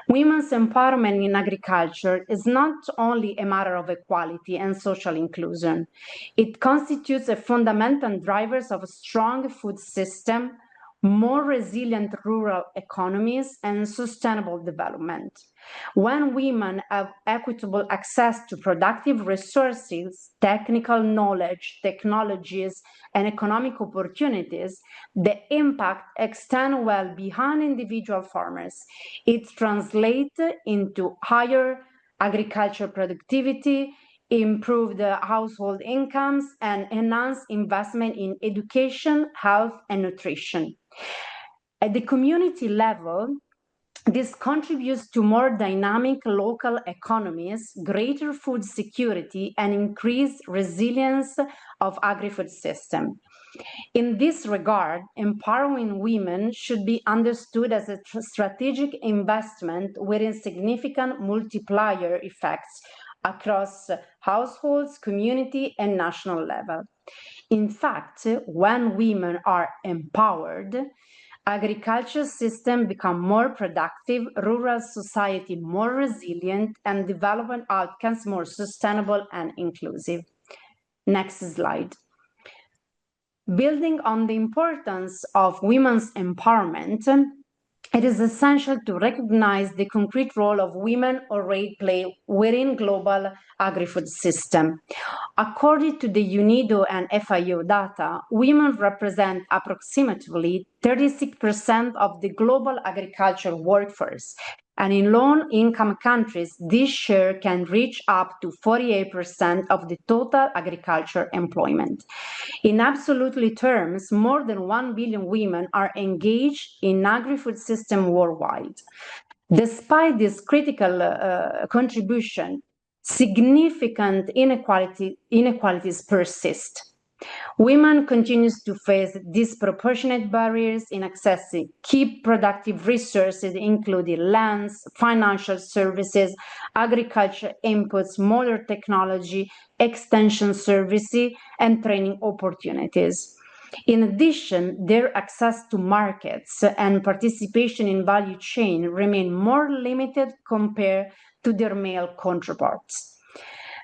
Women's empowerment in agriculture is not only a matter of equality and social inclusion. It constitutes a fundamental driver of a strong food system, more resilient rural economies, and sustainable development. When women have equitable access to productive resources, technical knowledge, technologies, and economic opportunities, the impact extends well beyond individual farmers. It translates into higher agricultural productivity, improved household incomes, and enhanced investment in education, health, and nutrition. At the community level, this contributes to more dynamic local economies, greater food security, and increased resilience of agri-food system. In this regard, empowering women should be understood as a strategic investment with significant multiplier effects across households, community, and national level. In fact, when women are empowered, agriculture system become more productive, rural society more resilient, and development outcomes more sustainable and inclusive. Next slide. Building on the importance of women's empowerment, it is essential to recognize the concrete role of women already play within global agri-food system. According to the UNIDO and FAO data, women represent approximately 36% of the global agricultural workforce. And in low-income countries, this share can reach up to 48% of the total agriculture employment. In absolute terms, more than 1 billion women are engaged in agri-food system worldwide. Despite this critical contribution, significant inequalities persist. Women continue to face disproportionate barriers in accessing key productive resources, including lands, financial services, agriculture inputs, modern technology, extension services, and training opportunities. In addition, their access to markets and participation in value chain remain more limited compared to their male counterparts.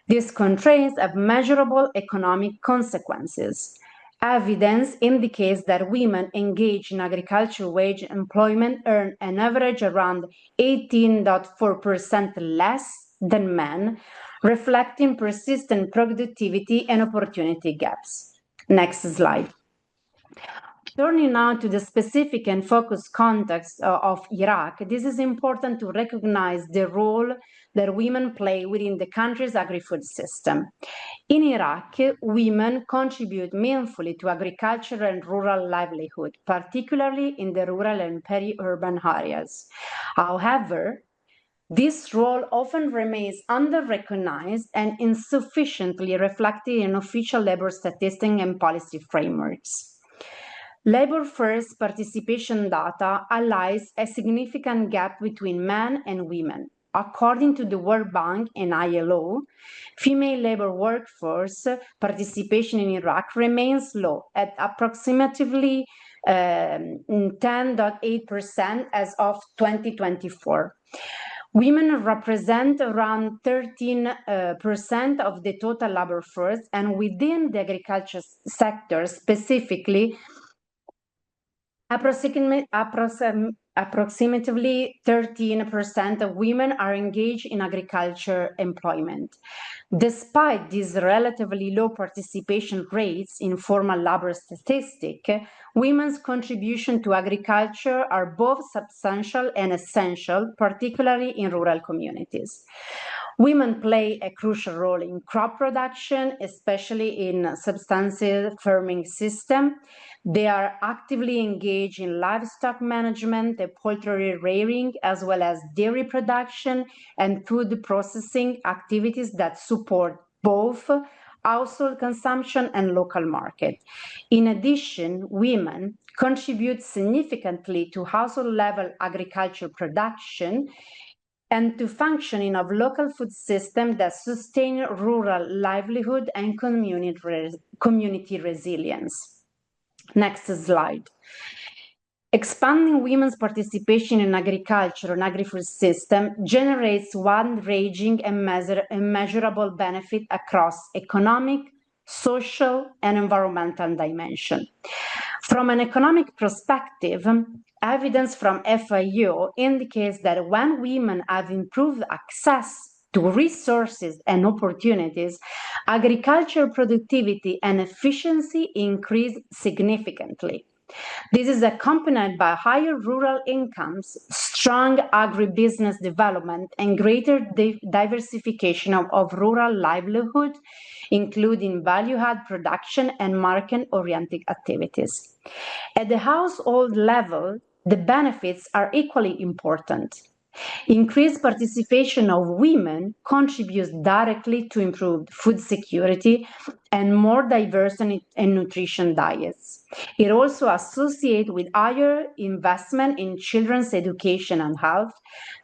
These constraints have measurable economic consequences. Evidence indicates that women engaged in agricultural wage employment earn an average around 18.4% less than men, reflecting persistent productivity and opportunity gaps. Next slide. Turning now to the specific and focused context of Iraq, this is important to recognize the role that women play within the country's agri-food system. In Iraq, women contribute meaningfully to agriculture and rural livelihood, particularly in the rural and peri-urban areas. However, this role often remains under-recognized and insufficiently reflected in official labor statistics and policy frameworks. Labor force participation data highlights a significant gap between men and women. According to the World Bank and ILO, female labor workforce participation in Iraq remains low at approximately 10.8% as of 2024. Women represent around 13% of the total labor force, and within the agriculture sector specifically, approximately 13% of women are engaged in agriculture employment. Despite these relatively low participation rates in formal labor statistics, women's contribution to agriculture are both substantial and essential, particularly in rural communities. Women play a crucial role in crop production, especially in substantive farming system. They are actively engaged in livestock management, poultry rearing, as well as dairy production and food processing activities that support both household consumption and local market. In addition, women contribute significantly to household-level agriculture production and to functioning of local food systems that sustain rural livelihood and community resilience. Next slide. Expanding women's participation in agriculture and agri-food system generates wide-ranging and measurable benefit across economic, social, and environmental dimension. From an economic perspective, evidence from FAO indicates that when women have improved access to resources and opportunities, agricultural productivity and efficiency increase significantly. This is accompanied by higher rural incomes, strong agribusiness development, and greater diversification of rural livelihood, including value-add production and market-oriented activities. At the household level, the benefits are equally important. Increased participation of women contributes directly to improved food security and more diverse and nutritious diets. It also associates with higher investment in children's education and health,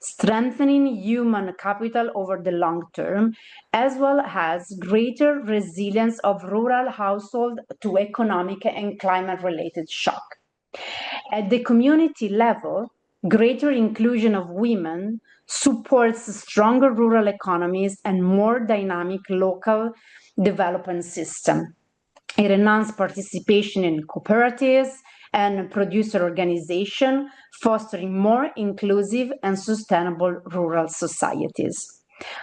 strengthening human capital over the long term, as well as greater resilience of rural households to economic and climate-related shock. At the community level, greater inclusion of women supports stronger rural economies and more dynamic local development system. It enhances participation in cooperatives and producer organization, fostering more inclusive and sustainable rural societies.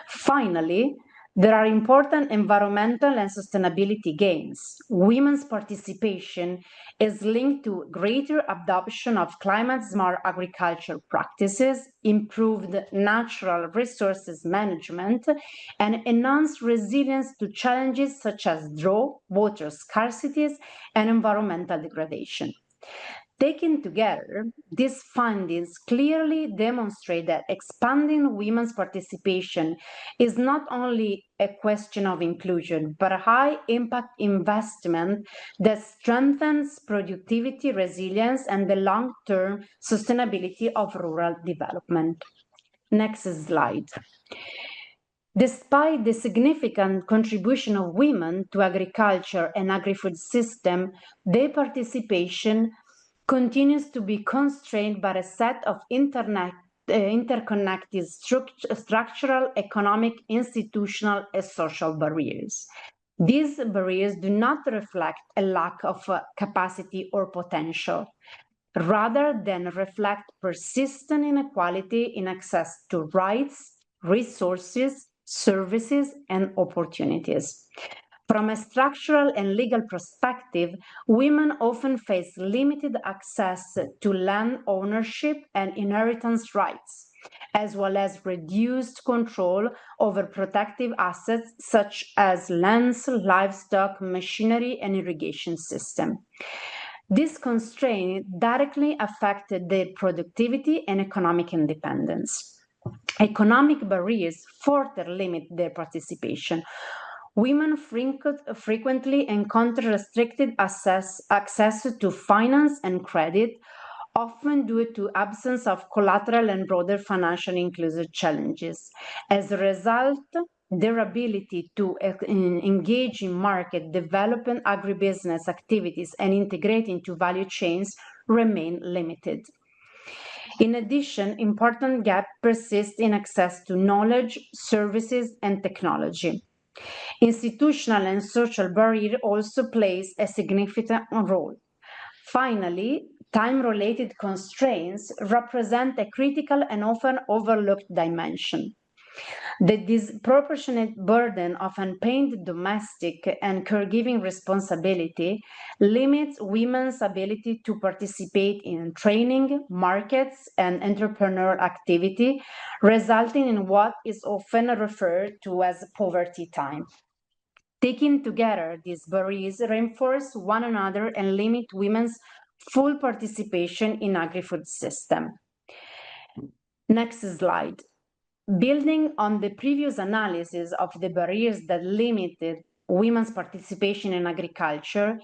Finally, there are important environmental and sustainability gains. Women's participation is linked to greater adoption of climate-smart agriculture practices, improved natural resources management, and enhanced resilience to challenges such as drought, water scarcities, and environmental degradation. Taken together, these findings clearly demonstrate that expanding women's participation is not only a question of inclusion, but a high-impact investment that strengthens productivity, resilience, and the long-term sustainability of rural development. Next slide. Despite the significant contribution of women to agriculture and agri-food system, their participation continues to be constrained by a set of interconnected structural, economic, institutional, and social barriers. These barriers do not reflect a lack of capacity or potential, rather than reflect persistent inequality in access to rights, resources, services, and opportunities. From a structural and legal perspective, women often face limited access to land ownership and inheritance rights, as well as reduced control over protective assets such as lands, livestock, machinery, and irrigation system. This constraint directly affected their productivity and economic independence. Economic barriers further limit their participation. Women frequently encounter restricted access to finance and credit, often due to absence of collateral and broader financial inclusive challenges. As a result, their ability to engage in market, development, agribusiness activities, and integrate into value chains remain limited. In addition, important gaps persist in access to knowledge, services, and technology. Institutional and social barrier also plays a significant role. Finally, time-related constraints represent a critical and often overlooked dimension. The disproportionate burden of unpaid domestic and caregiving responsibility limits women's ability to participate in training, markets, and entrepreneurial activity, resulting in what is often referred to as poverty time. Taken together, these barriers reinforce one another and limit women's full participation in agri-food system. Next slide. Building on the previous analysis of the barriers that limited women's participation in agriculture,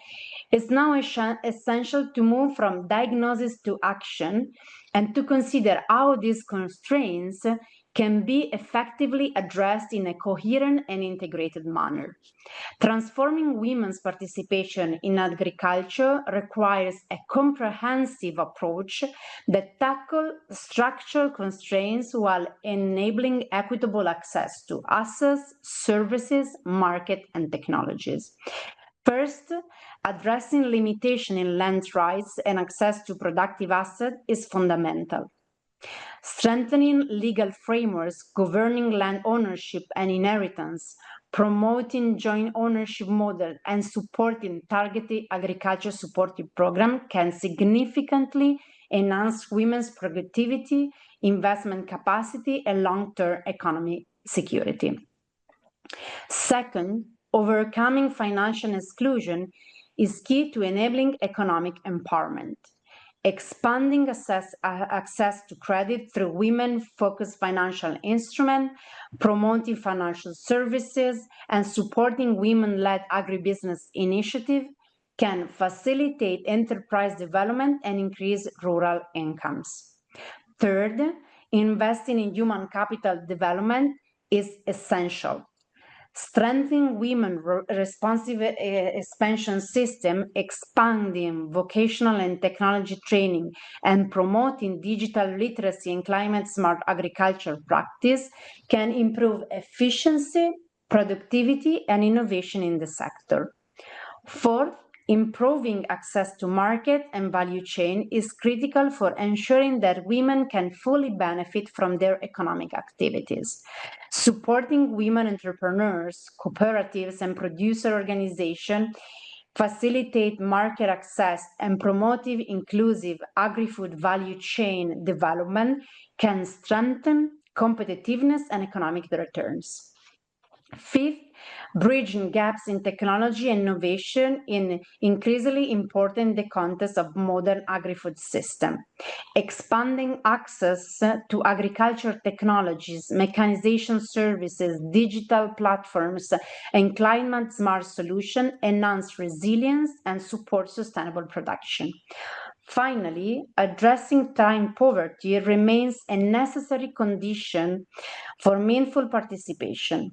it's now essential to move from diagnosis to action and to consider how these constraints can be effectively addressed in a coherent and integrated manner. Transforming women's participation in agriculture requires a comprehensive approach that tackles structural constraints while enabling equitable access to assets, services, market, and technologies. First, addressing limitation in land rights and access to productive assets is fundamental. Strengthening legal frameworks governing land ownership and inheritance, promoting joint ownership models, and supporting targeted agriculture supportive programs can significantly enhance women's productivity, investment capacity, and long-term economic security. Second, overcoming financial exclusion is key to enabling economic empowerment. Expanding access to credit through women-focused financial instruments, promoting financial services, and supporting women-led agribusiness initiatives can facilitate enterprise development and increase rural incomes. Third, investing in human capital development is essential. Strengthening women responsive expansion system, expanding vocational and technology training, and promoting digital literacy and climate smart agriculture practice can improve efficiency, productivity, and innovation in the sector. Fourth, Improving access to market and value chain is critical for ensuring that women can fully benefit from their economic activities. Supporting women entrepreneurs, cooperatives, and producer organizations facilitate market access and promotive inclusive agri-food value chain development can strengthen competitiveness and economic returns. Fifth, bridging gaps in technology and innovation is increasingly important in the context of modern agri-food system. Expanding access to agriculture technologies, mechanization services, digital platforms, and climate-smart solutions enhance resilience and support sustainable production. Finally, addressing time poverty remains a necessary condition for meaningful participation.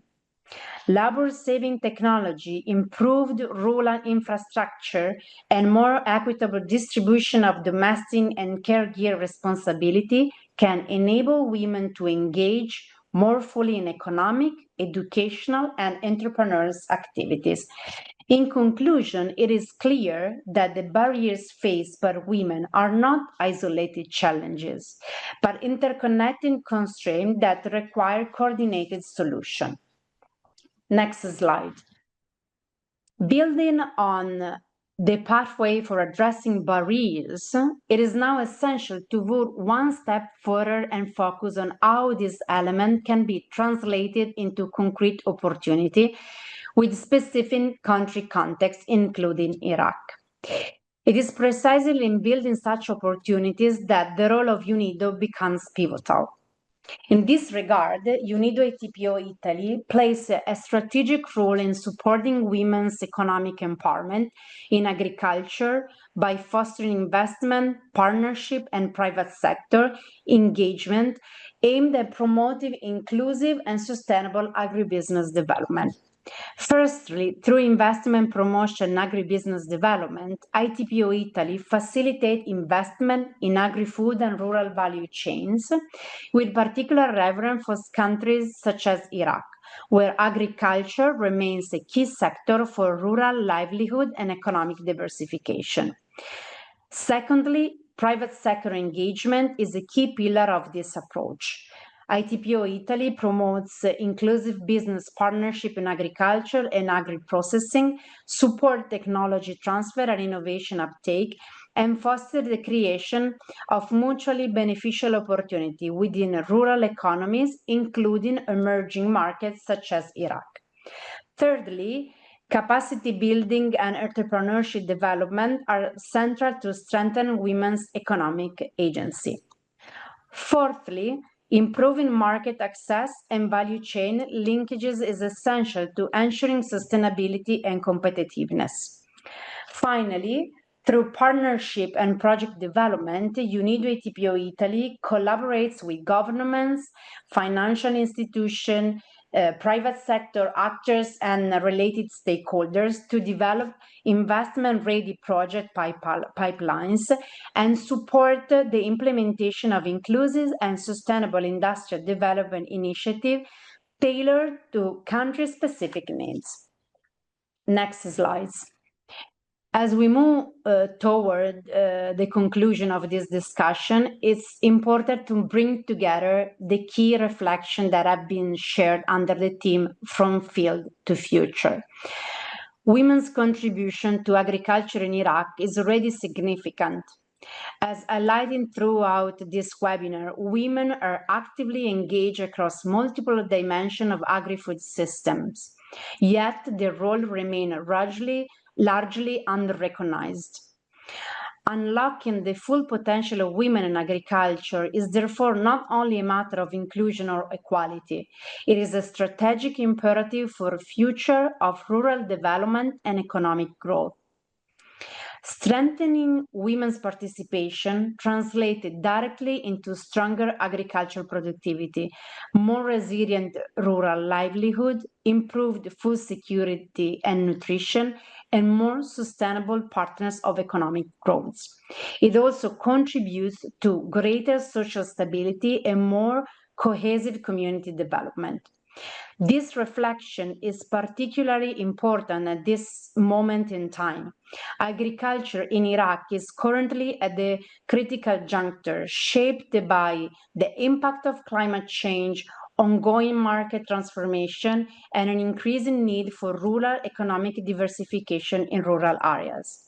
Labor-saving technology, improved rural infrastructure, and more equitable distribution of domestic and caregiver responsibility can enable women to engage more fully in economic, educational, and entrepreneurial activities. In conclusion, it is clear that the barriers faced by women are not isolated challenges, but interconnected constraints that require coordinated solutions. Next slide. Building on the pathway for addressing barriers, it is now essential to move one step further and focus on how this element can be translated into concrete opportunity with specific country context, including Iraq. It is precisely in building such opportunities that the role of UNIDO becomes pivotal. In this regard, UNIDO ATPO Italy plays a strategic role in supporting women's economic empowerment in agriculture by fostering investment, partnership, and private sector engagement aimed at promoting inclusive and sustainable agribusiness development. Firstly, through investment promotion and agribusiness development, ITPO Italy facilitates investment in agri-food and rural value chains, with particular reference for countries such as Iraq, where agriculture remains a key sector for rural livelihood and economic diversification. Secondly, private sector engagement is a key pillar of this approach. ITPO Italy promotes inclusive business partnership in agriculture and agri-processing, support technology transfer and innovation uptake, and foster the creation of mutually beneficial opportunity within rural economies, including emerging markets such as Iraq. Thirdly, capacity building and entrepreneurship development are central to strengthen women's economic agency. Fourthly, improving market access and value chain linkages is essential to ensuring sustainability and competitiveness. Finally, through partnership and project development, UNIDO ATPO Italy collaborates with governments, financial institutions, private sector actors, and related stakeholders to develop investment-ready project pipelines and support the implementation of inclusive and sustainable industrial development initiatives tailored to country-specific needs. Next slides. As we move toward the conclusion of this discussion, it's important to bring together the key reflections that have been shared under the theme From Field to Future. Women's contribution to agriculture in Iraq is already significant. As highlighted throughout this webinar, women are actively engaged across multiple dimensions of agri-food systems, yet their role remains largely unrecognized. Unlocking the full potential of women in agriculture is therefore not only a matter of inclusion or equality, it is a strategic imperative for the future of rural development and economic growth. Strengthening women's participation translated directly into stronger agricultural productivity, more resilient rural livelihood, improved food security and nutrition, and more sustainable partners of economic growth. It also contributes to greater social stability and more cohesive community development. This reflection is particularly important at this moment in time, Agriculture in Iraq is currently at the critical juncture, shaped by the impact of climate change, ongoing market transformation, and an increasing need for rural economic diversification in rural areas.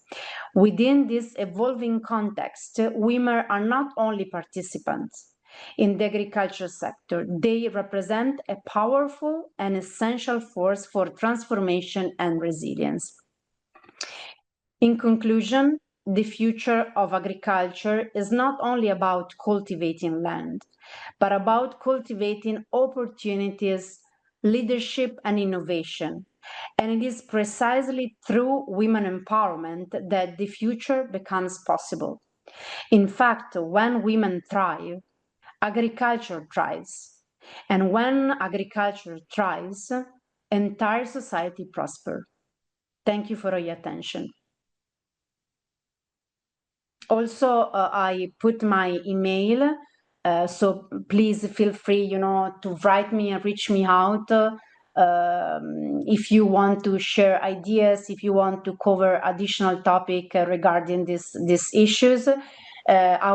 Within this evolving context, women are not only participants in the agriculture sector, they represent a powerful and essential force for transformation and resilience. In conclusion, the future of agriculture is not only about cultivating land, but about cultivating opportunities, leadership, and innovation. And it is precisely through women empowerment that the future becomes possible. In fact, when women thrive, agriculture thrives. And when agriculture thrives, entire society prospers. Thank you for your attention. Also, I put my email, so please feel free, to write me and reach me out if you want to share ideas, if you want to cover additional topic regarding these issues. I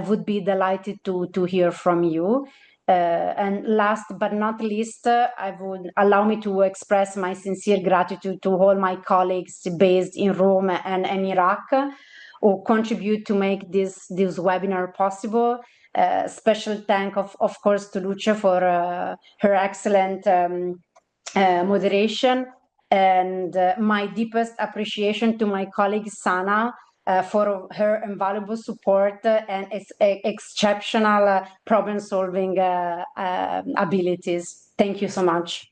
would be delighted to hear from you. And last but not least, I would allow me to express my sincere gratitude to all my colleagues based in Rome and in Iraq who contribute to make this webinar possible. Special thank, of course, to Lucia for her excellent moderation, and my deepest appreciation to my colleague Sana for her invaluable support and exceptional problem-solving abilities. Thank you so much.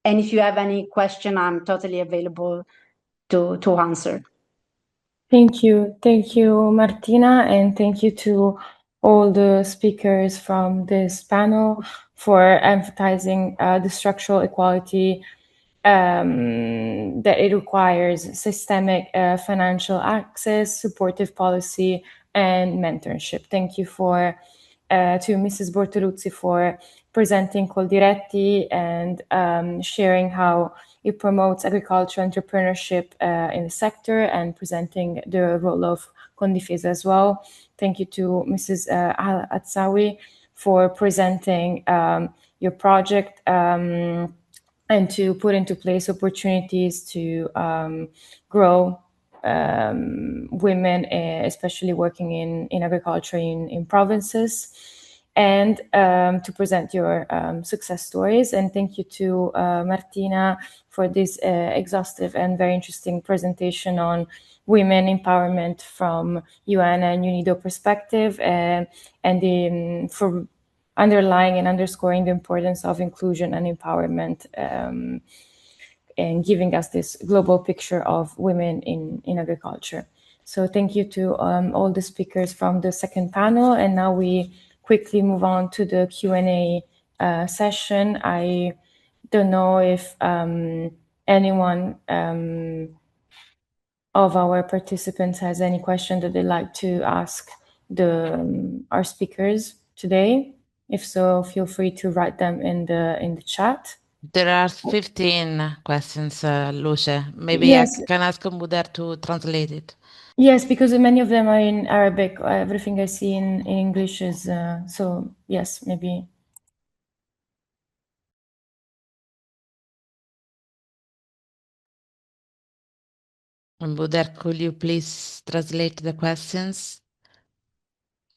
And if you have any question, I'm totally available to answer. Thank you, Martina, and thank you to all the speakers from this panel for emphasizing the structural equality that it requires: systemic financial access, supportive policy, and mentorship. Thank you to Mrs. Bortoluzzi for presenting Coldiretti and sharing how it promotes agricultural entrepreneurship in the sector and presenting the role of Condifesa as well. Thank you to Mrs. Al-Atsawi for presenting your project and to put into place opportunities to grow women, especially working in agriculture in provinces, and to present your success stories. And thank you to Martina for this exhaustive and very interesting presentation on women empowerment from UN and UNIDO perspective, and for underlying and underscoring the importance of inclusion and empowerment and giving us this global picture of women in agriculture. So thank you to all the speakers from the second panel. And now we quickly move on to the Q&A session. I don't know if anyone of our participants has any question that they'd like to ask our speakers today. If so, feel free to write them in the chat. There are 15 questions, Lucia. Maybe yes. I can ask Muder to translate it. Yes, because many of them are in Arabic. Everything I see in English is, so yes, maybe. Muder, could you please translate the questions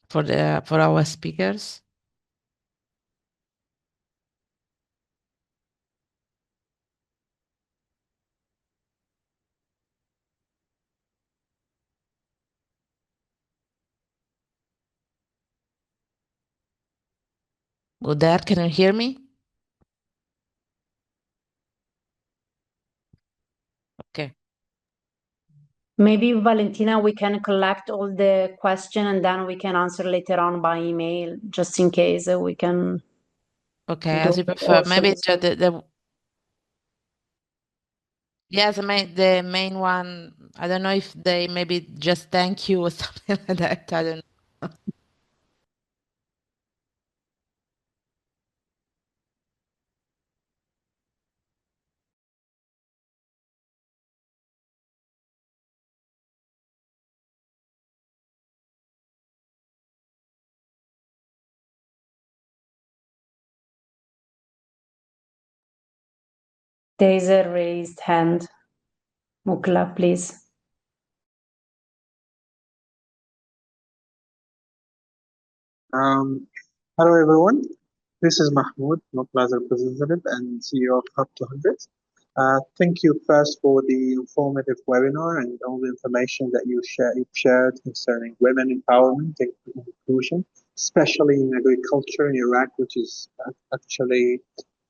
for our speakers? Muder, can you hear me? Okay. Maybe, Valentina, we can collect all the questions and then we can answer later on by email, just in case we can. Okay, as you prefer. Maybe yes, the main one. I don't know if they maybe just thank you or something like that. I don't know. There's a raised hand. Mukla, please. Hello everyone. This is Mahmoud, Mukla's representative and CEO of Hub 200. Thank you first for the informative webinar and all the information that you've shared concerning women empowerment and inclusion, especially in agriculture in Iraq, which is actually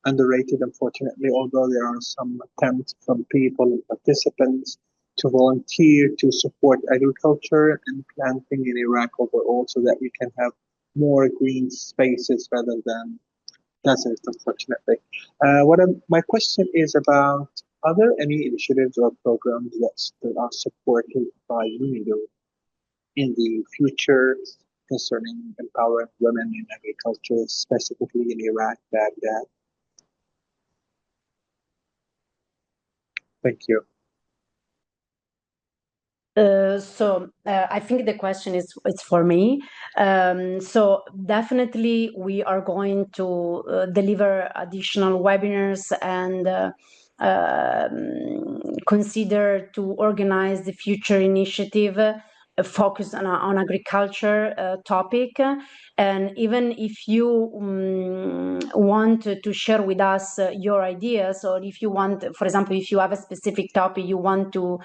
underrated, unfortunately, although there are some attempts from people and participants to volunteer to support agriculture and planting in Iraq overall so that we can have more green spaces rather than deserts, unfortunately. My question is about, are there any initiatives or programs that are supported by UNIDO in the future concerning empowering women in agriculture, specifically in Iraq, Baghdad? Thank you. I think the question is it's for me. So definitely we are going to deliver additional webinars and consider to organize the future initiative focused on agriculture topic. And even if you want to share with us your ideas, or if you want, for example, if you have a specific topic you want to,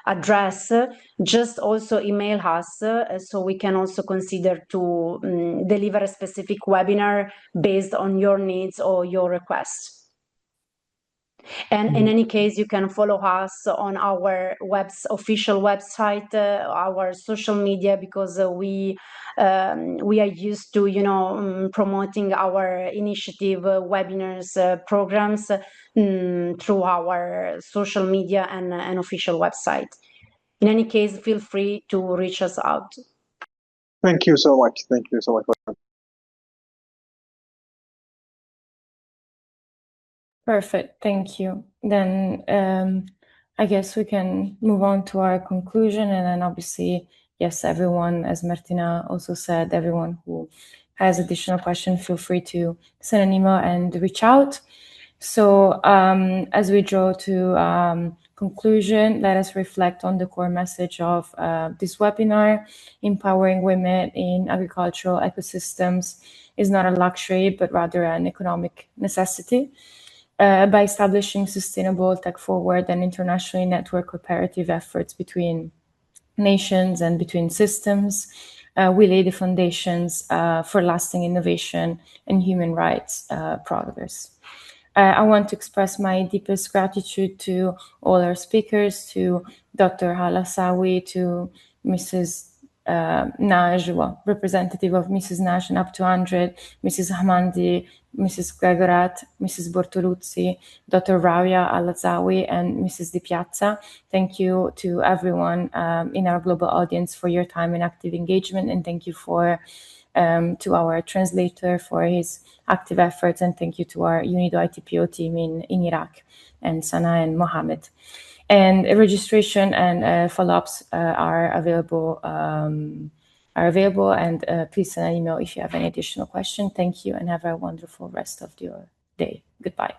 address, just also email us so we can also consider to deliver a specific webinar based on your needs or your requests. And in any case, you can follow us on our official website, our social media, because we are used to, promoting our initiative, webinars, programs through our social media and official website. In any case, feel free to reach us out. Thank you so much. Thank you so much. Perfect. Thank you. Then I guess we can move on to our conclusion. And then obviously, yes, everyone, as Martina also said, everyone who has additional questions, feel free to send an email and reach out. So as we draw to conclusion, let us reflect on the core message of this webinar. Empowering women in agricultural ecosystems is not a luxury, but rather an economic necessity. By establishing sustainable, tech-forward, and internationally networked cooperative efforts between nations and between systems, we lay the foundations for lasting innovation and human rights progress. I want to express my deepest gratitude to all our speakers, to Dr. Hala Sawi, to Mrs. Naj, representative of Mrs. Naj and Hub 200, Mrs. Hamandi, Mrs. Gregorat, Mrs. Bortoluzzi, Dr. Raria Alazawi, and Mrs. Di Piazza. Thank you to everyone in our global audience for your time and active engagement, and thank you to our translator for his active efforts, and thank you to our UNIDO ITPO team in Iraq, and Sana and Mohammed. And registration and follow-ups are available. And please send an email if you have any additional question. Thank you, and have a wonderful rest of your day. Goodbye.